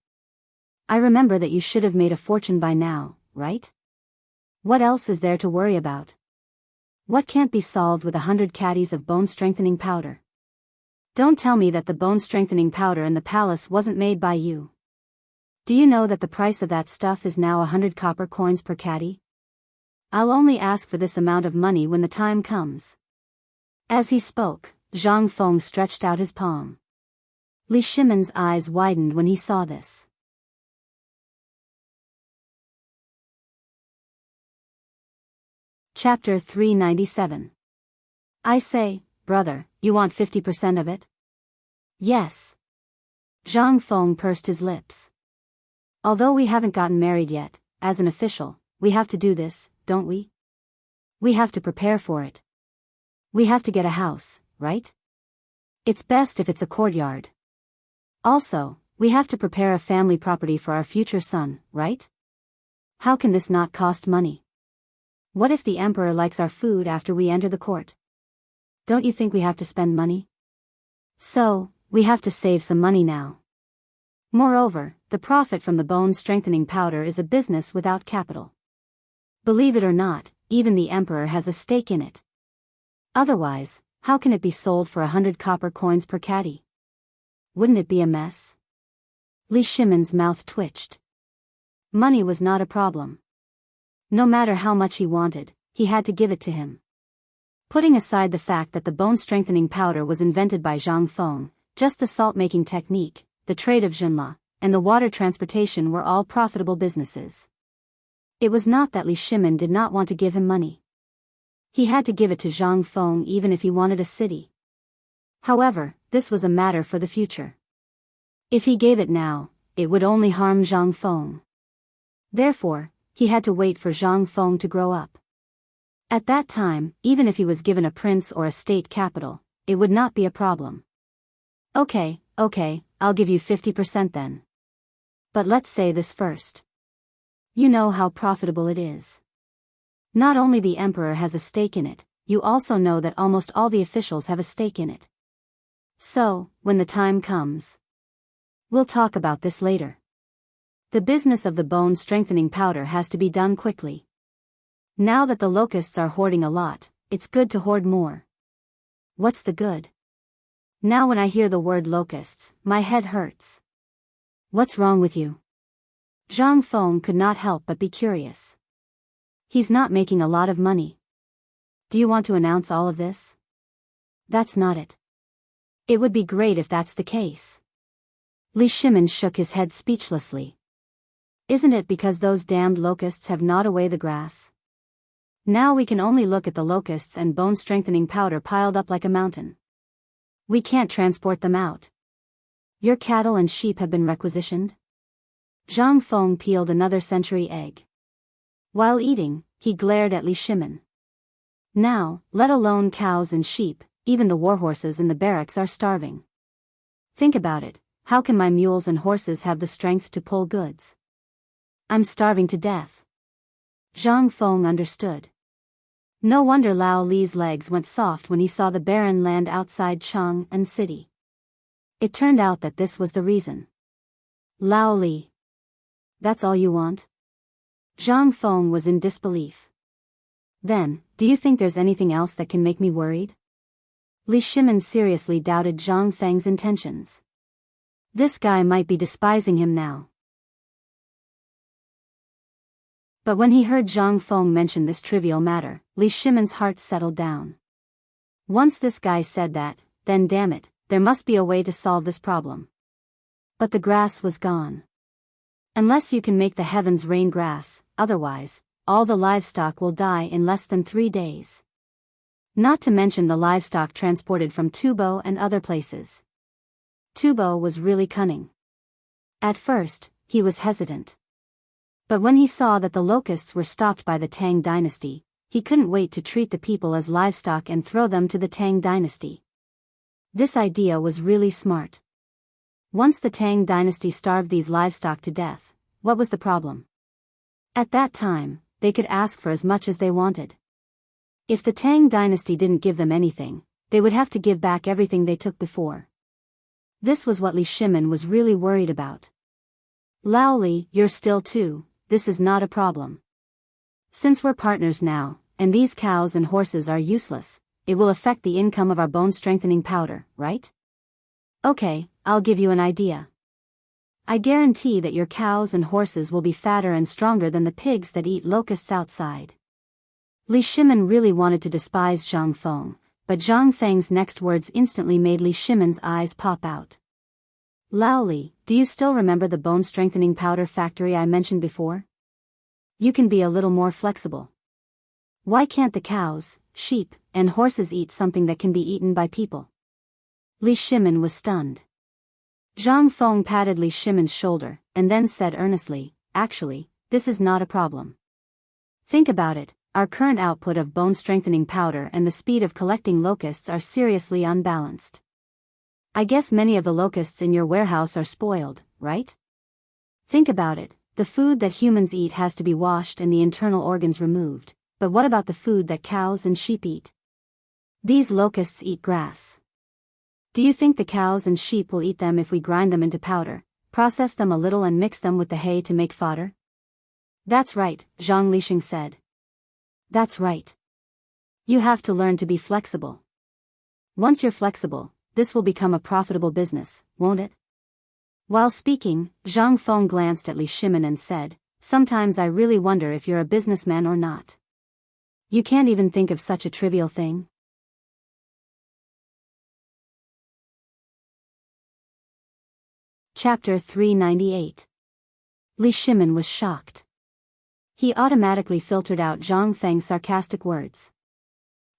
I remember that you should have made a fortune by now, right? What else is there to worry about? What can't be solved with 100 caddies of bone-strengthening powder? Don't tell me that the bone-strengthening powder in the palace wasn't made by you. Do you know that the price of that stuff is now 100 copper coins per caddy? I'll only ask for this amount of money when the time comes. As he spoke, Zhang Feng stretched out his palm. Li Shimin's eyes widened when he saw this. Chapter 397. I say, brother, you want 50% of it? Yes. Zhang Feng pursed his lips. Although we haven't gotten married yet, as an official, we have to do this, don't we? We have to prepare for it. We have to get a house, right? It's best if it's a courtyard. Also, we have to prepare a family property for our future son, right? How can this not cost money? What if the emperor likes our food after we enter the court? Don't you think we have to spend money? So, we have to save some money now. Moreover, the profit from the bone-strengthening powder is a business without capital. Believe it or not, even the emperor has a stake in it. Otherwise, how can it be sold for 100 copper coins per caddy? Wouldn't it be a mess? Li Shimin's mouth twitched. Money was not a problem. No matter how much he wanted, he had to give it to him. Putting aside the fact that the bone-strengthening powder was invented by Zhang Feng, just the salt-making technique, the trade of Jinla, and the water transportation were all profitable businesses. It was not that Li Shimin did not want to give him money. He had to give it to Zhang Feng even if he wanted a city. However, this was a matter for the future. If he gave it now, it would only harm Zhang Feng. Therefore, he had to wait for Zhang Feng to grow up. At that time, even if he was given a prince or a state capital, it would not be a problem. Okay, I'll give you 50% then. But let's say this first. You know how profitable it is. Not only the emperor has a stake in it, you also know that almost all the officials have a stake in it. So, when the time comes, we'll talk about this later. The business of the bone-strengthening powder has to be done quickly. Now that the locusts are hoarding a lot, it's good to hoard more. What's the good? Now when I hear the word locusts, my head hurts. What's wrong with you? Zhang Feng could not help but be curious. He's not making a lot of money. Do you want to announce all of this? That's not it. It would be great if that's the case. Li Shimin shook his head speechlessly. Isn't it because those damned locusts have gnawed away the grass? Now we can only look at the locusts and bone-strengthening powder piled up like a mountain. We can't transport them out. Your cattle and sheep have been requisitioned? Zhang Feng peeled another century egg. While eating, he glared at Li Shimin. Now, let alone cows and sheep, even the warhorses in the barracks are starving. Think about it, how can my mules and horses have the strength to pull goods? I'm starving to death. Zhang Feng understood. No wonder Lao Li's legs went soft when he saw the Baron land outside Chang'an City. It turned out that this was the reason. Lao Li. That's all you want? Zhang Feng was in disbelief. Then, do you think there's anything else that can make me worried? Li Shimin seriously doubted Zhang Feng's intentions. This guy might be despising him now. But when he heard Zhang Feng mention this trivial matter, Li Shimin's heart settled down. Once this guy said that, then damn it, there must be a way to solve this problem. But the grass was gone. Unless you can make the heavens rain grass, otherwise, all the livestock will die in less than 3 days. Not to mention the livestock transported from Tubo and other places. Tubo was really cunning. At first, he was hesitant. But when he saw that the locusts were stopped by the Tang dynasty, he couldn't wait to treat the people as livestock and throw them to the Tang dynasty. This idea was really smart. Once the Tang dynasty starved these livestock to death, what was the problem? At that time, they could ask for as much as they wanted. If the Tang dynasty didn't give them anything, they would have to give back everything they took before. This was what Li Shimin was really worried about. Lao Li, you're still too, this is not a problem. Since we're partners now, and these cows and horses are useless, it will affect the income of our bone-strengthening powder, right? Okay, I'll give you an idea. I guarantee that your cows and horses will be fatter and stronger than the pigs that eat locusts outside. Li Shimin really wanted to despise Zhang Feng, but Zhang Feng's next words instantly made Li Shimin's eyes pop out. Lao Li, do you still remember the bone-strengthening powder factory I mentioned before? You can be a little more flexible. Why can't the cows, sheep, and horses eat something that can be eaten by people? Li Shimin was stunned. Zhang Feng patted Li Shimin's shoulder, and then said earnestly, actually, this is not a problem. Think about it, our current output of bone-strengthening powder and the speed of collecting locusts are seriously unbalanced. I guess many of the locusts in your warehouse are spoiled, right? Think about it, the food that humans eat has to be washed and the internal organs removed, but what about the food that cows and sheep eat? These locusts eat grass. Do you think the cows and sheep will eat them if we grind them into powder, process them a little and mix them with the hay to make fodder? That's right, Zhang Lixing said. That's right. You have to learn to be flexible. Once you're flexible, this will become a profitable business, won't it? While speaking, Zhang Feng glanced at Li Shimin and said, sometimes I really wonder if you're a businessman or not. You can't even think of such a trivial thing. Chapter 398. Li Shimin was shocked. He automatically filtered out Zhang Feng's sarcastic words.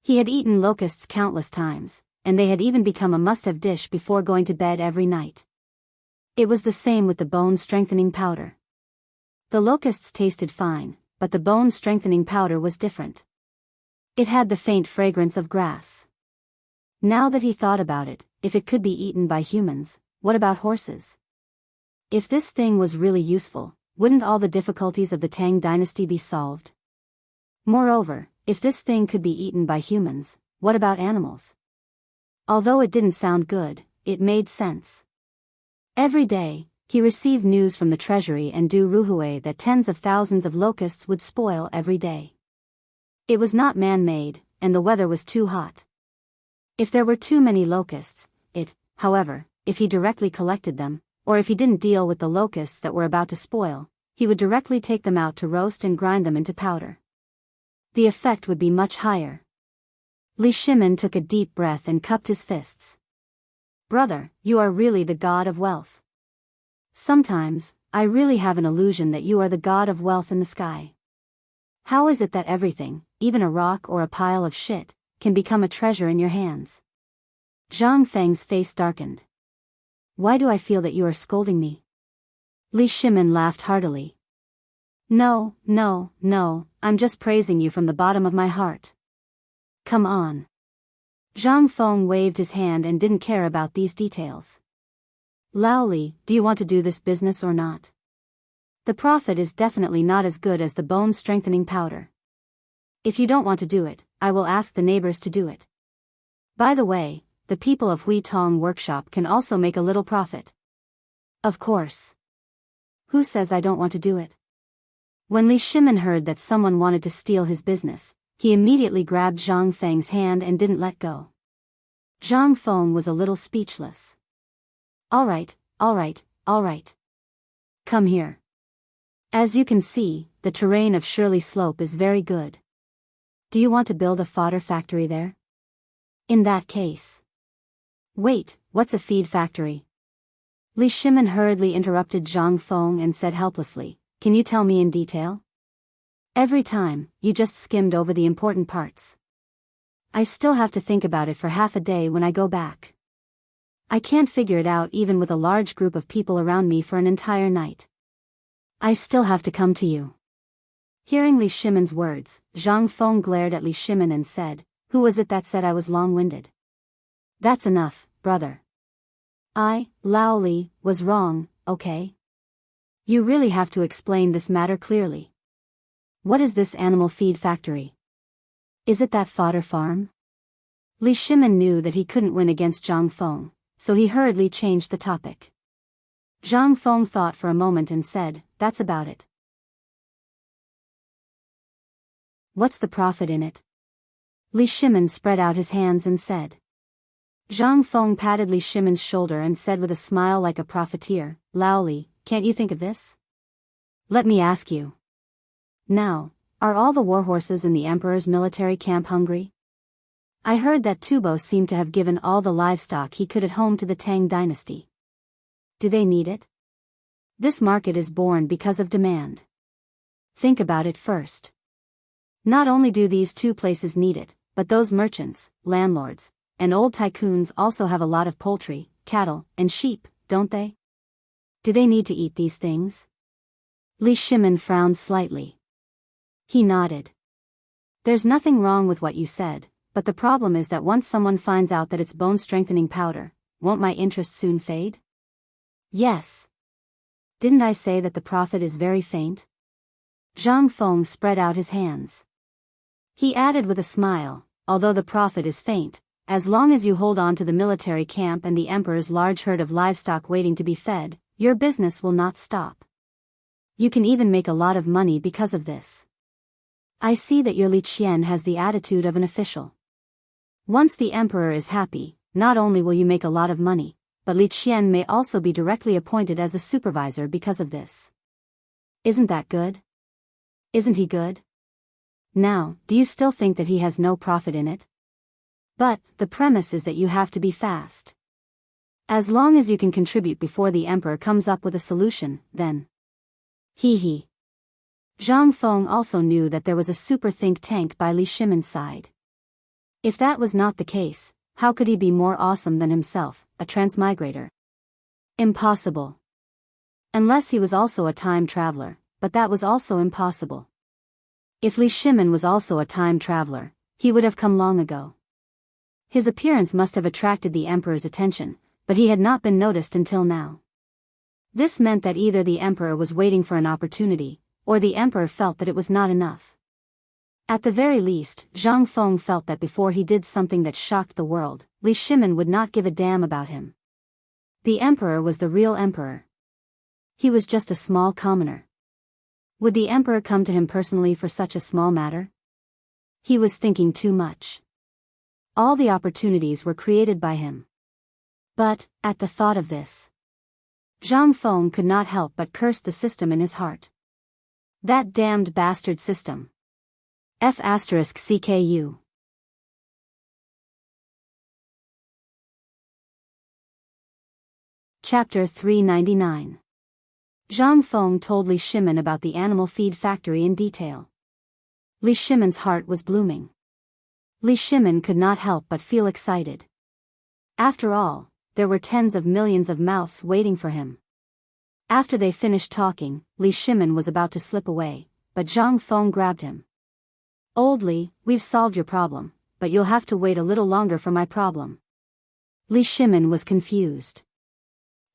He had eaten locusts countless times, and they had even become a must-have dish before going to bed every night. It was the same with the bone-strengthening powder. The locusts tasted fine, but the bone-strengthening powder was different. It had the faint fragrance of grass. Now that he thought about it, if it could be eaten by humans, what about horses? If this thing was really useful, wouldn't all the difficulties of the Tang dynasty be solved? Moreover, if this thing could be eaten by humans, what about animals? Although it didn't sound good, it made sense. Every day, he received news from the treasury and Du Ruhui that tens of thousands of locusts would spoil every day. It was not man-made, and the weather was too hot. If there were too many locusts, however, if he directly collected them, or if he didn't deal with the locusts that were about to spoil, he would directly take them out to roast and grind them into powder. The effect would be much higher. Li Shimin took a deep breath and cupped his fists. Brother, you are really the god of wealth. Sometimes, I really have an illusion that you are the god of wealth in the sky. How is it that everything, even a rock or a pile of shit, can become a treasure in your hands? Zhang Feng's face darkened. Why do I feel that you are scolding me? Li Shimin laughed heartily. No, I'm just praising you from the bottom of my heart. Come on. Zhang Feng waved his hand and didn't care about these details. Lao Li, do you want to do this business or not? The profit is definitely not as good as the bone-strengthening powder. If you don't want to do it, I will ask the neighbors to do it. By the way, the people of Hui Tong workshop can also make a little profit. Of course. Who says I don't want to do it? When Li Shimin heard that someone wanted to steal his business, he immediately grabbed Zhang Feng's hand and didn't let go. Zhang Feng was a little speechless. All right. Come here. As you can see, the terrain of Shirley Slope is very good. Do you want to build a fodder factory there? In that case. Wait, what's a feed factory? Li Shimin hurriedly interrupted Zhang Feng and said helplessly, can you tell me in detail? Every time, you just skimmed over the important parts. I still have to think about it for half a day when I go back. I can't figure it out even with a large group of people around me for an entire night. I still have to come to you. Hearing Li Shimin's words, Zhang Feng glared at Li Shimin and said, who was it that said I was long-winded? That's enough, brother. I, Lao Li, was wrong, okay? You really have to explain this matter clearly. What is this animal feed factory? Is it that fodder farm? Li Shimin knew that he couldn't win against Zhang Feng, so he hurriedly changed the topic. Zhang Feng thought for a moment and said, that's about it. What's the profit in it? Li Shimin spread out his hands and said. Zhang Feng patted Li Shimin's shoulder and said with a smile like a profiteer, Lao Li, can't you think of this? Let me ask you. Now, are all the warhorses in the Emperor's military camp hungry? I heard that Tubo seemed to have given all the livestock he could at home to the Tang dynasty. Do they need it? This market is born because of demand. Think about it first. Not only do these two places need it, but those merchants, landlords, and old tycoons also have a lot of poultry, cattle, and sheep, don't they? Do they need to eat these things? Li Shimin frowned slightly. He nodded. There's nothing wrong with what you said, but the problem is that once someone finds out that it's bone-strengthening powder, won't my interest soon fade? Yes. Didn't I say that the profit is very faint? Zhang Feng spread out his hands. He added with a smile, although the profit is faint, as long as you hold on to the military camp and the Emperor's large herd of livestock waiting to be fed, your business will not stop. You can even make a lot of money because of this. I see that your Li Qian has the attitude of an official. Once the Emperor is happy, not only will you make a lot of money, but Li Qian may also be directly appointed as a supervisor because of this. Isn't that good? Isn't he good? Now, do you still think that he has no profit in it? But, the premise is that you have to be fast. As long as you can contribute before the Emperor comes up with a solution, then. Hee. Zhang Feng also knew that there was a super think tank by Li Shimin's side. If that was not the case, how could he be more awesome than himself, a transmigrator? Impossible. Unless he was also a time traveler, but that was also impossible. If Li Shimin was also a time traveler, he would have come long ago. His appearance must have attracted the Emperor's attention, but he had not been noticed until now. This meant that either the Emperor was waiting for an opportunity, or the Emperor felt that it was not enough. At the very least, Zhang Feng felt that before he did something that shocked the world, Li Shimin would not give a damn about him. The Emperor was the real Emperor. He was just a small commoner. Would the Emperor come to him personally for such a small matter? He was thinking too much. All the opportunities were created by him. But, at the thought of this, Zhang Feng could not help but curse the system in his heart. That damned bastard system. F***CKU. Chapter 399. Zhang Feng told Li Shimin about the animal feed factory in detail. Li Shimin's heart was blooming. Li Shimin could not help but feel excited. After all, there were tens of millions of mouths waiting for him. After they finished talking, Li Shimin was about to slip away, but Zhang Feng grabbed him. "Old Li, we've solved your problem, but you'll have to wait a little longer for my problem." Li Shimin was confused.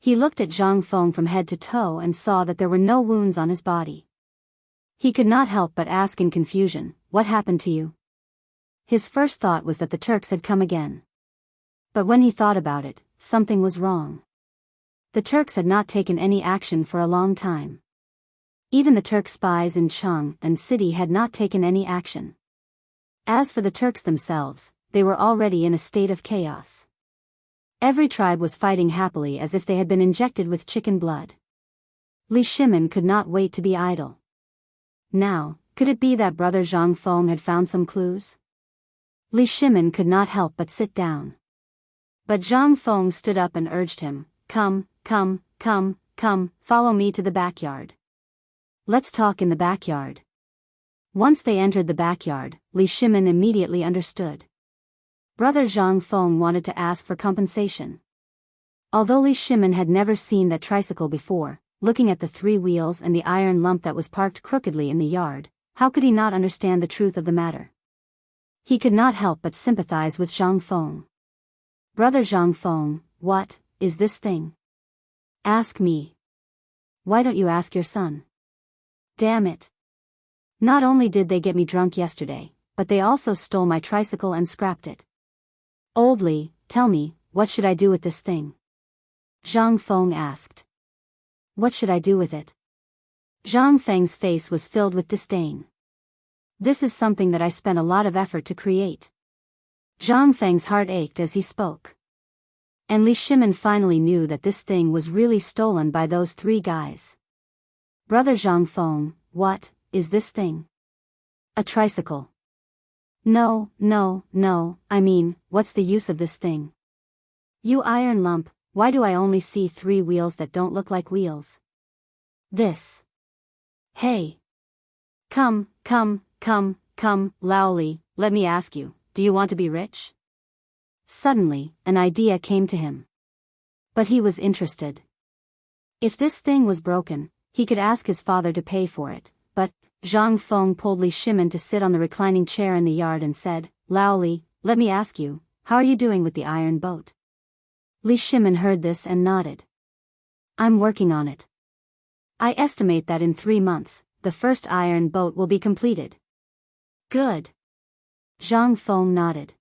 He looked at Zhang Feng from head to toe and saw that there were no wounds on his body. He could not help but ask in confusion, "What happened to you?" His first thought was that the Turks had come again. But when he thought about it, something was wrong. The Turks had not taken any action for a long time. Even the Turk spies in Chang and city had not taken any action. As for the Turks themselves, they were already in a state of chaos. Every tribe was fighting happily as if they had been injected with chicken blood. Li Shimin could not wait to be idle. Now, could it be that brother Zhang Feng had found some clues? Li Shimin could not help but sit down. But Zhang Feng stood up and urged him, Come, follow me to the backyard. Let's talk in the backyard." Once they entered the backyard, Li Shimin immediately understood. Brother Zhang Feng wanted to ask for compensation. Although Li Shimin had never seen that tricycle before, looking at the 3 wheels and the iron lump that was parked crookedly in the yard, how could he not understand the truth of the matter? He could not help but sympathize with Zhang Feng. "Brother Zhang Feng, what is this thing?" "Ask me. Why don't you ask your son?" "Damn it. Not only did they get me drunk yesterday, but they also stole my tricycle and scrapped it." "Old Li, tell me, what should I do with this thing?" Zhang Feng asked. "What should I do with it?" Zhang Feng's face was filled with disdain. "This is something that I spent a lot of effort to create." Zhang Feng's heart ached as he spoke. And Li Shimin finally knew that this thing was really stolen by those 3 guys. "Brother Zhang Feng, what is this thing?" "A tricycle." No, I mean, what's the use of this thing?" "You iron lump, why do I only see 3 wheels that don't look like wheels?" "This." "Hey. Come, Lao Li, let me ask you, do you want to be rich?" Suddenly, an idea came to him. But he was interested. If this thing was broken, he could ask his father to pay for it, but Zhang Feng pulled Li Shimin to sit on the reclining chair in the yard and said, "Lao Li, let me ask you, how are you doing with the iron boat?" Li Shimin heard this and nodded. "I'm working on it. I estimate that in 3 months, the first iron boat will be completed." "Good." Zhang Feng nodded.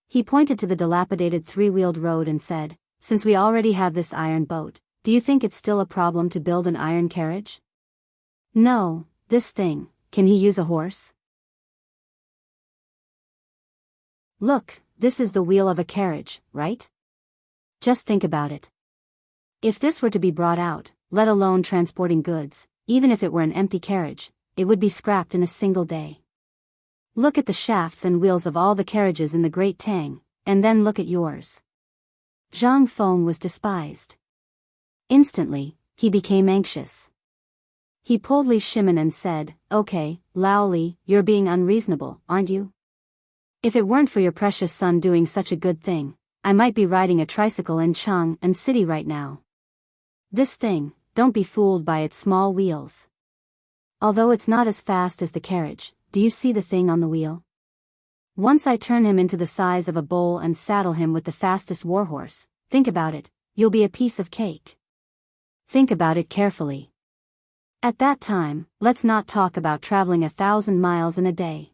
He pointed to the dilapidated 3-wheeled road and said, "Since we already have this iron boat, do you think it's still a problem to build an iron carriage?" "No, this thing, can he use a horse?" "Look, this is the wheel of a carriage, right? Just think about it. If this were to be brought out, let alone transporting goods, even if it were an empty carriage, it would be scrapped in a single day. Look at the shafts and wheels of all the carriages in the Great Tang, and then look at yours." Zhang Feng was despised. Instantly, he became anxious. He pulled Li Shimin and said, "Okay, Lao Li, you're being unreasonable, aren't you? If it weren't for your precious son doing such a good thing, I might be riding a tricycle in Chang'an City right now. This thing, don't be fooled by its small wheels. Although it's not as fast as the carriage, do you see the thing on the wheel? Once I turn him into the size of a bowl and saddle him with the fastest warhorse, think about it, you'll be a piece of cake. Think about it carefully. At that time, let's not talk about traveling 1,000 miles in a day.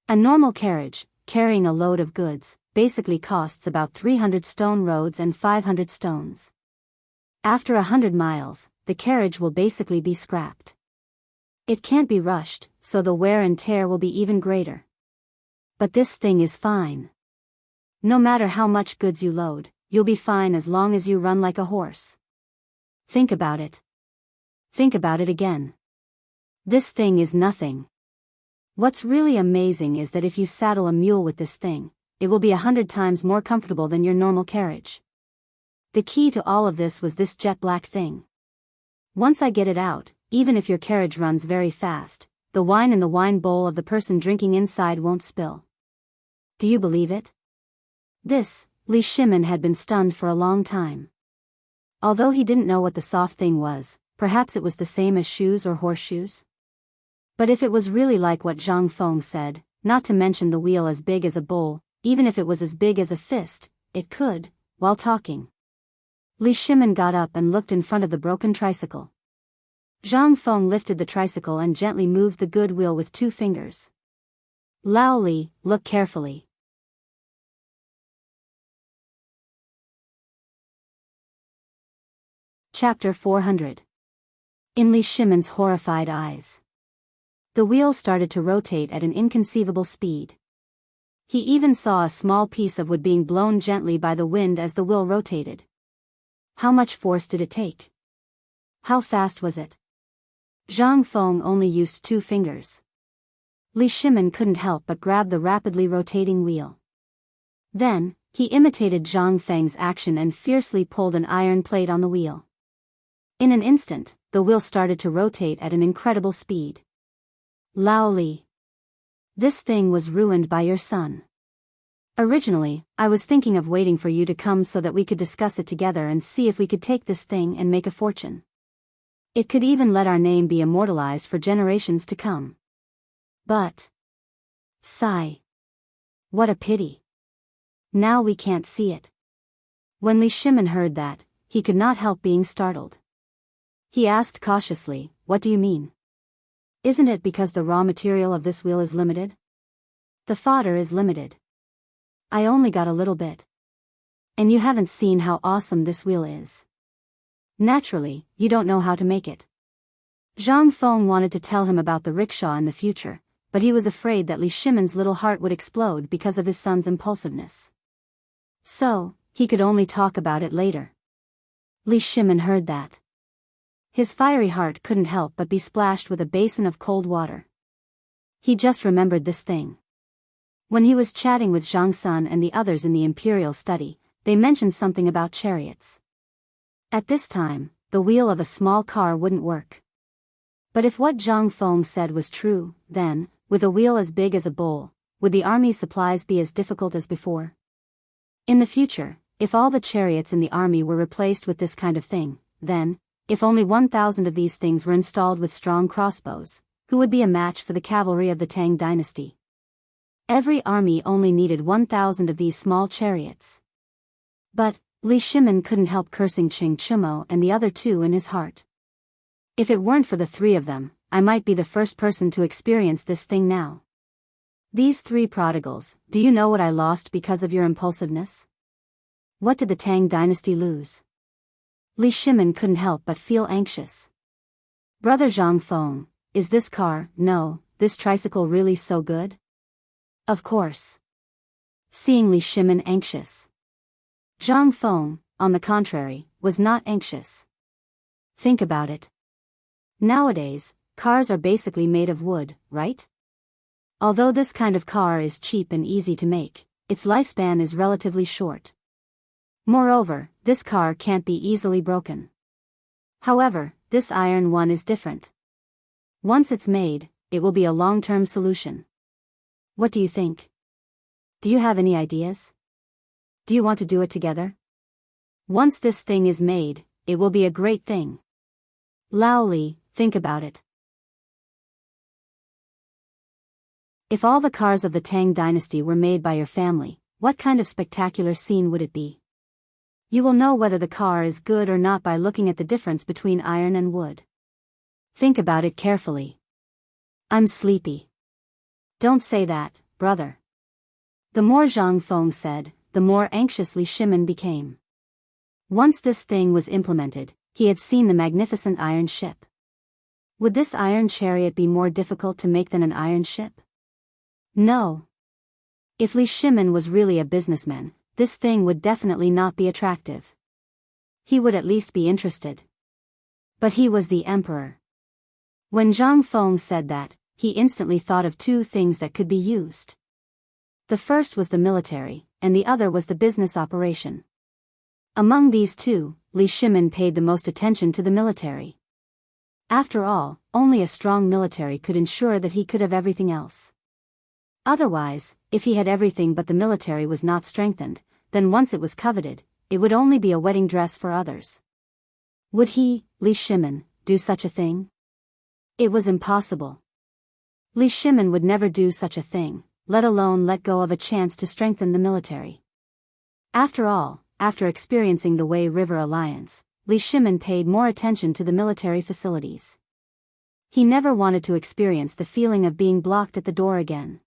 A normal carriage, carrying a load of goods, basically costs about 300 stone roads and 500 stones. After 100 miles, the carriage will basically be scrapped. It can't be rushed, so the wear and tear will be even greater. But this thing is fine. No matter how much goods you load, you'll be fine as long as you run like a horse. Think about it. Think about it again. This thing is nothing. What's really amazing is that if you saddle a mule with this thing, it will be 100 times more comfortable than your normal carriage. The key to all of this was this jet black thing. Once I get it out, even if your carriage runs very fast, the wine in the wine bowl of the person drinking inside won't spill. Do you believe it? This Li Shimin had been stunned for a long time. Although he didn't know what the soft thing was, perhaps it was the same as shoes or horseshoes? But if it was really like what Zhang Feng said, not to mention the wheel as big as a bowl, even if it was as big as a fist, it could, while talking. Li Shimin got up and looked in front of the broken tricycle. Zhang Feng lifted the tricycle and gently moved the good wheel with 2 fingers. Lao Li, look carefully. Chapter 400. In Li Shimin's horrified eyes. The wheel started to rotate at an inconceivable speed. He even saw a small piece of wood being blown gently by the wind as the wheel rotated. How much force did it take? How fast was it? Zhang Feng only used 2 fingers. Li Shimin couldn't help but grab the rapidly rotating wheel. Then, he imitated Zhang Feng's action and fiercely pulled an iron plate on the wheel. In an instant, the wheel started to rotate at an incredible speed. Lao Li. This thing was ruined by your son. Originally, I was thinking of waiting for you to come so that we could discuss it together and see if we could take this thing and make a fortune. It could even let our name be immortalized for generations to come. But... sigh. What a pity. Now we can't see it. When Li Shimin heard that, he could not help being startled. He asked cautiously, what do you mean? Isn't it because the raw material of this wheel is limited? The fodder is limited. I only got a little bit. And you haven't seen how awesome this wheel is. Naturally, you don't know how to make it. Zhang Feng wanted to tell him about the rickshaw in the future, but he was afraid that Li Shimin's little heart would explode because of his son's impulsiveness. So, he could only talk about it later. Li Shimin heard that. His fiery heart couldn't help but be splashed with a basin of cold water. He just remembered this thing. When he was chatting with Zhang Sun and the others in the imperial study, they mentioned something about chariots. At this time, the wheel of a small car wouldn't work. But if what Zhang Feng said was true, then, with a wheel as big as a bowl, would the army's supplies be as difficult as before? In the future, if all the chariots in the army were replaced with this kind of thing, then, if only 1,000 of these things were installed with strong crossbows, who would be a match for the cavalry of the Tang dynasty? Every army only needed 1,000 of these small chariots. But, Li Shimin couldn't help cursing Qing Chumo and the other 2 in his heart. If it weren't for the 3 of them, I might be the first person to experience this thing now. These 3 prodigals, do you know what I lost because of your impulsiveness? What did the Tang dynasty lose? Li Shimin couldn't help but feel anxious. Brother Zhang Feng, is this car, no, this tricycle really so good? Of course. Seeing Li Shimin anxious. Zhang Feng, on the contrary, was not anxious. Think about it. Nowadays, cars are basically made of wood, right? Although this kind of car is cheap and easy to make, its lifespan is relatively short. Moreover, this car can't be easily broken. However, this iron one is different. Once it's made, it will be a long-term solution. What do you think? Do you have any ideas? Do you want to do it together? Once this thing is made, it will be a great thing. Lao Li, think about it. If all the cars of the Tang dynasty were made by your family, what kind of spectacular scene would it be? You will know whether the car is good or not by looking at the difference between iron and wood. Think about it carefully. I'm sleepy. Don't say that, brother. The more Zhang Feng said, the more anxious Li Shimin became. Once this thing was implemented, he had seen the magnificent iron ship. Would this iron chariot be more difficult to make than an iron ship? No. If Li Shimin was really a businessman, this thing would definitely not be attractive. He would at least be interested. But he was the emperor. When Zhang Feng said that, he instantly thought of 2 things that could be used. The first was the military, and the other was the business operation. Among these 2, Li Shimin paid the most attention to the military. After all, only a strong military could ensure that he could have everything else. Otherwise, if he had everything but the military was not strengthened, then once it was coveted, it would only be a wedding dress for others. Would he, Li Shimin, do such a thing? It was impossible. Li Shimin would never do such a thing, let alone let go of a chance to strengthen the military. After all, after experiencing the Wei River Alliance, Li Shimin paid more attention to the military facilities. He never wanted to experience the feeling of being blocked at the door again.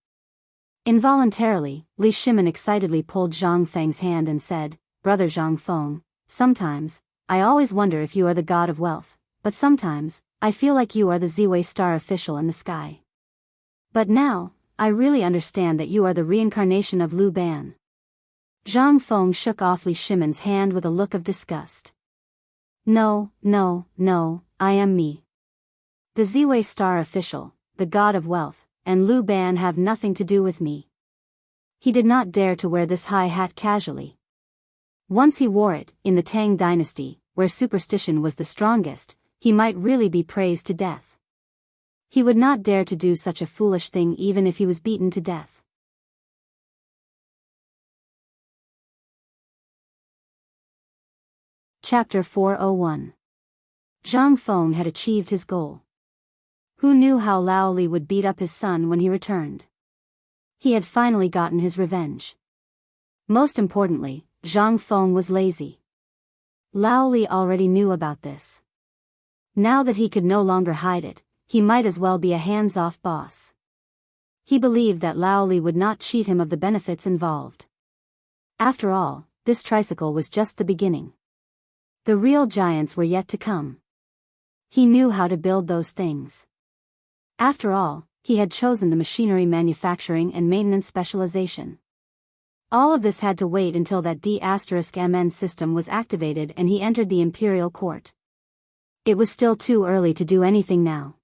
Involuntarily, Li Shimin excitedly pulled Zhang Feng's hand and said, "Brother Zhang Feng, sometimes, I always wonder if you are the god of wealth, but sometimes, I feel like you are the Ziwei star official in the sky. But now, I really understand that you are the reincarnation of Lu Ban." Zhang Feng shook off Li Shimin's hand with a look of disgust. No, I am me. The Ziwei star official, the god of wealth, and Lu Ban have nothing to do with me. He did not dare to wear this high hat casually. Once he wore it, in the Tang dynasty, where superstition was the strongest, he might really be praised to death. He would not dare to do such a foolish thing even if he was beaten to death. Chapter 401. Zhang Feng had achieved his goal. Who knew how Lao Li would beat up his son when he returned? He had finally gotten his revenge. Most importantly, Zhang Feng was lazy. Lao Li already knew about this. Now that he could no longer hide it, he might as well be a hands-off boss. He believed that Lao Li would not cheat him of the benefits involved. After all, this tricycle was just the beginning. The real giants were yet to come. He knew how to build those things. After all, he had chosen the machinery manufacturing and maintenance specialization. All of this had to wait until that D*MN system was activated and he entered the imperial court. It was still too early to do anything now.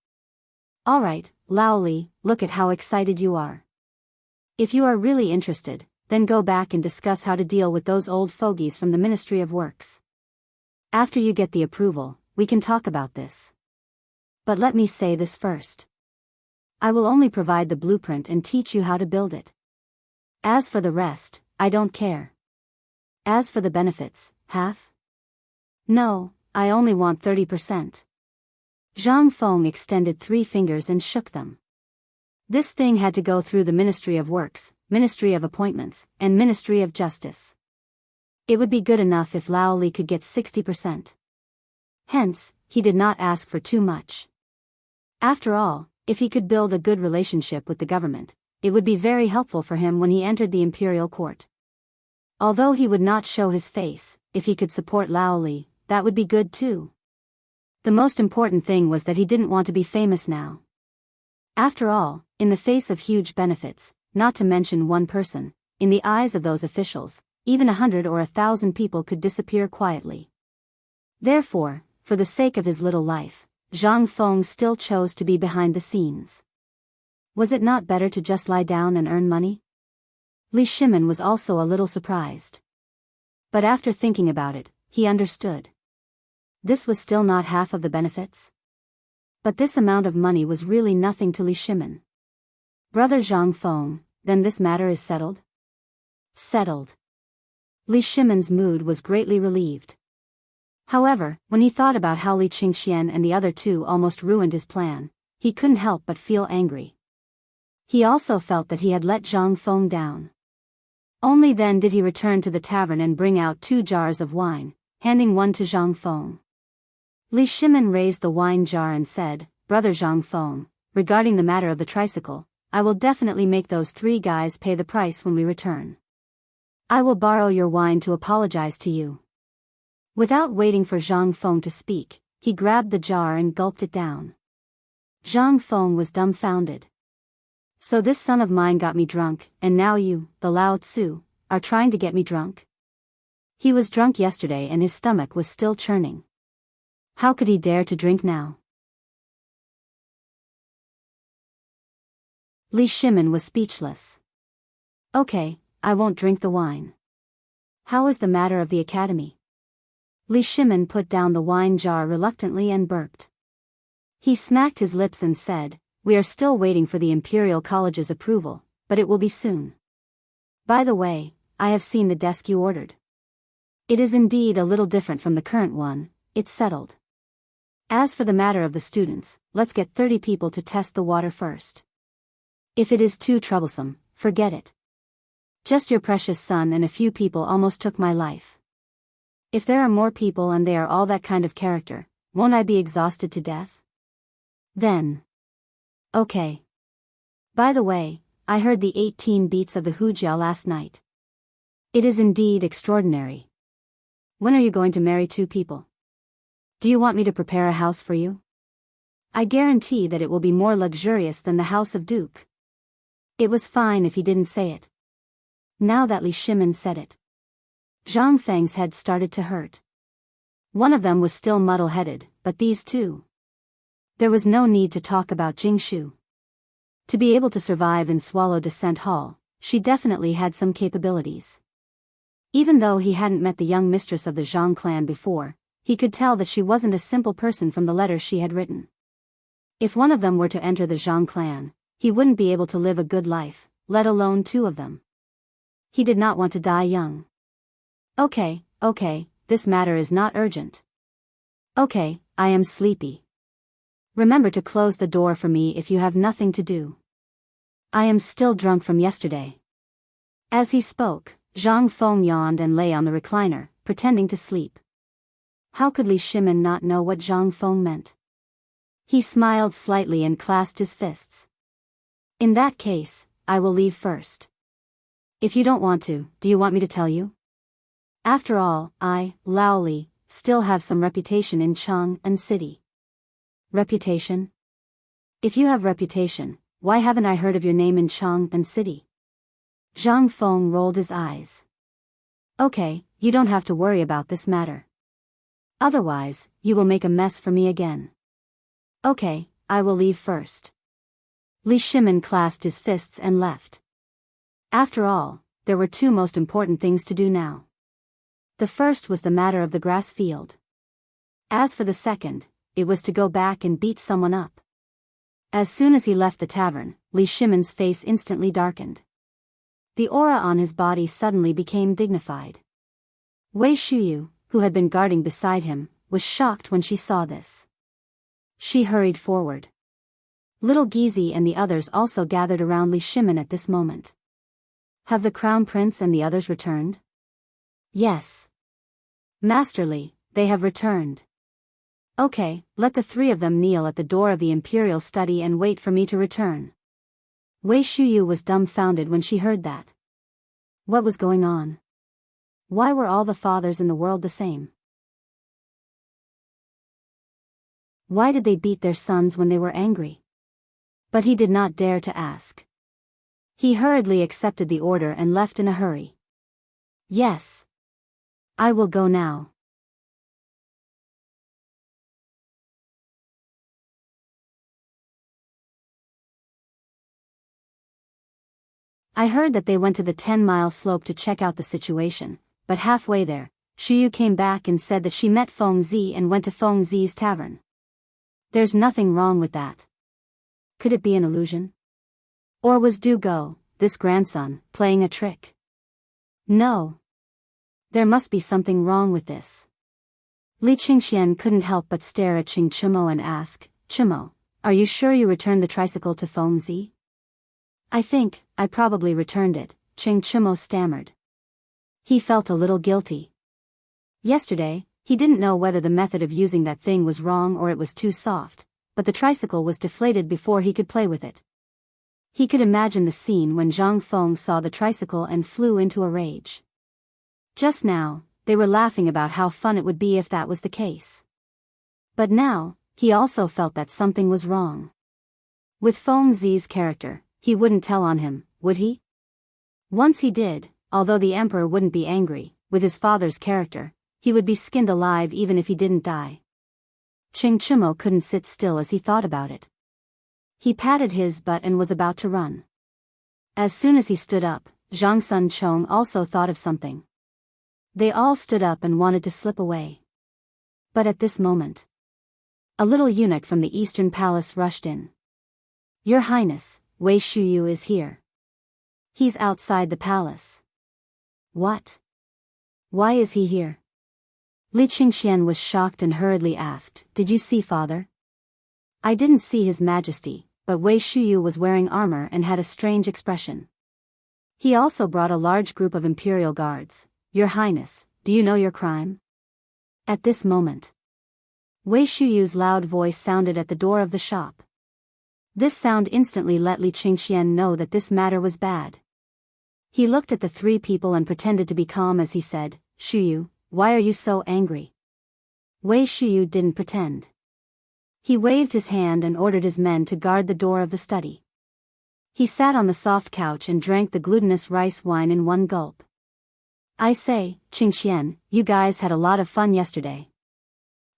Alright, Lao Li, look at how excited you are. If you are really interested, then go back and discuss how to deal with those old fogies from the Ministry of Works. After you get the approval, we can talk about this. But let me say this first. I will only provide the blueprint and teach you how to build it. As for the rest, I don't care. As for the benefits, half? No, I only want 30%. Zhang Feng extended 3 fingers and shook them. This thing had to go through the Ministry of Works, Ministry of Appointments, and Ministry of Justice. It would be good enough if Lao Li could get 60%. Hence, he did not ask for too much. After all, if he could build a good relationship with the government, it would be very helpful for him when he entered the imperial court. Although he would not show his face, if he could support Lao Li, that would be good too. The most important thing was that he didn't want to be famous now. After all, in the face of huge benefits, not to mention one person, in the eyes of those officials, even 100 or 1,000 people could disappear quietly. Therefore, for the sake of his little life, Zhang Feng still chose to be behind the scenes. Was it not better to just lie down and earn money? Li Shimin was also a little surprised. But after thinking about it, he understood. This was still not half of the benefits. But this amount of money was really nothing to Li Shimin. Brother Zhang Feng, then this matter is settled? Settled. Li Shimin's mood was greatly relieved. However, when he thought about how Li Qingxian and the other 2 almost ruined his plan, he couldn't help but feel angry. He also felt that he had let Zhang Feng down. Only then did he return to the tavern and bring out 2 jars of wine, handing one to Zhang Feng. Li Shimin raised the wine jar and said, "Brother Zhang Feng, regarding the matter of the tricycle, I will definitely make those 3 guys pay the price when we return. I will borrow your wine to apologize to you." Without waiting for Zhang Feng to speak, he grabbed the jar and gulped it down. Zhang Feng was dumbfounded. So this son of mine got me drunk, and now you, the Lao Tzu, are trying to get me drunk? He was drunk yesterday and his stomach was still churning. How could he dare to drink now? Li Shimin was speechless. Okay, I won't drink the wine. How is the matter of the academy? Li Shimin put down the wine jar reluctantly and burped. He smacked his lips and said, "We are still waiting for the Imperial College's approval, but it will be soon. By the way, I have seen the desk you ordered. It is indeed a little different from the current one, it's settled. As for the matter of the students, let's get 30 people to test the water first. If it is too troublesome, forget it. Just your precious son and a few people almost took my life. If there are more people and they are all that kind of character, won't I be exhausted to death? Then. Okay. By the way, I heard the 18 beats of the hujiao last night. It is indeed extraordinary. When are you going to marry 2 people? Do you want me to prepare a house for you? I guarantee that it will be more luxurious than the house of Duke. It was fine if he didn't say it. Now that Li Shimin said it. Zhang Feng's head started to hurt. One of them was still muddle-headed, but these two. There was no need to talk about Jingshu. To be able to survive in Swallow Descent Hall, she definitely had some capabilities. Even though he hadn't met the young mistress of the Zhang clan before, he could tell that she wasn't a simple person from the letters she had written. If one of them were to enter the Zhang clan, he wouldn't be able to live a good life, let alone 2 of them. He did not want to die young. Okay, this matter is not urgent. Okay, I am sleepy. Remember to close the door for me if you have nothing to do. I am still drunk from yesterday. As he spoke, Zhang Feng yawned and lay on the recliner, pretending to sleep. How could Li Shimin not know what Zhang Feng meant? He smiled slightly and clasped his fists. In that case, I will leave first. If you don't want to, do you want me to tell you? After all, I, Lao Li, still have some reputation in Chang and city. Reputation? If you have reputation, why haven't I heard of your name in Chang and city? Zhang Feng rolled his eyes. Okay, you don't have to worry about this matter. Otherwise, you will make a mess for me again. Okay, I will leave first. Li Shimin clasped his fists and left. After all, there were 2 most important things to do now. The first was the matter of the grass field. As for the second, it was to go back and beat someone up. As soon as he left the tavern, Li Shimin's face instantly darkened. The aura on his body suddenly became dignified. Wei Shuyu, who had been guarding beside him, was shocked when she saw this. She hurried forward. Little Gizi and the others also gathered around Li Shimin at this moment. Have the Crown Prince and the others returned? Yes. Master Li, they have returned. Okay, let the 3 of them kneel at the door of the imperial study and wait for me to return. Wei Shuyu was dumbfounded when she heard that. What was going on? Why were all the fathers in the world the same? Why did they beat their sons when they were angry? But he did not dare to ask. He hurriedly accepted the order and left in a hurry. Yes. I will go now. I heard that they went to the 10-mile slope to check out the situation, but halfway there, Shuyu came back and said that she met Feng Zi and went to Feng Zi's tavern. There's nothing wrong with that. Could it be an illusion? Or was Du Go, this grandson, playing a trick? No. There must be something wrong with this. Li Qingxian couldn't help but stare at Qing Chimo and ask, Chimo, are you sure you returned the tricycle to Feng Zi? I probably returned it, Qing Chimo stammered. He felt a little guilty. Yesterday, he didn't know whether the method of using that thing was wrong or it was too soft, but the tricycle was deflated before he could play with it. He could imagine the scene when Zhang Feng saw the tricycle and flew into a rage. Just now, they were laughing about how fun it would be if that was the case. But now, he also felt that something was wrong. With Feng Zi's character, he wouldn't tell on him, would he? Once he did, although the emperor wouldn't be angry, with his father's character, he would be skinned alive even if he didn't die. Qing Chimo couldn't sit still as he thought about it. He patted his butt and was about to run. As soon as he stood up, Zhang Sun Chong also thought of something. They all stood up and wanted to slip away. But at this moment, a little eunuch from the Eastern Palace rushed in. Your Highness, Wei Shuyu is here. He's outside the palace. What? Why is he here? Li Qingxian was shocked and hurriedly asked, Did you see father? I didn't see his majesty, but Wei Shuyu was wearing armor and had a strange expression. He also brought a large group of imperial guards. Your Highness, do you know your crime? At this moment, Wei Shuyu's loud voice sounded at the door of the shop. This sound instantly let Li Qingxian know that this matter was bad. He looked at the three people and pretended to be calm as he said, Shuyu, why are you so angry? Wei Shuyu didn't pretend. He waved his hand and ordered his men to guard the door of the study. He sat on the soft couch and drank the glutinous rice wine in one gulp. I say, Qingxian, you guys had a lot of fun yesterday.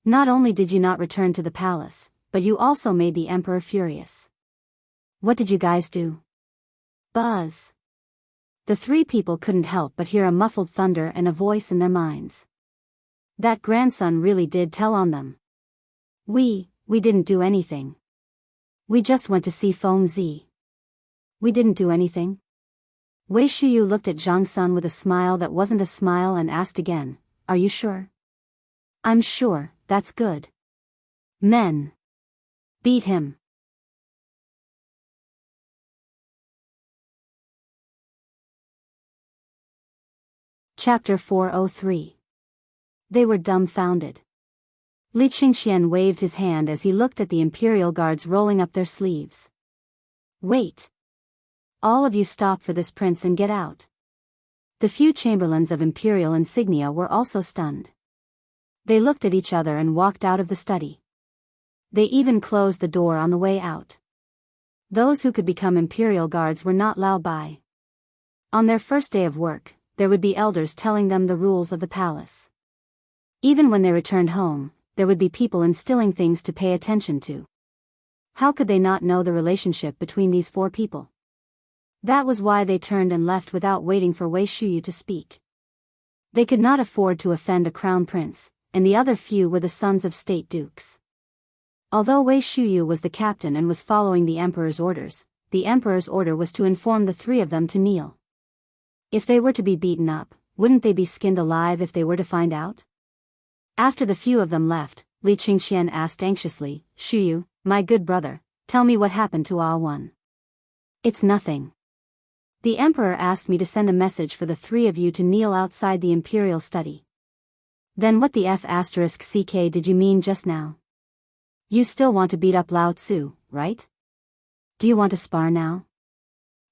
Not only did you not return to the palace, but you also made the emperor furious. What did you guys do? Buzz. The three people couldn't help but hear a muffled thunder and a voice in their minds. That grandson really did tell on them. We didn't do anything. We just went to see Feng Zi. We didn't do anything? Wei Shuyu looked at Zhang Sun with a smile that wasn't a smile and asked again, Are you sure? I'm sure, that's good. Men. Beat him. Chapter 403. They were dumbfounded. Li Qingxian waved his hand as he looked at the imperial guards rolling up their sleeves. Wait. All of you stop for this prince and get out. The few chamberlains of imperial insignia were also stunned. They looked at each other and walked out of the study. They even closed the door on the way out. Those who could become imperial guards were not Lao Bai. On their first day of work, there would be elders telling them the rules of the palace. Even when they returned home, there would be people instilling things to pay attention to. How could they not know the relationship between these four people? That was why they turned and left without waiting for Wei Shuyu to speak. They could not afford to offend a crown prince, and the other few were the sons of state dukes. Although Wei Shuyu was the captain and was following the emperor's orders, the emperor's order was to inform the three of them to kneel. If they were to be beaten up, wouldn't they be skinned alive if they were to find out? After the few of them left, Li Qingxian asked anxiously, Shuyu, my good brother, tell me what happened to A1. It's nothing. The emperor asked me to send a message for the three of you to kneel outside the imperial study. Then what the F***ck did you mean just now? You still want to beat up Lao Tzu, right? Do you want to spar now?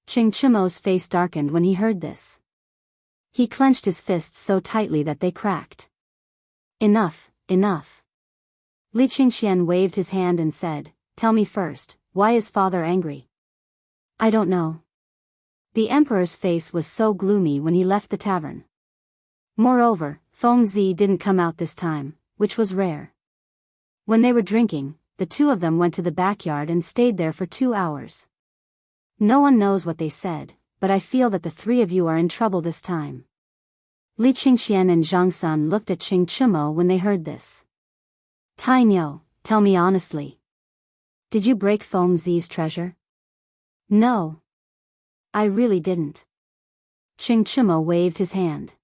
Qing Chimo's face darkened when he heard this. He clenched his fists so tightly that they cracked. Enough, enough. Li Qingxian waved his hand and said, Tell me first, why is father angry? I don't know. The emperor's face was so gloomy when he left the tavern. Moreover, Feng Zi didn't come out this time, which was rare. When they were drinking, the two of them went to the backyard and stayed there for 2 hours. No one knows what they said, but I feel that the three of you are in trouble this time. Li Qingxian and Zhang Sun looked at Qing Chimo when they heard this. Tainyo, tell me honestly. Did you break Feng Zi's treasure? No. I really didn't. Qing Chimo waved his hand.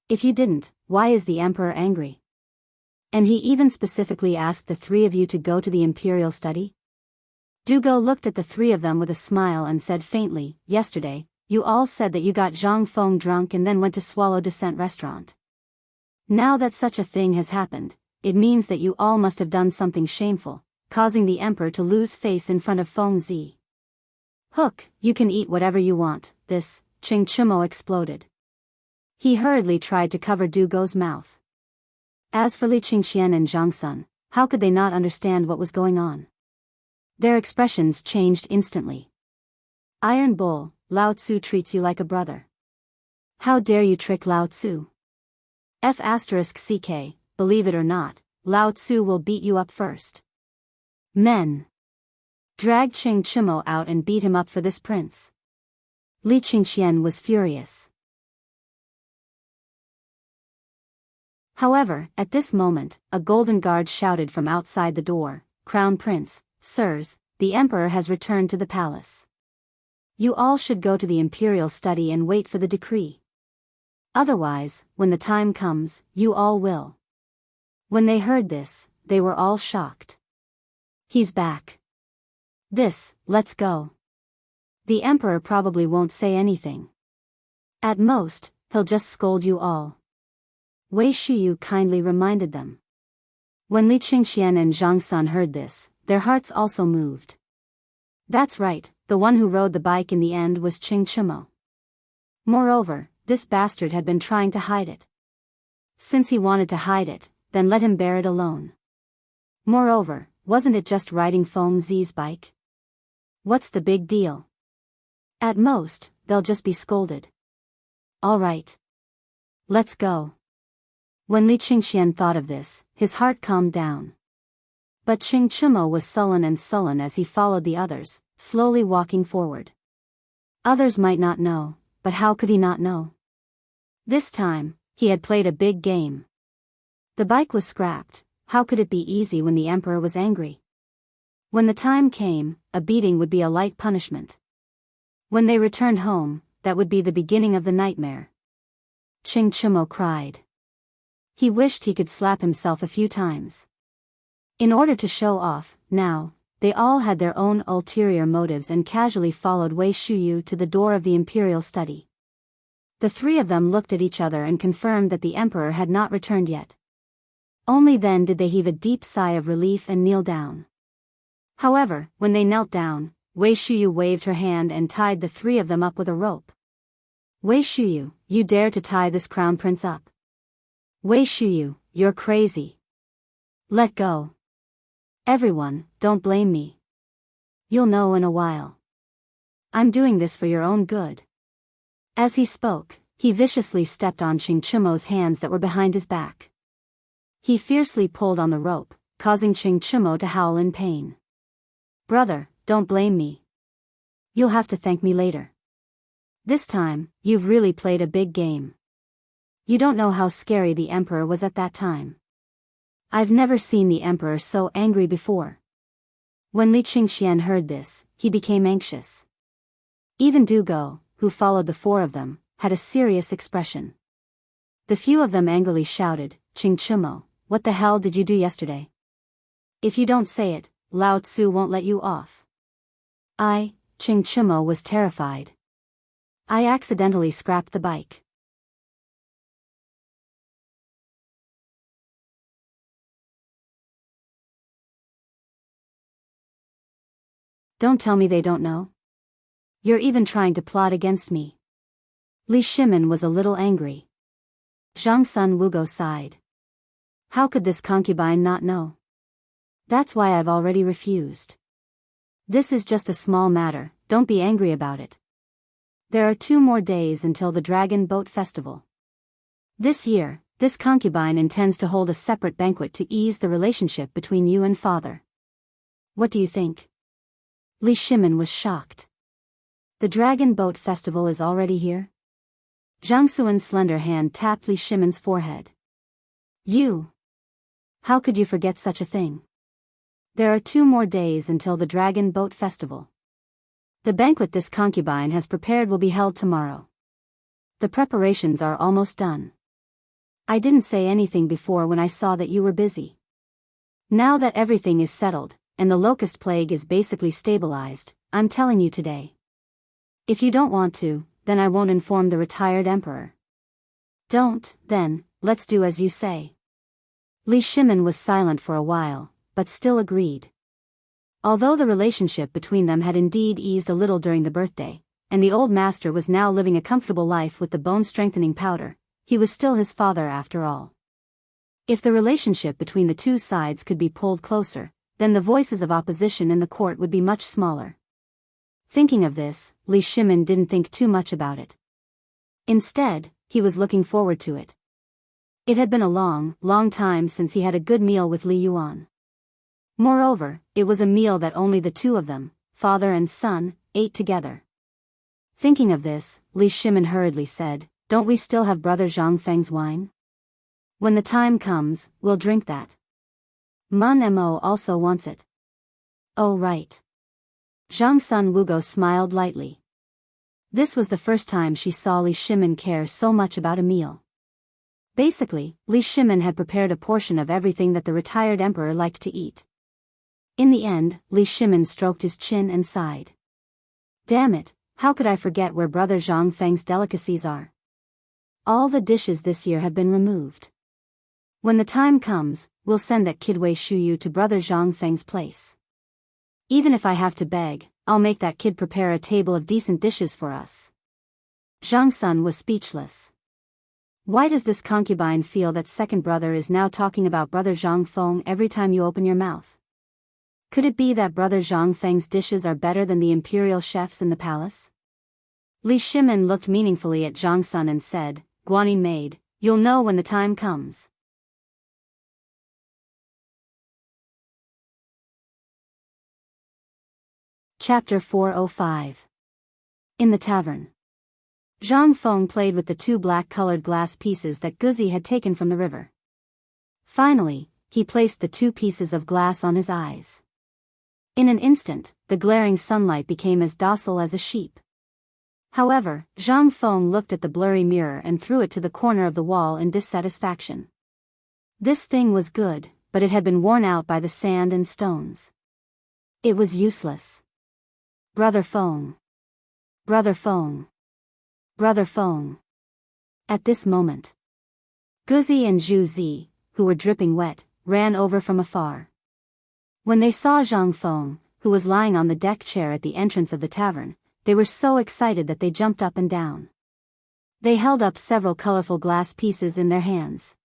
If you didn't, why is the emperor angry? And he even specifically asked the three of you to go to the imperial study? Dugo looked at the three of them with a smile and said faintly, Yesterday, you all said that you got Zhang Feng drunk and then went to Swallow Descent restaurant. Now that such a thing has happened, it means that you all must have done something shameful, causing the emperor to lose face in front of Feng Zi. Hook, you can eat whatever you want, this, Qing Chimo exploded. He hurriedly tried to cover Dugo's mouth. As for Li Qingxian and Zhang Sun, how could they not understand what was going on? Their expressions changed instantly. Iron Bull, Lao Tzu treats you like a brother. How dare you trick Lao Tzu? F***ck, believe it or not, Lao Tzu will beat you up first. Men. Drag Qing Chimo out and beat him up for this prince. Li Qingxian was furious. However, at this moment, a golden guard shouted from outside the door, Crown Prince, sirs, the emperor has returned to the palace. You all should go to the imperial study and wait for the decree. Otherwise, when the time comes, you all will. When they heard this, they were all shocked. He's back. Let's go. The emperor probably won't say anything. At most, he'll just scold you all. Wei Shuyu kindly reminded them. When Li Qingxian and Zhang Sun heard this, their hearts also moved. That's right, the one who rode the bike in the end was Qing Chimo. Moreover, this bastard had been trying to hide it. Since he wanted to hide it, then let him bear it alone. Moreover, wasn't it just riding Feng Zi's bike? What's the big deal? At most, they'll just be scolded. All right. Let's go. When Li Qingxian thought of this, his heart calmed down. But Qing Chimo was sullen as he followed the others, slowly walking forward. Others might not know, but how could he not know? This time, he had played a big game. The bike was scrapped. How could it be easy when the emperor was angry? When the time came, a beating would be a light punishment. When they returned home, that would be the beginning of the nightmare. Qing Chimo cried. He wished he could slap himself a few times. In order to show off, now, they all had their own ulterior motives and casually followed Wei Shuyu to the door of the imperial study. The three of them looked at each other and confirmed that the emperor had not returned yet. Only then did they heave a deep sigh of relief and kneel down. However, when they knelt down, Wei Shuyu waved her hand and tied the three of them up with a rope. Wei Shuyu, you dare to tie this crown prince up? Wei Shuyu, you're crazy. Let go. Everyone, don't blame me. You'll know in a while. I'm doing this for your own good. As he spoke, he viciously stepped on Qing Chimo's hands that were behind his back. He fiercely pulled on the rope, causing Qing Chimo to howl in pain. Brother, don't blame me. You'll have to thank me later. This time, you've really played a big game. You don't know how scary the emperor was at that time. I've never seen the emperor so angry before. When Li Qingxian heard this, he became anxious. Even Du Go, who followed the four of them, had a serious expression. The few of them angrily shouted, Qing Chimo, what the hell did you do yesterday? If you don't say it, Lao Tzu won't let you off. Qing Chimo was terrified. I accidentally scrapped the bike. Don't tell me they don't know. You're even trying to plot against me. Li Shimin was a little angry. Zhang Sun Wugo sighed. How could this concubine not know? That's why I've already refused. This is just a small matter, don't be angry about it. There are 2 more days until the Dragon Boat Festival. This year, this concubine intends to hold a separate banquet to ease the relationship between you and father. What do you think? Li Shimin was shocked. The Dragon Boat Festival is already here? Zhang Suan's slender hand tapped Li Shimin's forehead. You! How could you forget such a thing? There are 2 more days until the Dragon Boat Festival. The banquet this concubine has prepared will be held tomorrow. The preparations are almost done. I didn't say anything before when I saw that you were busy. Now that everything is settled, and the locust plague is basically stabilized, I'm telling you today. If you don't want to, then I won't inform the retired emperor. Don't, then, let's do as you say. Li Shimin was silent for a while, but still agreed. Although the relationship between them had indeed eased a little during the birthday, and the old master was now living a comfortable life with the bone-strengthening powder, he was still his father after all. If the relationship between the 2 sides could be pulled closer, then the voices of opposition in the court would be much smaller. Thinking of this, Li Shimin didn't think too much about it. Instead, he was looking forward to it. It had been a long, long time since he had a good meal with Li Yuan. Moreover, it was a meal that only the 2 of them, father and son, ate together. Thinking of this, Li Shimin hurriedly said, Don't we still have Brother Zhang Feng's wine? When the time comes, we'll drink that. Mun Mo also wants it. Oh right. Zhang Sun Wugo smiled lightly. This was the first time she saw Li Shimin care so much about a meal. Basically, Li Shimin had prepared a portion of everything that the retired emperor liked to eat. In the end, Li Shimin stroked his chin and sighed. Damn it, how could I forget where Brother Zhang Feng's delicacies are? All the dishes this year have been removed. When the time comes, we'll send that kid Wei Shuyu to Brother Zhang Feng's place. Even if I have to beg, I'll make that kid prepare a table of decent dishes for us. Zhang Sun was speechless. Why does this concubine feel that second brother is now talking about Brother Zhang Feng every time you open your mouth? Could it be that Brother Zhang Feng's dishes are better than the imperial chefs in the palace? Li Shimin looked meaningfully at Zhang Sun and said, Guanyin maid, you'll know when the time comes. Chapter 405. In the tavern. Zhang Feng played with the two black-colored glass pieces that Guzi had taken from the river. Finally, he placed the two pieces of glass on his eyes. In an instant, the glaring sunlight became as docile as a sheep. However, Zhang Feng looked at the blurry mirror and threw it to the corner of the wall in dissatisfaction. This thing was good, but it had been worn out by the sand and stones. It was useless. Brother Feng. Brother Feng. Brother Feng. At this moment, Guzi and Zhu Zi, who were dripping wet, ran over from afar. When they saw Zhang Feng, who was lying on the deck chair at the entrance of the tavern, they were so excited that they jumped up and down. They held up several colorful glass pieces in their hands.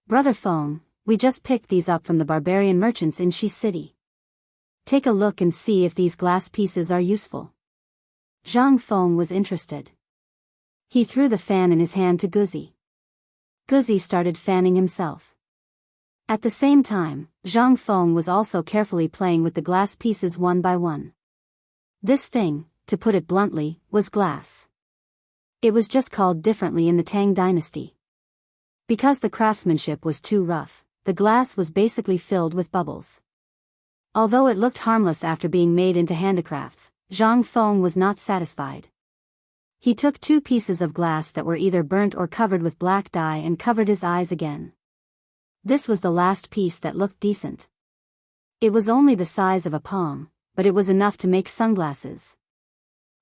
Brother Feng, we just picked these up from the barbarian merchants in Shi City. Take a look and see if these glass pieces are useful. Zhang Feng was interested. He threw the fan in his hand to Guzi. Guzi started fanning himself. At the same time, Zhang Feng was also carefully playing with the glass pieces one by one. This thing, to put it bluntly, was glass. It was just called differently in the Tang dynasty. Because the craftsmanship was too rough, the glass was basically filled with bubbles. Although it looked harmless after being made into handicrafts, Zhang Feng was not satisfied. He took two pieces of glass that were either burnt or covered with black dye and covered his eyes again. This was the last piece that looked decent. It was only the size of a palm, but it was enough to make sunglasses.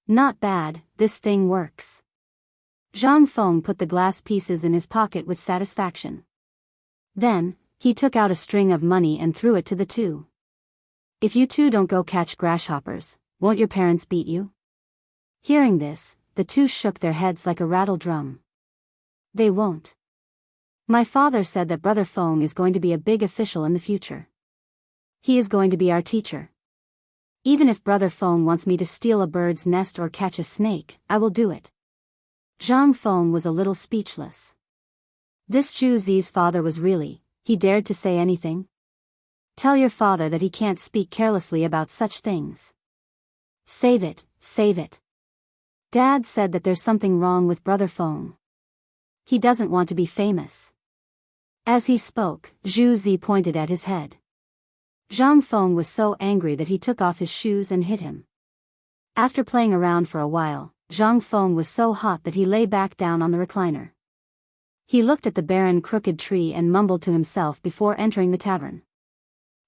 Not bad, this thing works. Zhang Feng put the glass pieces in his pocket with satisfaction. Then, he took out a string of money and threw it to the two. If you two don't go catch grasshoppers, won't your parents beat you? Hearing this, the two shook their heads like a rattle drum. They won't. My father said that Brother Feng is going to be a big official in the future. He is going to be our teacher. Even if Brother Feng wants me to steal a bird's nest or catch a snake, I will do it. Zhang Feng was a little speechless. This Zhu Zi's father was really, he dared to say anything? Tell your father that he can't speak carelessly about such things. Save it, save it. Dad said that there's something wrong with Brother Feng. He doesn't want to be famous. As he spoke, Zhu Zi pointed at his head. Zhang Feng was so angry that he took off his shoes and hit him. After playing around for a while, Zhang Feng was so hot that he lay back down on the recliner. He looked at the barren crooked tree and mumbled to himself before entering the tavern.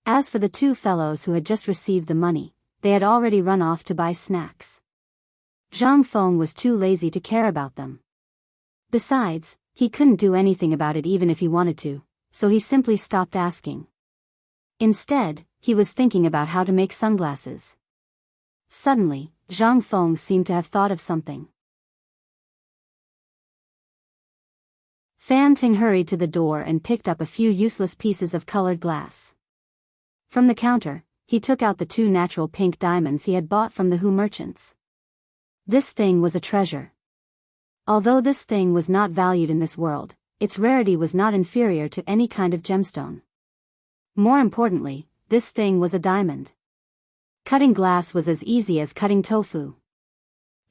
As for the two fellows who had just received the money, they had already run off to buy snacks. Zhang Feng was too lazy to care about them. Besides, he couldn't do anything about it even if he wanted to, so he simply stopped asking. Instead, he was thinking about how to make sunglasses. Suddenly, Zhang Feng seemed to have thought of something. Fan Ting hurried to the door and picked up a few useless pieces of colored glass. From the counter, he took out the two natural pink diamonds he had bought from the Hu merchants. This thing was a treasure. Although this thing was not valued in this world, its rarity was not inferior to any kind of gemstone. More importantly, this thing was a diamond. Cutting glass was as easy as cutting tofu.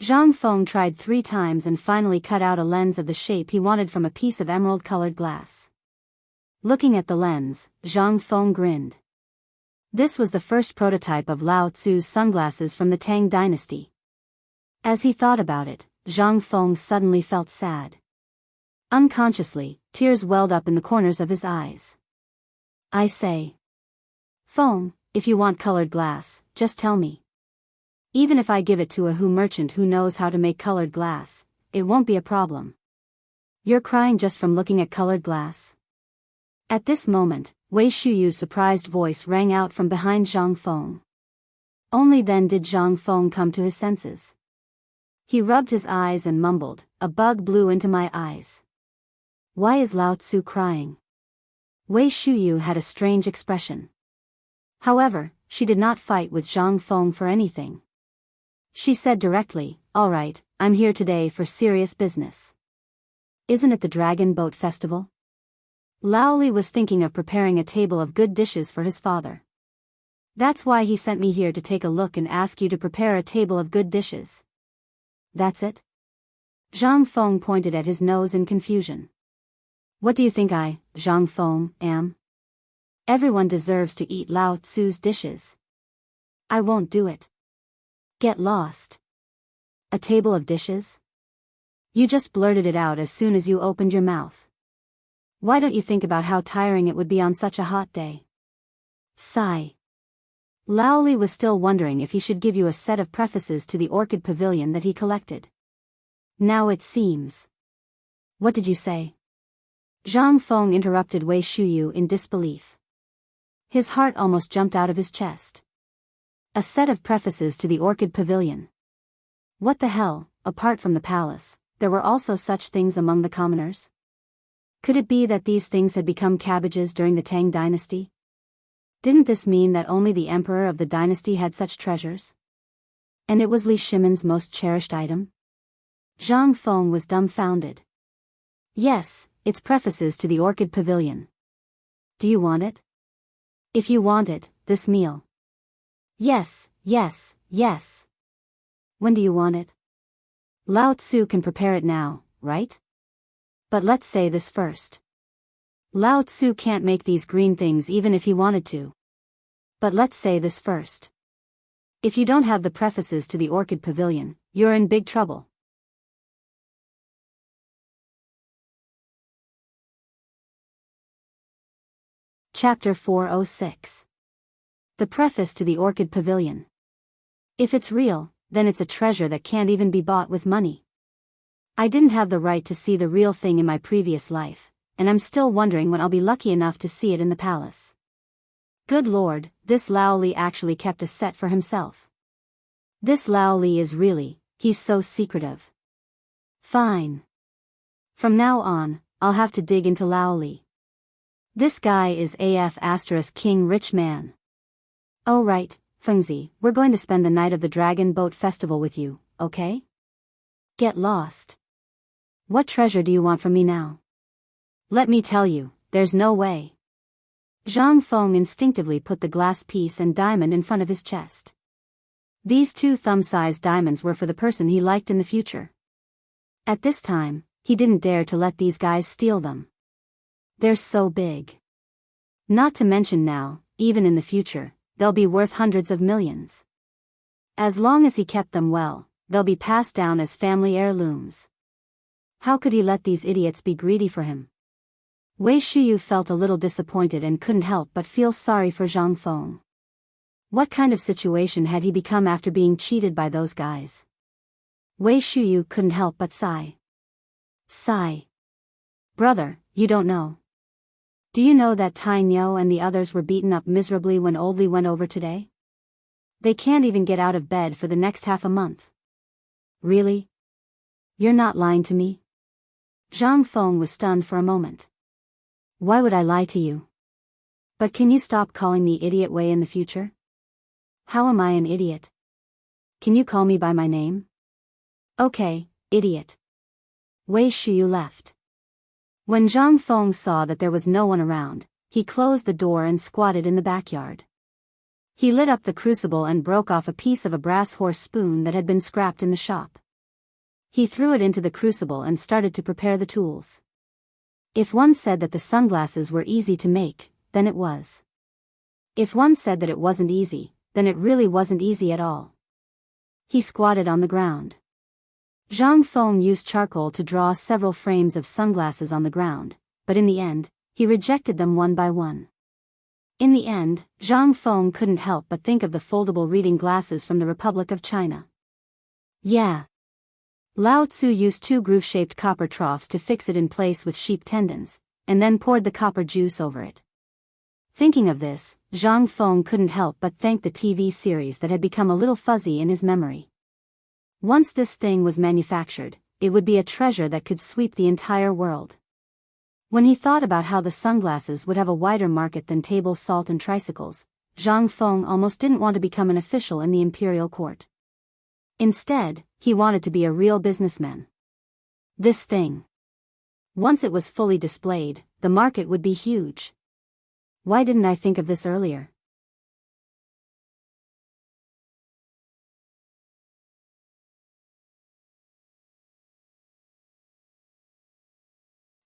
Zhang Feng tried 3 times and finally cut out a lens of the shape he wanted from a piece of emerald-colored glass. Looking at the lens, Zhang Feng grinned. This was the first prototype of Lao Tzu's sunglasses from the Tang dynasty. As he thought about it, Zhang Feng suddenly felt sad. Unconsciously, tears welled up in the corners of his eyes. I say, Feng, if you want colored glass, just tell me. Even if I give it to a merchant who knows how to make colored glass, it won't be a problem. You're crying just from looking at colored glass? At this moment, Wei Shuyu's surprised voice rang out from behind Zhang Feng. Only then did Zhang Feng come to his senses. He rubbed his eyes and mumbled, "A bug blew into my eyes." Why is Lao Tzu crying? Wei Shuyu had a strange expression. However, she did not fight with Zhang Feng for anything. She said directly, "All right, I'm here today for serious business." Isn't it the Dragon Boat Festival? Lao Li was thinking of preparing a table of good dishes for his father. That's why he sent me here to take a look and ask you to prepare a table of good dishes. That's it? Zhang Feng pointed at his nose in confusion. What do you think I, Zhang Feng, am? Everyone deserves to eat Lao Tzu's dishes. I won't do it. Get lost. A table of dishes? You just blurted it out as soon as you opened your mouth. Why don't you think about how tiring it would be on such a hot day? Sigh. Lao Li was still wondering if he should give you a set of prefaces to the orchid pavilion that he collected. Now it seems. What did you say? Zhang Feng interrupted Wei Shuyu in disbelief. His heart almost jumped out of his chest. A set of prefaces to the orchid pavilion. What the hell, apart from the palace, there were also such things among the commoners? Could it be that these things had become cabbages during the Tang dynasty? Didn't this mean that only the emperor of the dynasty had such treasures? And it was Li Shimon's most cherished item? Zhang Feng was dumbfounded. Yes, it's prefaces to the orchid pavilion. Do you want it? If you want it, this meal. Yes, yes, yes. When do you want it? Lao Tzu can prepare it now, right? But let's say this first. Lao Tzu can't make these green things even if he wanted to. But let's say this first. If you don't have the prefaces to the orchid pavilion, you're in big trouble. Chapter 406. The preface to the orchid pavilion. If it's real, then it's a treasure that can't even be bought with money. I didn't have the right to see the real thing in my previous life, and I'm still wondering when I'll be lucky enough to see it in the palace. Good Lord, this Lao Li actually kept a set for himself. This Lao Li is really, he's so secretive. Fine. From now on, I'll have to dig into Lao Li. This guy is King rich man. Oh right, Fengzi, we're going to spend the night of the Dragon Boat Festival with you, okay? Get lost. What treasure do you want from me now? Let me tell you, there's no way. Zhang Feng instinctively put the glass piece and diamond in front of his chest. These two thumb-sized diamonds were for the person he liked in the future. At this time, he didn't dare to let these guys steal them. They're so big. Not to mention now, even in the future, they'll be worth hundreds of millions. As long as he kept them well, they'll be passed down as family heirlooms. How could he let these idiots be greedy for him? Wei Shuyu felt a little disappointed and couldn't help but feel sorry for Zhang Feng. What kind of situation had he become after being cheated by those guys? Wei Shuyu couldn't help but sigh. Sigh. Brother, you don't know. Do you know that Tai Nyo and the others were beaten up miserably when Old Li went over today? They can't even get out of bed for the next half a month. Really? You're not lying to me? Zhang Feng was stunned for a moment. Why would I lie to you? But can you stop calling me idiot Wei in the future? How am I an idiot? Can you call me by my name? Okay, idiot. Wei Shuyu left. When Zhang Feng saw that there was no one around, he closed the door and squatted in the backyard. He lit up the crucible and broke off a piece of a brass horse spoon that had been scrapped in the shop. He threw it into the crucible and started to prepare the tools. If one said that the sunglasses were easy to make, then it was. If one said that it wasn't easy, then it really wasn't easy at all. He squatted on the ground. Zhang Feng used charcoal to draw several frames of sunglasses on the ground, but in the end, he rejected them one by one. In the end, Zhang Feng couldn't help but think of the foldable reading glasses from the Republic of China. Yeah. Lao Tzu used 2 groove-shaped copper troughs to fix it in place with sheep tendons, and then poured the copper juice over it. Thinking of this, Zhang Feng couldn't help but thank the TV series that had become a little fuzzy in his memory. Once this thing was manufactured, it would be a treasure that could sweep the entire world. When he thought about how the sunglasses would have a wider market than table salt and tricycles, Zhang Feng almost didn't want to become an official in the imperial court. Instead, he wanted to be a real businessman. This thing. Once it was fully displayed, the market would be huge. Why didn't I think of this earlier?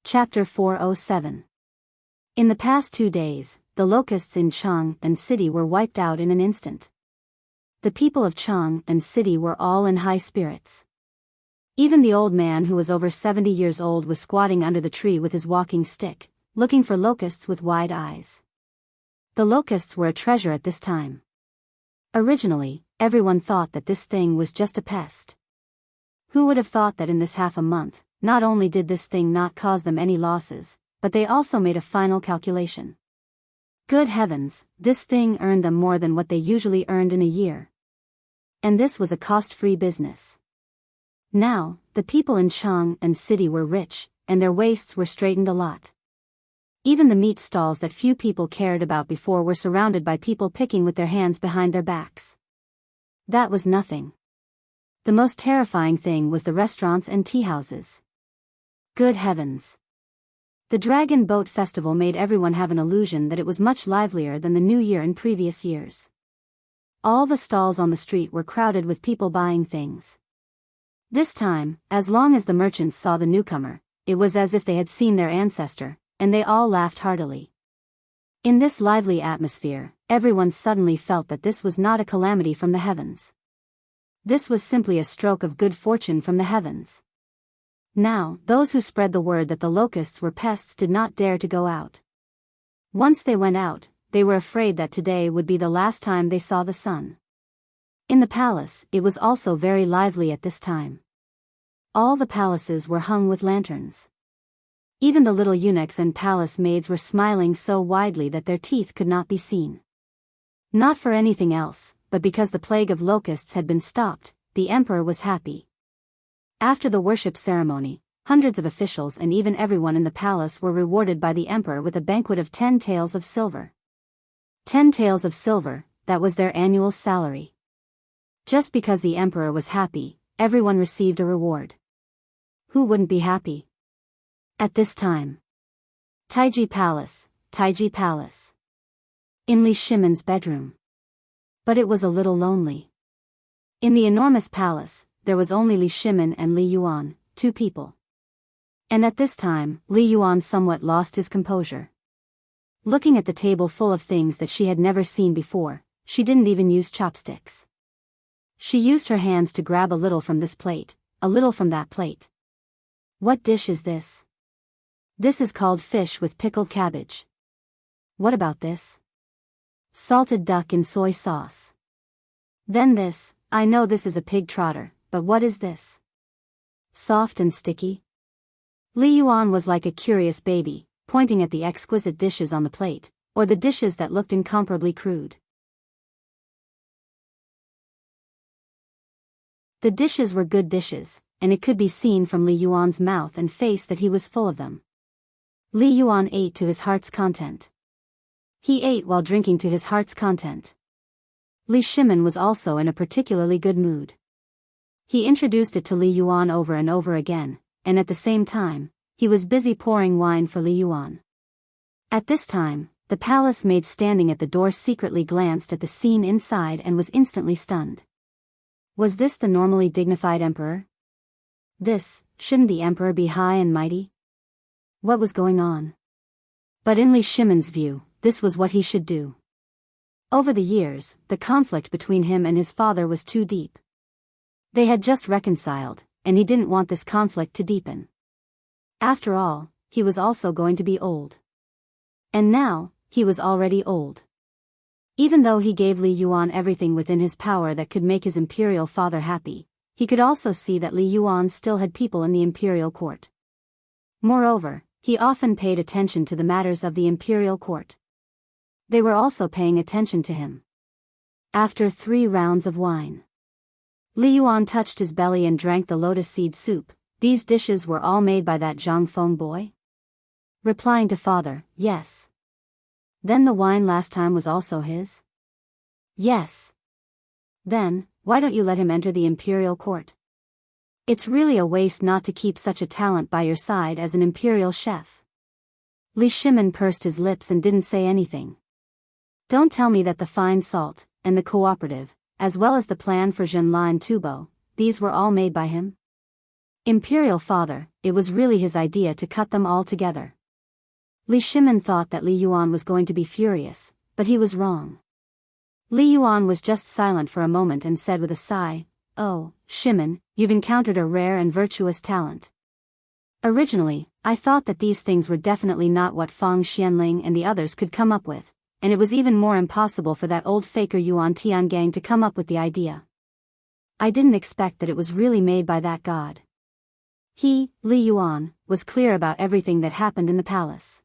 Chapter 407. In the past 2 days, the locusts in Chang and city were wiped out in an instant. The people of Chang and city were all in high spirits. Even the old man who was over 70 years old was squatting under the tree with his walking stick, looking for locusts with wide eyes. The locusts were a treasure at this time. Originally, everyone thought that this thing was just a pest. Who would have thought that in this half a month, not only did this thing not cause them any losses, but they also made a final calculation. Good heavens, this thing earned them more than what they usually earned in a year. And this was a cost-free business. Now, the people in Chang and city were rich, and their waists were straightened a lot. Even the meat stalls that few people cared about before were surrounded by people picking with their hands behind their backs. That was nothing. The most terrifying thing was the restaurants and tea houses. Good heavens. The Dragon Boat Festival made everyone have an illusion that it was much livelier than the New Year in previous years. All the stalls on the street were crowded with people buying things. This time, as long as the merchants saw the newcomer, it was as if they had seen their ancestor, and they all laughed heartily. In this lively atmosphere, everyone suddenly felt that this was not a calamity from the heavens. This was simply a stroke of good fortune from the heavens. Now, those who spread the word that the locusts were pests did not dare to go out. Once they went out, they were afraid that today would be the last time they saw the sun. In the palace, it was also very lively at this time. All the palaces were hung with lanterns. Even the little eunuchs and palace maids were smiling so widely that their teeth could not be seen. Not for anything else, but because the plague of locusts had been stopped, the emperor was happy. After the worship ceremony, hundreds of officials and even everyone in the palace were rewarded by the emperor with a banquet of 10 taels of silver. 10 taels of silver, that was their annual salary. Just because the emperor was happy, everyone received a reward. Who wouldn't be happy? At this time. Taiji Palace, Taiji Palace. In Li Shimon's bedroom. But it was a little lonely. In the enormous palace, there was only Li Shimon and Li Yuan, 2 people. And at this time, Li Yuan somewhat lost his composure. Looking at the table full of things that she had never seen before, she didn't even use chopsticks. She used her hands to grab a little from this plate, a little from that plate. What dish is this? This is called fish with pickled cabbage. What about this? Salted duck in soy sauce. Then this, I know this is a pig trotter, but what is this? Soft and sticky? Li Yuan was like a curious baby, pointing at the exquisite dishes on the plate, or the dishes that looked incomparably crude. The dishes were good dishes, and it could be seen from Li Yuan's mouth and face that he was full of them. Li Yuan ate to his heart's content. He ate while drinking to his heart's content. Li Shimon was also in a particularly good mood. He introduced it to Li Yuan over and over again, and at the same time, he was busy pouring wine for Li Yuan. At this time, the palace maid standing at the door secretly glanced at the scene inside and was instantly stunned. Was this the normally dignified emperor? Shouldn't the emperor be high and mighty? What was going on? But in Li Shimon's view, this was what he should do. Over the years, the conflict between him and his father was too deep. They had just reconciled, and he didn't want this conflict to deepen. After all, he was also going to be old. And now, he was already old. Even though he gave Li Yuan everything within his power that could make his imperial father happy, he could also see that Li Yuan still had people in the imperial court. Moreover, he often paid attention to the matters of the imperial court. They were also paying attention to him. After 3 rounds of wine, Li Yuan touched his belly and drank the lotus seed soup. These dishes were all made by that Zhang Feng boy? Replying to father, yes. Then the wine last time was also his? Yes. Then, why don't you let him enter the imperial court? It's really a waste not to keep such a talent by your side as an imperial chef. Li Shimin pursed his lips and didn't say anything. Don't tell me that the fine salt, and the cooperative, as well as the plan for Zhenla and Tubo, these were all made by him? Imperial father, it was really his idea to cut them all together. Li Shimin thought that Li Yuan was going to be furious, but he was wrong. Li Yuan was just silent for a moment and said with a sigh, "Oh, Shimin, you've encountered a rare and virtuous talent. Originally, I thought that these things were definitely not what Fang Xianling and the others could come up with, and it was even more impossible for that old faker Yuan Tiangang to come up with the idea. I didn't expect that it was really made by that god." He, Li Yuan, was clear about everything that happened in the palace.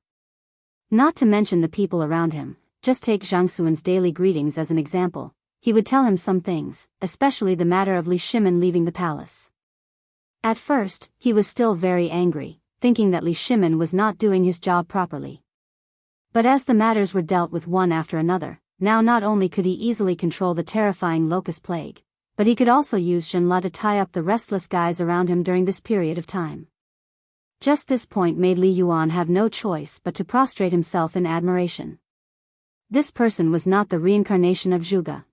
Not to mention the people around him, just take Zhang Xuan's daily greetings as an example, he would tell him some things, especially the matter of Li Shimin leaving the palace. At first, he was still very angry, thinking that Li Shimin was not doing his job properly. But as the matters were dealt with one after another, now not only could he easily control the terrifying locust plague, but he could also use Zhenla to tie up the restless guys around him during this period of time. Just this point made Li Yuan have no choice but to prostrate himself in admiration. This person was not the reincarnation of Zhuge.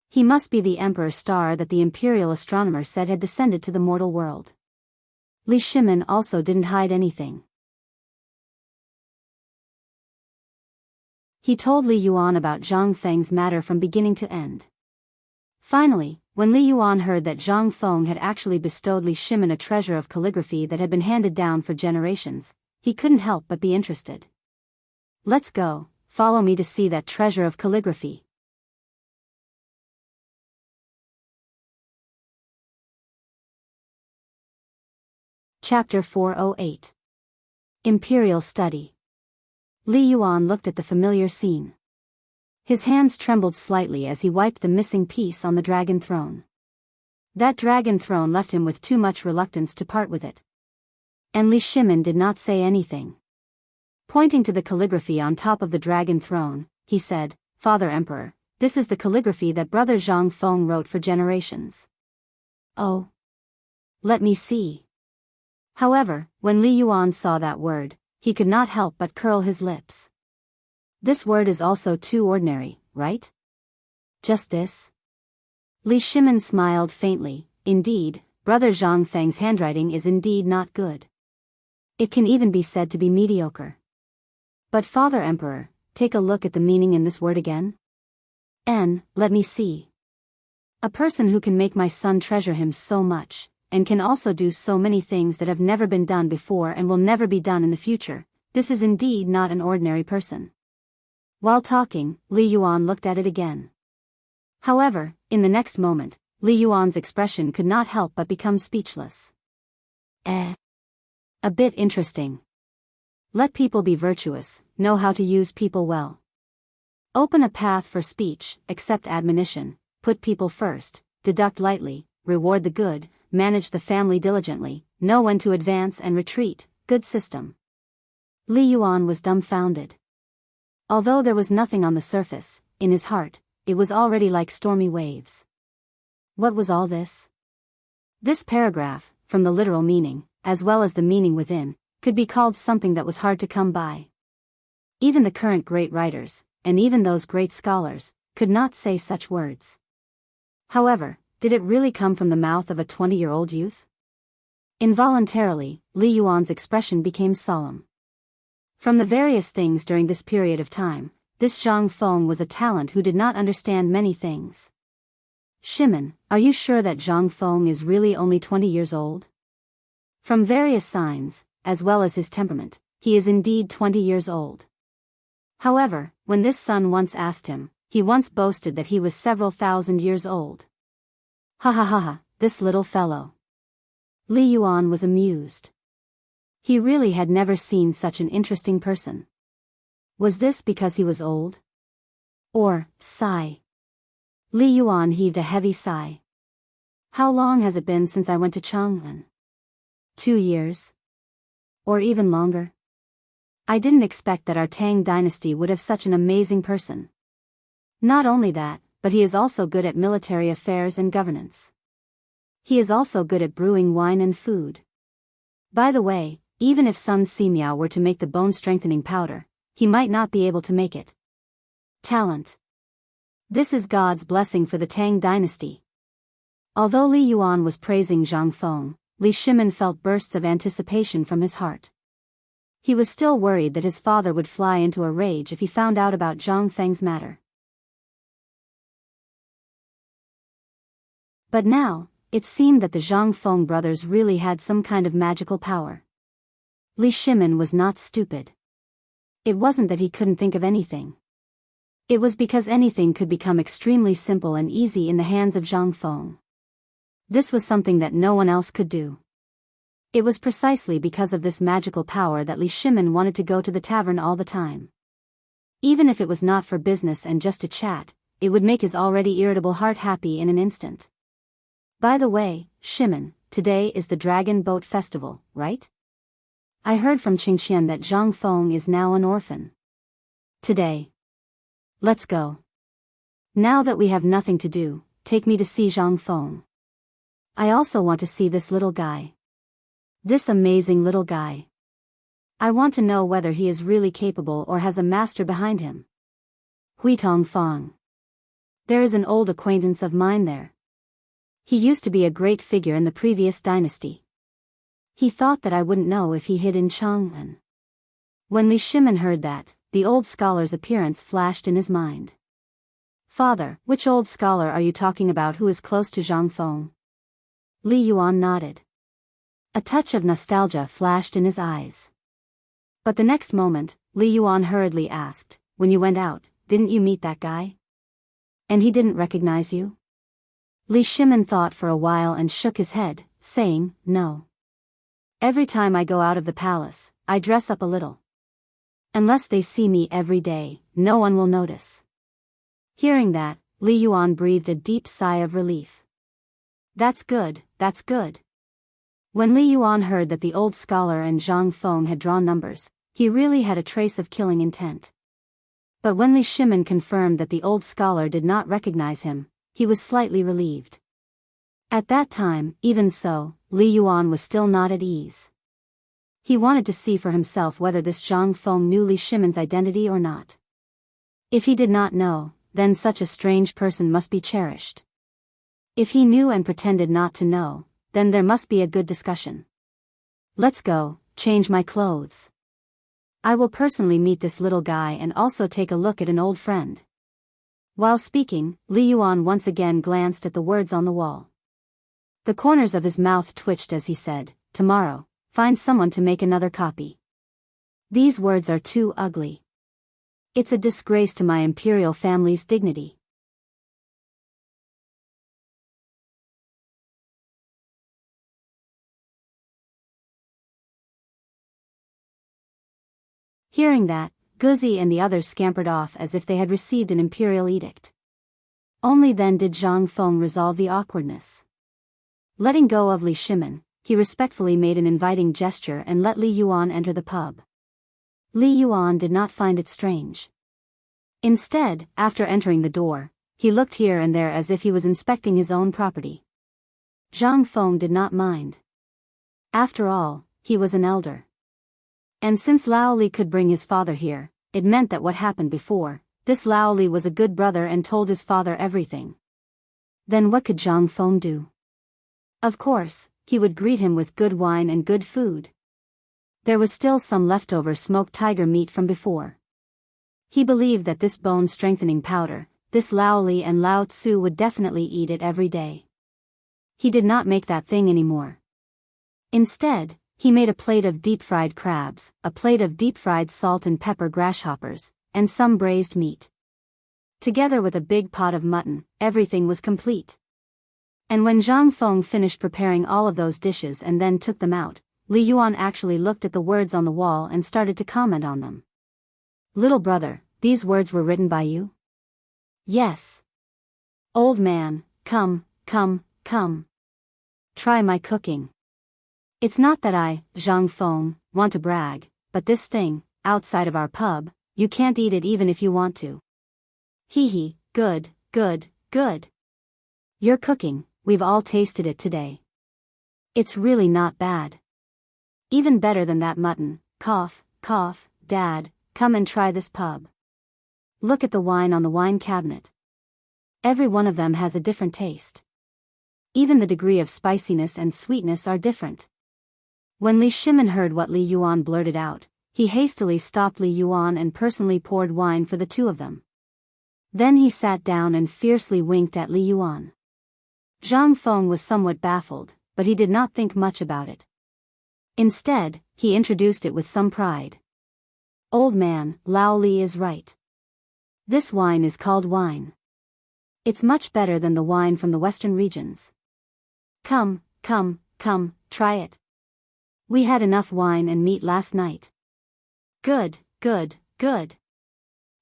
He must be the emperor star that the imperial astronomer said had descended to the mortal world. Li Shimin also didn't hide anything. He told Li Yuan about Zhang Feng's matter from beginning to end. Finally, when Li Yuan heard that Zhang Feng had actually bestowed Li Shimin a treasure of calligraphy that had been handed down for generations, he couldn't help but be interested. "Let's go, follow me to see that treasure of calligraphy." Chapter 408. Imperial Study. Li Yuan looked at the familiar scene. His hands trembled slightly as he wiped the missing piece on the dragon throne. That dragon throne left him with too much reluctance to part with it. And Li Shimin did not say anything. Pointing to the calligraphy on top of the dragon throne, he said, "Father Emperor, this is the calligraphy that Brother Zhang Feng wrote for generations." "Oh. Let me see." However, when Li Yuan saw that word, he could not help but curl his lips. "This word is also too ordinary, right? Just this?" Li Shimin smiled faintly. "Indeed, Brother Zhang Feng's handwriting is indeed not good. It can even be said to be mediocre. But Father Emperor, take a look at the meaning in this word again. Let me see. A person who can make my son treasure him so much, and can also do so many things that have never been done before and will never be done in the future, this is indeed not an ordinary person." While talking, Li Yuan looked at it again. However, in the next moment, Li Yuan's expression could not help but become speechless. A bit interesting. Let people be virtuous, know how to use people well. Open a path for speech, accept admonition, put people first, deduct lightly, reward the good, manage the family diligently, know when to advance and retreat, good system. Li Yuan was dumbfounded. Although there was nothing on the surface, in his heart, it was already like stormy waves. What was all this? This paragraph, from the literal meaning, as well as the meaning within, could be called something that was hard to come by. Even the current great writers, and even those great scholars, could not say such words. However, did it really come from the mouth of a 20-year-old youth? Involuntarily, Li Yuan's expression became solemn. From the various things during this period of time, this Zhang Feng was a talent who did not understand many things. Shimon, are you sure that Zhang Feng is really only 20 years old? From various signs, as well as his temperament, he is indeed 20 years old. However, when this son once asked him, he once boasted that he was several thousand years old. Ha ha ha ha, this little fellow. Li Yuan was amused. He really had never seen such an interesting person. Was this because he was old? Or, sigh? Li Yuan heaved a heavy sigh. How long has it been since I went to Chang'an? 2 years? Or even longer? I didn't expect that our Tang dynasty would have such an amazing person. Not only that, but he is also good at military affairs and governance. He is also good at brewing wine and food. By the way, even if Sun Simiao were to make the bone-strengthening powder, he might not be able to make it. Talent. This is God's blessing for the Tang dynasty. Although Li Yuan was praising Zhang Feng, Li Shimon felt bursts of anticipation from his heart. He was still worried that his father would fly into a rage if he found out about Zhang Feng's matter. But now, it seemed that the Zhang Feng brothers really had some kind of magical power. Li Shimon was not stupid. It wasn't that he couldn't think of anything. It was because anything could become extremely simple and easy in the hands of Zhang Feng. This was something that no one else could do. It was precisely because of this magical power that Li Shimon wanted to go to the tavern all the time. Even if it was not for business and just to chat, it would make his already irritable heart happy in an instant. By the way, Shimon, today is the Dragon Boat Festival, right? I heard from Qingxian that Zhang Feng is now an orphan. Today. Let's go. Now that we have nothing to do, take me to see Zhang Feng. I also want to see this little guy. This amazing little guy. I want to know whether he is really capable or has a master behind him. Huitong Feng. There is an old acquaintance of mine there. He used to be a great figure in the previous dynasty. He thought that I wouldn't know if he hid in Chang'an. When Li Shimon heard that, the old scholar's appearance flashed in his mind. Father, which old scholar are you talking about who is close to Zhang Feng? Li Yuan nodded. A touch of nostalgia flashed in his eyes. But the next moment, Li Yuan hurriedly asked, when you went out, didn't you meet that guy? And he didn't recognize you? Li Shimon thought for a while and shook his head, saying, no. Every time I go out of the palace, I dress up a little. Unless they see me every day, no one will notice. Hearing that, Li Yuan breathed a deep sigh of relief. That's good, that's good. When Li Yuan heard that the old scholar and Zhang Feng had drawn numbers, he really had a trace of killing intent. But when Li Shimon confirmed that the old scholar did not recognize him, he was slightly relieved. At that time, even so, Li Yuan was still not at ease. He wanted to see for himself whether this Zhang Feng knew Li Shimon's identity or not. If he did not know, then such a strange person must be cherished. If he knew and pretended not to know, then there must be a good discussion. Let's go, change my clothes. I will personally meet this little guy and also take a look at an old friend. While speaking, Li Yuan once again glanced at the words on the wall. The corners of his mouth twitched as he said, tomorrow, find someone to make another copy. These words are too ugly. It's a disgrace to my imperial family's dignity. Hearing that, Guzi and the others scampered off as if they had received an imperial edict. Only then did Zhang Feng resolve the awkwardness. Letting go of Li Shimon, he respectfully made an inviting gesture and let Li Yuan enter the pub. Li Yuan did not find it strange. Instead, after entering the door, he looked here and there as if he was inspecting his own property. Zhang Feng did not mind. After all, he was an elder. And since Lao Li could bring his father here, it meant that what happened before, this Lao Li was a good brother and told his father everything. Then what could Zhang Feng do? Of course, he would greet him with good wine and good food. There was still some leftover smoked tiger meat from before. He believed that this bone-strengthening powder, this Lao Li and Lao Tzu would definitely eat it every day. He did not make that thing anymore. Instead, he made a plate of deep-fried crabs, a plate of deep-fried salt and pepper grasshoppers, and some braised meat. Together with a big pot of mutton, everything was complete. And when Zhang Feng finished preparing all of those dishes and then took them out, Li Yuan actually looked at the words on the wall and started to comment on them. "Little brother, these words were written by you?" "Yes." "Old man, come. Try my cooking." "It's not that I, Zhang Feng, want to brag, but this thing, outside of our pub, you can't eat it even if you want to." "Hee, good. Your cooking, we've all tasted it today. It's really not bad. Even better than that mutton, cough, Dad, come and try this pub. Look at the wine on the wine cabinet. Every one of them has a different taste. Even the degree of spiciness and sweetness are different." When Li Shimin heard what Li Yuan blurted out, he hastily stopped Li Yuan and personally poured wine for the two of them. Then he sat down and fiercely winked at Li Yuan. Zhang Feng was somewhat baffled, but he did not think much about it. Instead, he introduced it with some pride. "Old man, Lao Li is right. This wine is called wine. It's much better than the wine from the western regions. Come, try it. We had enough wine and meat last night." Good.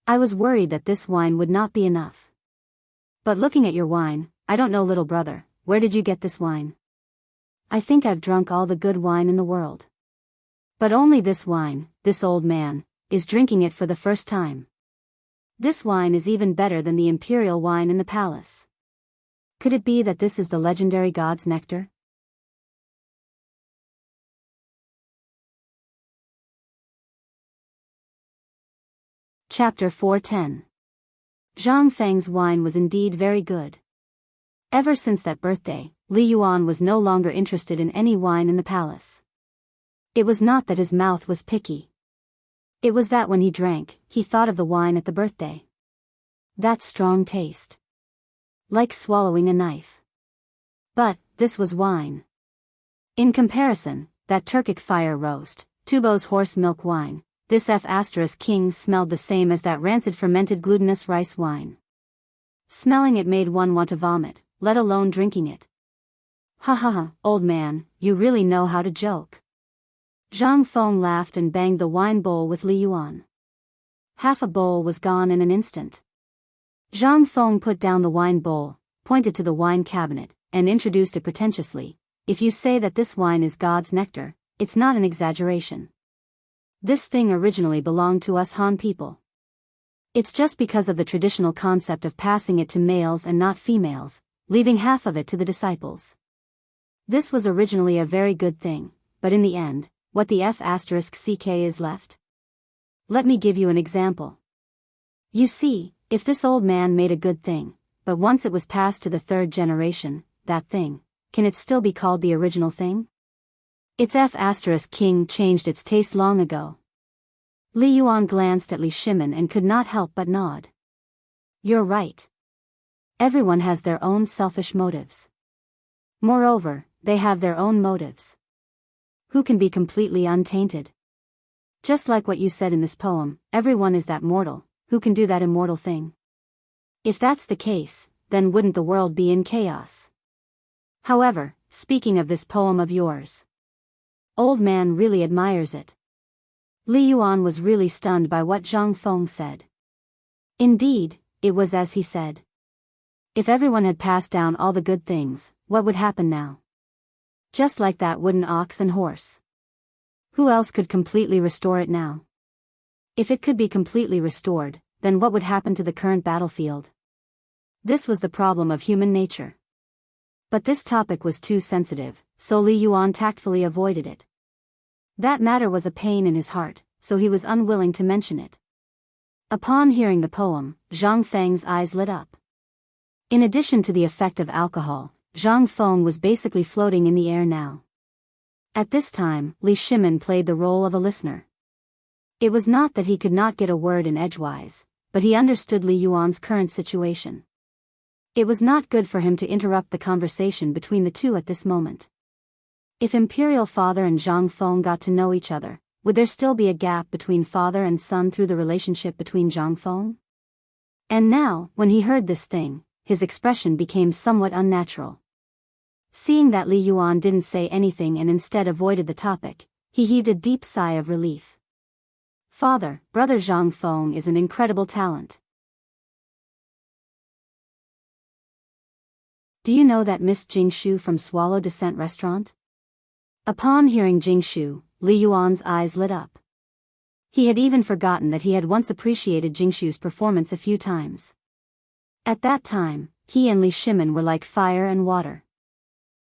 I was worried that this wine would not be enough. But looking at your wine, I don't know, little brother, where did you get this wine? I think I've drunk all the good wine in the world. But only this wine, this old man, is drinking it for the first time. This wine is even better than the imperial wine in the palace. Could it be that this is the legendary god's nectar? Chapter 410. Zhang Feng's wine was indeed very good. Ever since that birthday, Li Yuan was no longer interested in any wine in the palace. It was not that his mouth was picky. It was that when he drank, he thought of the wine at the birthday. That strong taste. Like swallowing a knife. But, this was wine. In comparison, that Turkic fire roast, Tubo's horse milk wine, this F*King smelled the same as that rancid fermented glutinous rice wine. Smelling it made one want to vomit, let alone drinking it. Ha, old man, you really know how to joke. Zhang Feng laughed and banged the wine bowl with Li Yuan. Half a bowl was gone in an instant. Zhang Feng put down the wine bowl, pointed to the wine cabinet, and introduced it pretentiously. "If you say that this wine is God's nectar, it's not an exaggeration. This thing originally belonged to us Han people. It's just because of the traditional concept of passing it to males and not females, leaving half of it to the disciples. This was originally a very good thing, but in the end, what the F*** is left? Let me give you an example. You see, if this old man made a good thing, but once it was passed to the third generation, that thing, can it still be called the original thing? Its F*** changed its taste long ago." Li Yuan glanced at Li Shimin and could not help but nod. "You're right. Everyone has their own selfish motives. Moreover, they have their own motives. Who can be completely untainted? Just like what you said in this poem, everyone is that mortal, who can do that immortal thing. If that's the case, then wouldn't the world be in chaos? However, speaking of this poem of yours, old man really admires it." Li Yuan was really stunned by what Zhang Feng said. Indeed, it was as he said. If everyone had passed down all the good things, what would happen now? Just like that wooden ox and horse. Who else could completely restore it now? If it could be completely restored, then what would happen to the current battlefield? This was the problem of human nature. But this topic was too sensitive, so Li Yuan tactfully avoided it. That matter was a pain in his heart, so he was unwilling to mention it. Upon hearing the poem, Zhang Feng's eyes lit up. In addition to the effect of alcohol, Zhang Feng was basically floating in the air now. At this time, Li Shimin played the role of a listener. It was not that he could not get a word in edgewise, but he understood Li Yuan's current situation. It was not good for him to interrupt the conversation between the two at this moment. If Imperial Father and Zhang Feng got to know each other, would there still be a gap between father and son through the relationship between Zhang Feng? And now, when he heard this thing, his expression became somewhat unnatural. Seeing that Li Yuan didn't say anything and instead avoided the topic, he heaved a deep sigh of relief. Father, brother Zhang Feng is an incredible talent. Do you know that Miss Jingshu from Swallow Descent Restaurant? Upon hearing Jingshu, Li Yuan's eyes lit up. He had even forgotten that he had once appreciated Jingshu's performance a few times. At that time, he and Li Shimin were like fire and water.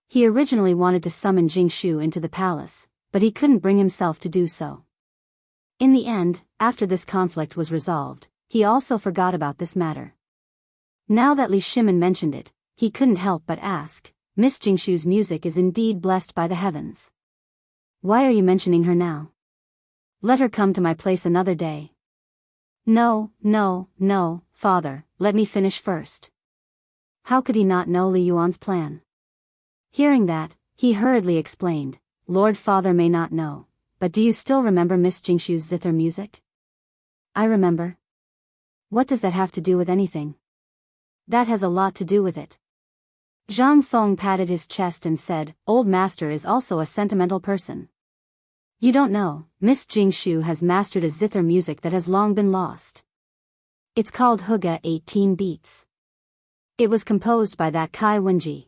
He originally wanted to summon Jingshu into the palace, but he couldn't bring himself to do so. In the end, after this conflict was resolved, he also forgot about this matter. Now that Li Shimin mentioned it, he couldn't help but ask, Miss Jingshu's music is indeed blessed by the heavens. Why are you mentioning her now? Let her come to my place another day. No, father, let me finish first. How could he not know Li Yuan's plan? Hearing that, he hurriedly explained, Lord Father may not know, but do you still remember Miss Jingshu's zither music? I remember. What does that have to do with anything? That has a lot to do with it. Zhang Feng patted his chest and said, Old Master is also a sentimental person. You don't know, Miss Jingshu has mastered a zither music that has long been lost. It's called Huga 18 Beats. It was composed by that Kai Wenji.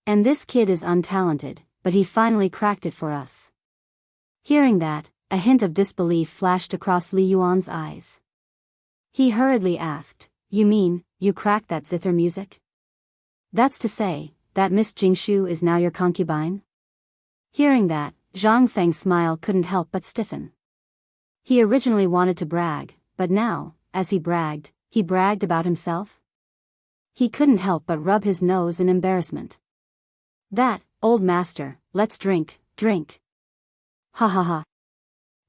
And this kid is untalented, but he finally cracked it for us. Hearing that, a hint of disbelief flashed across Li Yuan's eyes. He hurriedly asked, You mean, you cracked that zither music? That's to say, that Miss Jingshu is now your concubine? Hearing that, Zhang Feng's smile couldn't help but stiffen. He originally wanted to brag, but now, as he bragged about himself? He couldn't help but rub his nose in embarrassment. That, Old Master, let's drink. Ha ha ha.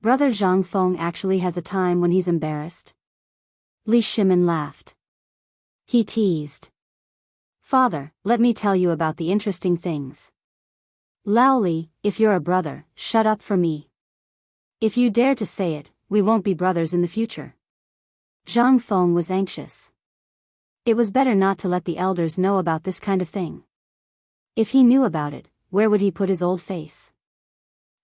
Brother Zhang Feng actually has a time when he's embarrassed. Li Shimin laughed. He teased. Father, let me tell you about the interesting things. Lao Li, if you're a brother, shut up for me. If you dare to say it, we won't be brothers in the future. Zhang Feng was anxious. It was better not to let the elders know about this kind of thing. If he knew about it, where would he put his old face?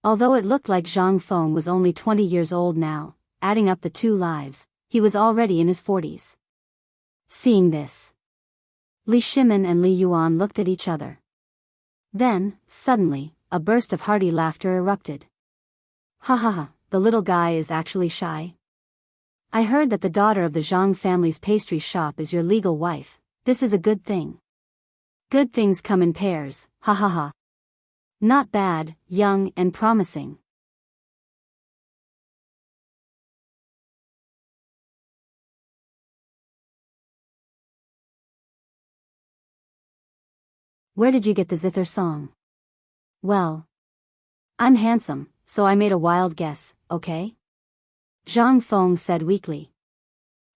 Although it looked like Zhang Feng was only 20 years old now, adding up the two lives, he was already in his 40s. Seeing this, Li Shimin and Li Yuan looked at each other. Then, suddenly, a burst of hearty laughter erupted. Ha ha ha, the little guy is actually shy. I heard that the daughter of the Zhang family's pastry shop is your legal wife. This is a good thing. Good things come in pairs, ha ha ha. Not bad, young and promising. Where did you get the zither song? Well, I'm handsome, so I made a wild guess, okay? Zhang Feng said weakly.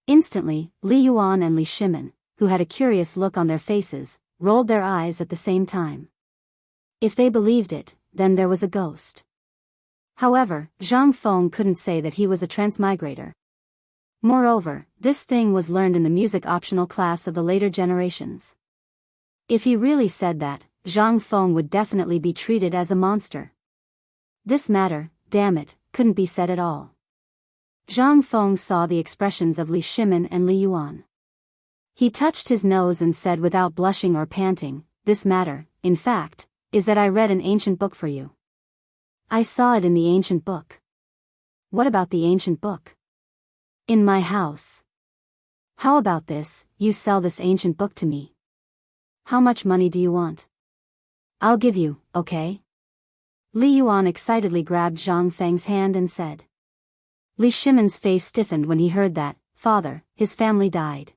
Instantly, Li Yuan and Li Shimin, who had a curious look on their faces, rolled their eyes at the same time. If they believed it, then there was a ghost. However, Zhang Feng couldn't say that he was a transmigrator. Moreover, this thing was learned in the music optional class of the later generations. If he really said that, Zhang Feng would definitely be treated as a monster. This matter, damn it, couldn't be said at all. Zhang Feng saw the expressions of Li Shimin and Li Yuan. He touched his nose and said without blushing or panting, This matter, in fact, is that I read an ancient book for you. I saw it in the ancient book. What about the ancient book? In my house. How about this, you sell this ancient book to me? How much money do you want? I'll give you, okay? Li Yuan excitedly grabbed Zhang Feng's hand and said. Li Shimin's face stiffened when he heard that, father, his family died.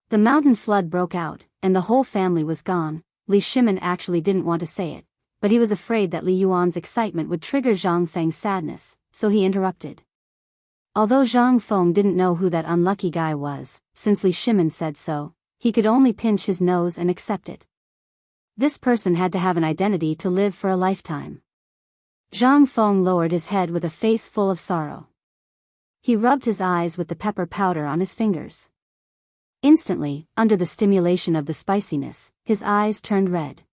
The mountain flood broke out, and the whole family was gone. Li Shimin actually didn't want to say it, but he was afraid that Li Yuan's excitement would trigger Zhang Feng's sadness, so he interrupted. Although Zhang Feng didn't know who that unlucky guy was, since Li Shimin said so, he could only pinch his nose and accept it. This person had to have an identity to live for a lifetime. Zhang Feng lowered his head with a face full of sorrow. He rubbed his eyes with the pepper powder on his fingers. Instantly, under the stimulation of the spiciness, his eyes turned red.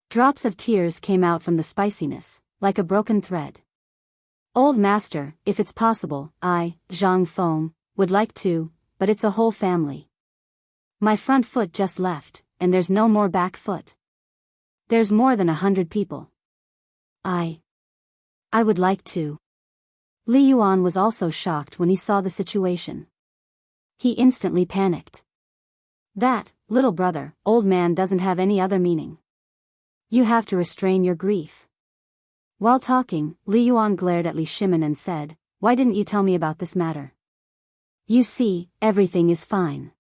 Drops of tears came out from the spiciness, like a broken thread. Old master, if it's possible, I, Zhang Feng, would like to, but it's a whole family. My front foot just left, and there's no more back foot. There's more than 100 people. I would like to. Li Yuan was also shocked when he saw the situation. He instantly panicked. That, little brother, old man doesn't have any other meaning. You have to restrain your grief. While talking, Li Yuan glared at Li Shimin and said, "Why didn't you tell me about this matter? You see, everything is fine.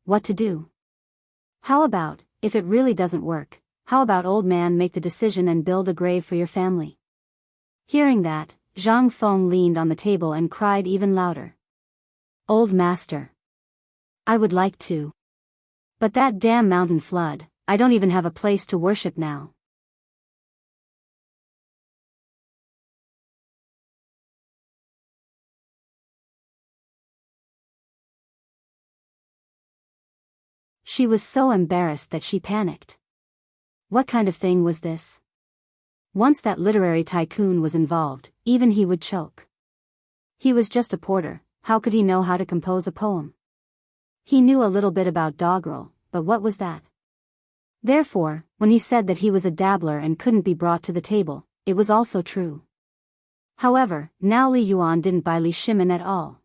What to do? How about, if it really doesn't work, how about old man make the decision and build a grave for your family?" Hearing that, Zhang Feng leaned on the table and cried even louder. "Old master. I would like to. But that damn mountain flood, I don't even have a place to worship now." She was so embarrassed that she panicked. What kind of thing was this? Once that literary tycoon was involved, even he would choke. He was just a porter, how could he know how to compose a poem? He knew a little bit about doggerel, but what was that? Therefore, when he said that he was a dabbler and couldn't be brought to the table, it was also true. However, now Li Yuan didn't buy Li Shimin at all.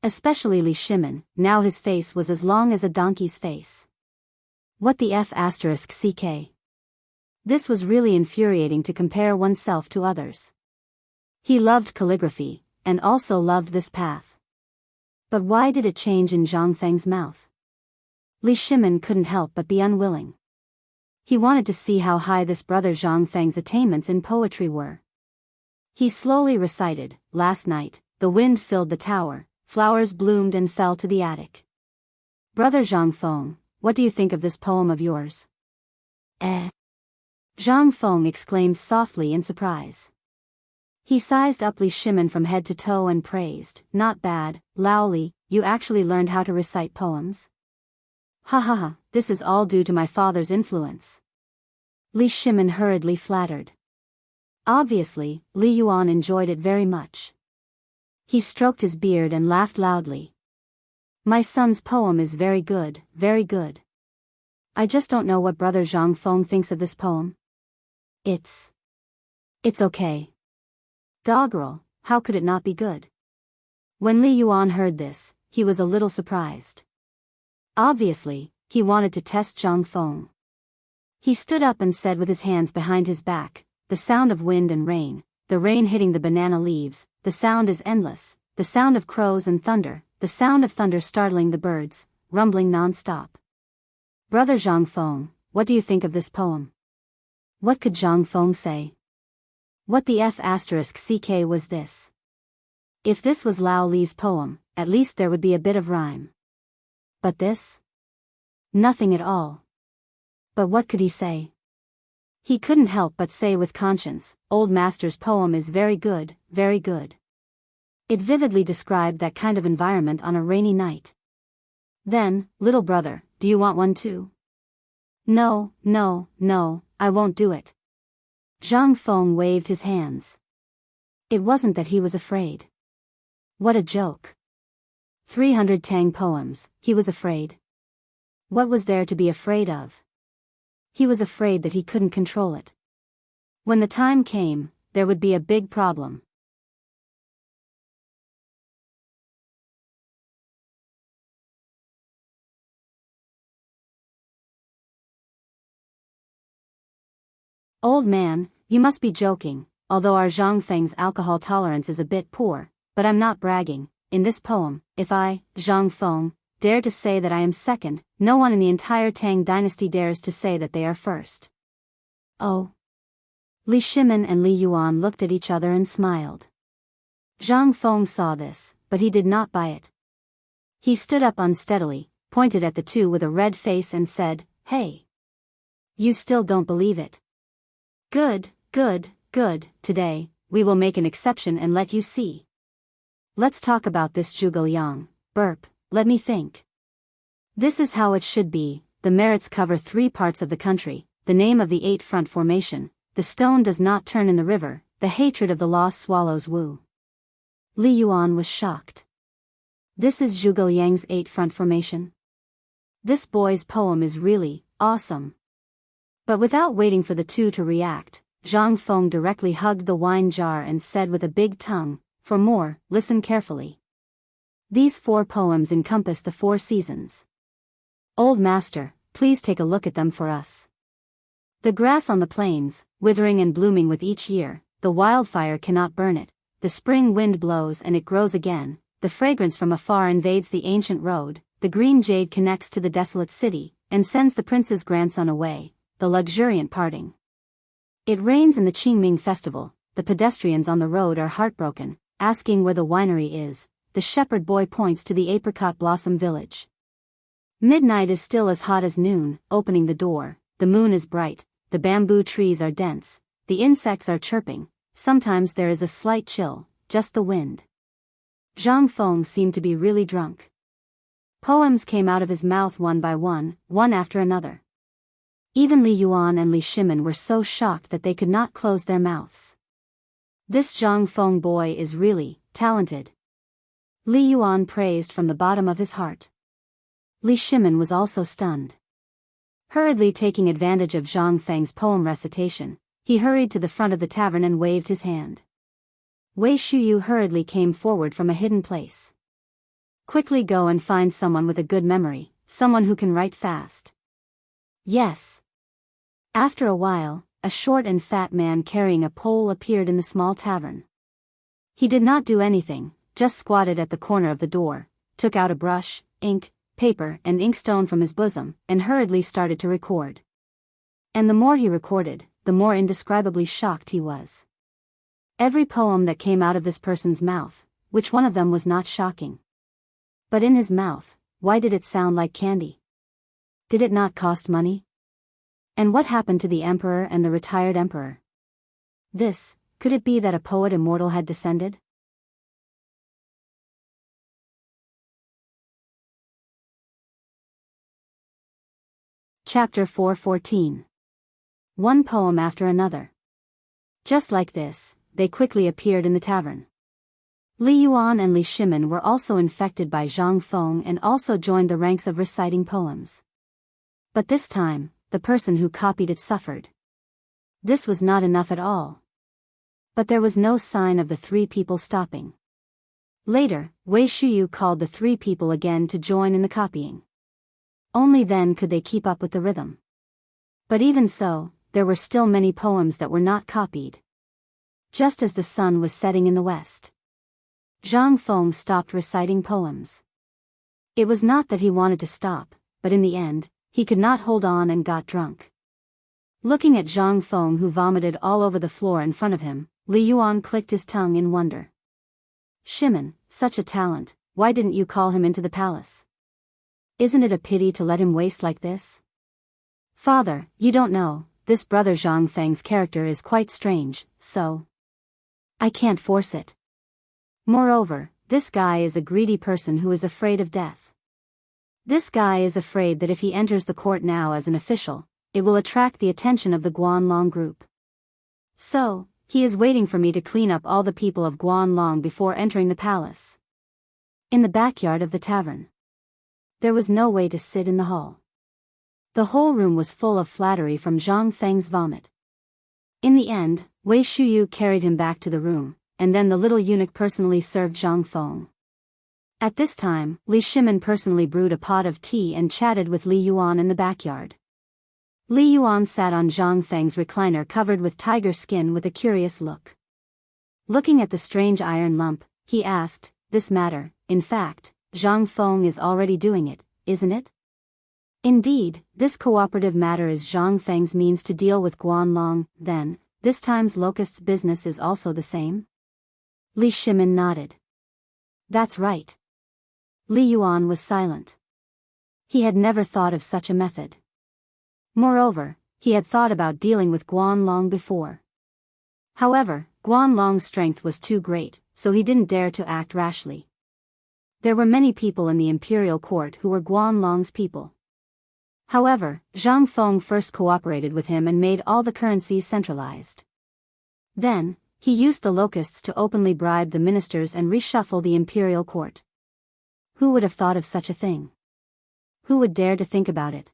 Especially Li Shimin, now his face was as long as a donkey's face. What the f***ck? This was really infuriating to compare oneself to others. He loved calligraphy, and also loved this path. But why did it change in Zhang Feng's mouth? Li Shimin couldn't help but be unwilling. He wanted to see how high this brother Zhang Feng's attainments in poetry were. He slowly recited, "Last night, the wind filled the tower, flowers bloomed and fell to the attic." "Brother Zhang Feng, what do you think of this poem of yours?" Zhang Feng exclaimed softly in surprise. He sized up Li Shimin from head to toe and praised, "Not bad, Lao Li, you actually learned how to recite poems?" "Ha ha ha, this is all due to my father's influence." Li Shimin hurriedly flattered. Obviously, Li Yuan enjoyed it very much. He stroked his beard and laughed loudly. "My son's poem is very good, very good. I just don't know what brother Zhang Feng thinks of this poem. It's okay. Doggerel, how could it not be good?" When Li Yuan heard this, he was a little surprised. Obviously, he wanted to test Zhang Feng. He stood up and said with his hands behind his back, "The sound of wind and rain, the rain hitting the banana leaves, the sound is endless, the sound of crows and thunder, the sound of thunder startling the birds, rumbling non-stop. Brother Zhang Feng, what do you think of this poem?" What could Zhang Feng say? What the f***ck was this? If this was Lao Li's poem, at least there would be a bit of rhyme. But this? Nothing at all. But what could he say? He couldn't help but say with conscience, "Old master's poem is very good, very good." It vividly described that kind of environment on a rainy night. Then, "Little brother, do you want one too?" No, I won't do it." Zhang Feng waved his hands. It wasn't that he was afraid. What a joke. 300 Tang poems, he was afraid. What was there to be afraid of? He was afraid that he couldn't control it. When the time came, there would be a big problem. "Old man, you must be joking, although our Zhang Feng's alcohol tolerance is a bit poor, but I'm not bragging. In this poem, if I, Zhang Feng, dare to say that I am second, no one in the entire Tang dynasty dares to say that they are first." "Oh." Li Shimin and Li Yuan looked at each other and smiled. Zhang Feng saw this, but he did not buy it. He stood up unsteadily, pointed at the two with a red face and said, "Hey! You still don't believe it? Good, good, good. Today, we will make an exception and let you see. Let's talk about this Zhuge Liang. Burp, let me think. This is how it should be. The merits cover 3 parts of the country, the name of the 8-front formation, the stone does not turn in the river, the hatred of the lost swallows Wu." Li Yuan was shocked. This is Zhuge Liang's 8-front formation? This boy's poem is really awesome. But without waiting for the two to react, Zhang Feng directly hugged the wine jar and said with a big tongue, "For more, listen carefully. These 4 poems encompass the 4 seasons. Old master, please take a look at them for us. The grass on the plains, withering and blooming with each year, the wildfire cannot burn it, the spring wind blows and it grows again, the fragrance from afar invades the ancient road, the green jade connects to the desolate city, and sends the prince's grandson away, the luxuriant parting. It rains in the Qingming festival, the pedestrians on the road are heartbroken, asking where the winery is, the shepherd boy points to the apricot blossom village. Midnight is still as hot as noon, opening the door, the moon is bright, the bamboo trees are dense, the insects are chirping, sometimes there is a slight chill, just the wind." Zhang Feng seemed to be really drunk. Poems came out of his mouth one by one after another. Even Li Yuan and Li Shimin were so shocked that they could not close their mouths. This Zhang Feng boy is really talented. Li Yuan praised from the bottom of his heart. Li Shimin was also stunned. Hurriedly taking advantage of Zhang Feng's poem recitation, he hurried to the front of the tavern and waved his hand. Wei Shuyu hurriedly came forward from a hidden place. "Quickly go and find someone with a good memory, someone who can write fast." "Yes." After a while, a short and fat man carrying a pole appeared in the small tavern. He did not do anything, just squatted at the corner of the door, took out a brush, ink, paper and inkstone from his bosom, and hurriedly started to record. And the more he recorded, the more indescribably shocked he was. Every poem that came out of this person's mouth, which one of them was not shocking? But in his mouth, why did it sound like candy? Did it not cost money? And what happened to the emperor and the retired emperor? Could it be that a poet immortal had descended? Chapter 414. One poem after another. Just like this, they quickly appeared in the tavern. Li Yuan and Li Shimin were also infected by Zhang Feng and also joined the ranks of reciting poems. But this time, the person who copied it suffered. This was not enough at all. But there was no sign of the 3 people stopping. Later, Wei Shuyu called the 3 people again to join in the copying. Only then could they keep up with the rhythm. But even so, there were still many poems that were not copied. Just as the sun was setting in the west, Zhang Feng stopped reciting poems. It was not that he wanted to stop, but in the end, he could not hold on and got drunk. Looking at Zhang Feng who vomited all over the floor in front of him, Li Yuan clicked his tongue in wonder. "Shimin, such a talent, why didn't you call him into the palace? Isn't it a pity to let him waste like this?" "Father, you don't know, this brother Zhang Feng's character is quite strange, so I can't force it. Moreover, this guy is a greedy person who is afraid of death. This guy is afraid that if he enters the court now as an official, it will attract the attention of the Guanlong group. So, he is waiting for me to clean up all the people of Guanlong before entering the palace." In the backyard of the tavern, there was no way to sit in the hall. The whole room was full of flattery from Zhang Feng's vomit. In the end, Wei Shuyu carried him back to the room, and then the little eunuch personally served Zhang Feng. At this time, Li Shimin personally brewed a pot of tea and chatted with Li Yuan in the backyard. Li Yuan sat on Zhang Feng's recliner covered with tiger skin with a curious look. Looking at the strange iron lump, he asked, "This matter, in fact, Zhang Feng is already doing it, isn't it?" "Indeed, this cooperative matter is Zhang Feng's means to deal with Guanlong, then, this time's locust's business is also the same?" Li Shimin nodded. That's right. Li Yuan was silent. He had never thought of such a method. Moreover, he had thought about dealing with Guan Long before. However, Guan Long's strength was too great, so he didn't dare to act rashly. There were many people in the imperial court who were Guan Long's people. However, Zhang Feng first cooperated with him and made all the currencies centralized. Then, he used the locusts to openly bribe the ministers and reshuffle the imperial court. Who would have thought of such a thing? Who would dare to think about it?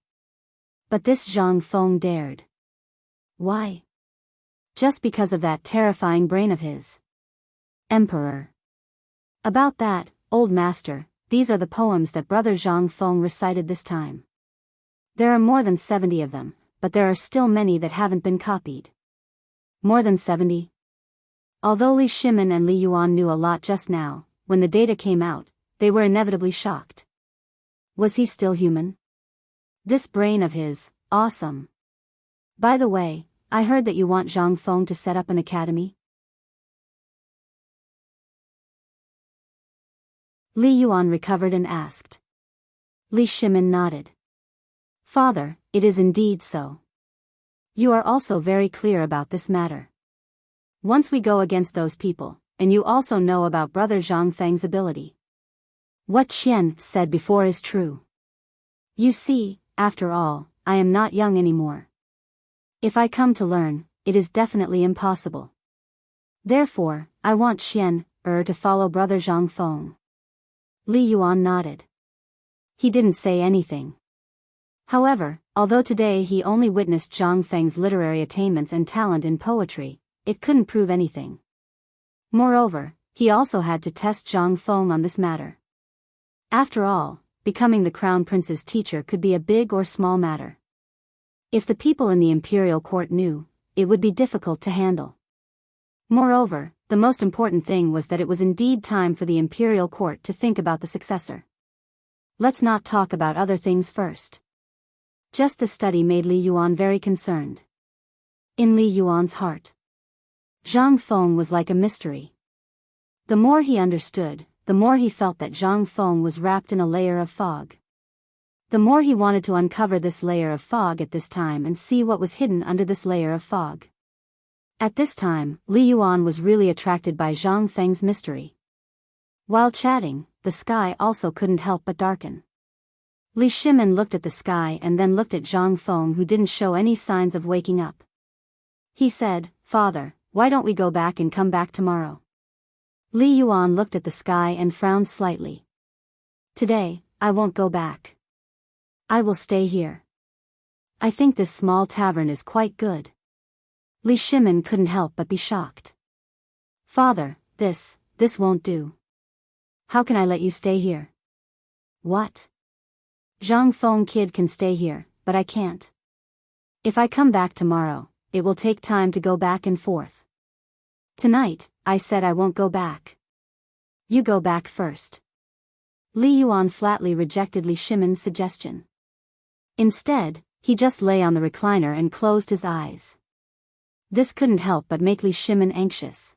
But this Zhang Feng dared. Why? Just because of that terrifying brain of his. Emperor. About that, old master, these are the poems that brother Zhang Feng recited this time. There are more than 70 of them, but there are still many that haven't been copied. More than 70? Although Li Shimin and Li Yuan knew a lot just now, when the data came out, they were inevitably shocked. Was he still human? This brain of his, awesome. By the way, I heard that you want Zhang Feng to set up an academy? Li Yuan recovered and asked. Li Shimin nodded. Father, it is indeed so. You are also very clear about this matter. Once we go against those people, and you also know about brother Zhang Feng's ability. What Qian said before is true. You see, after all, I am not young anymore. If I come to learn, it is definitely impossible. Therefore, I want Qian to follow brother Zhang Feng. Li Yuan nodded. He didn't say anything. However, although today he only witnessed Zhang Feng's literary attainments and talent in poetry, it couldn't prove anything. Moreover, he also had to test Zhang Feng on this matter. After all, becoming the crown prince's teacher could be a big or small matter. If the people in the imperial court knew, it would be difficult to handle. Moreover, the most important thing was that it was indeed time for the imperial court to think about the successor. Let's not talk about other things first. Just the study made Li Yuan very concerned. In Li Yuan's heart, Zhang Feng was like a mystery. The more he understood, the more he felt that Zhang Feng was wrapped in a layer of fog. The more he wanted to uncover this layer of fog at this time and see what was hidden under this layer of fog. At this time, Li Yuan was really attracted by Zhang Feng's mystery. While chatting, the sky also couldn't help but darken. Li Shimin looked at the sky and then looked at Zhang Feng, who didn't show any signs of waking up. He said, Father, why don't we go back and come back tomorrow? Li Yuan looked at the sky and frowned slightly. Today, I won't go back. I will stay here. I think this small tavern is quite good. Li Shimin couldn't help but be shocked. Father, this won't do. How can I let you stay here? What? Zhang Feng kid can stay here, but I can't. If I come back tomorrow, it will take time to go back and forth. Tonight, I said I won't go back. You go back first. Li Yuan flatly rejected Li Shimin's suggestion. Instead, he just lay on the recliner and closed his eyes. This couldn't help but make Li Shimin anxious.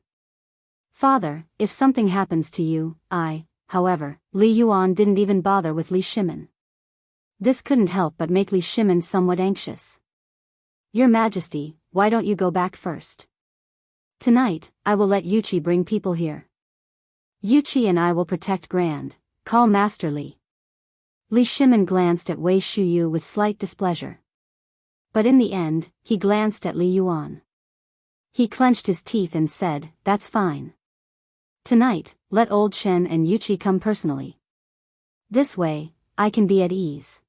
Father, if something happens to you, however, Li Yuan didn't even bother with Li Shimin. This couldn't help but make Li Shimin somewhat anxious. Your Majesty, why don't you go back first? Tonight, I will let Yuqi bring people here. Yuqi and I will protect Grand. Call Master Li. Li Shimin glanced at Wei Shuyu with slight displeasure. But in the end, he glanced at Li Yuan. He clenched his teeth and said, That's fine. Tonight, let Old Chen and Yuqi come personally. This way, I can be at ease.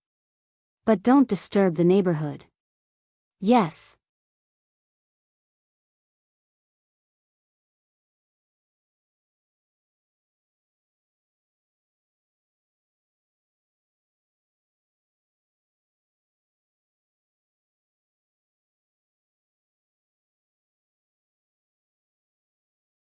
But don't disturb the neighborhood. Yes.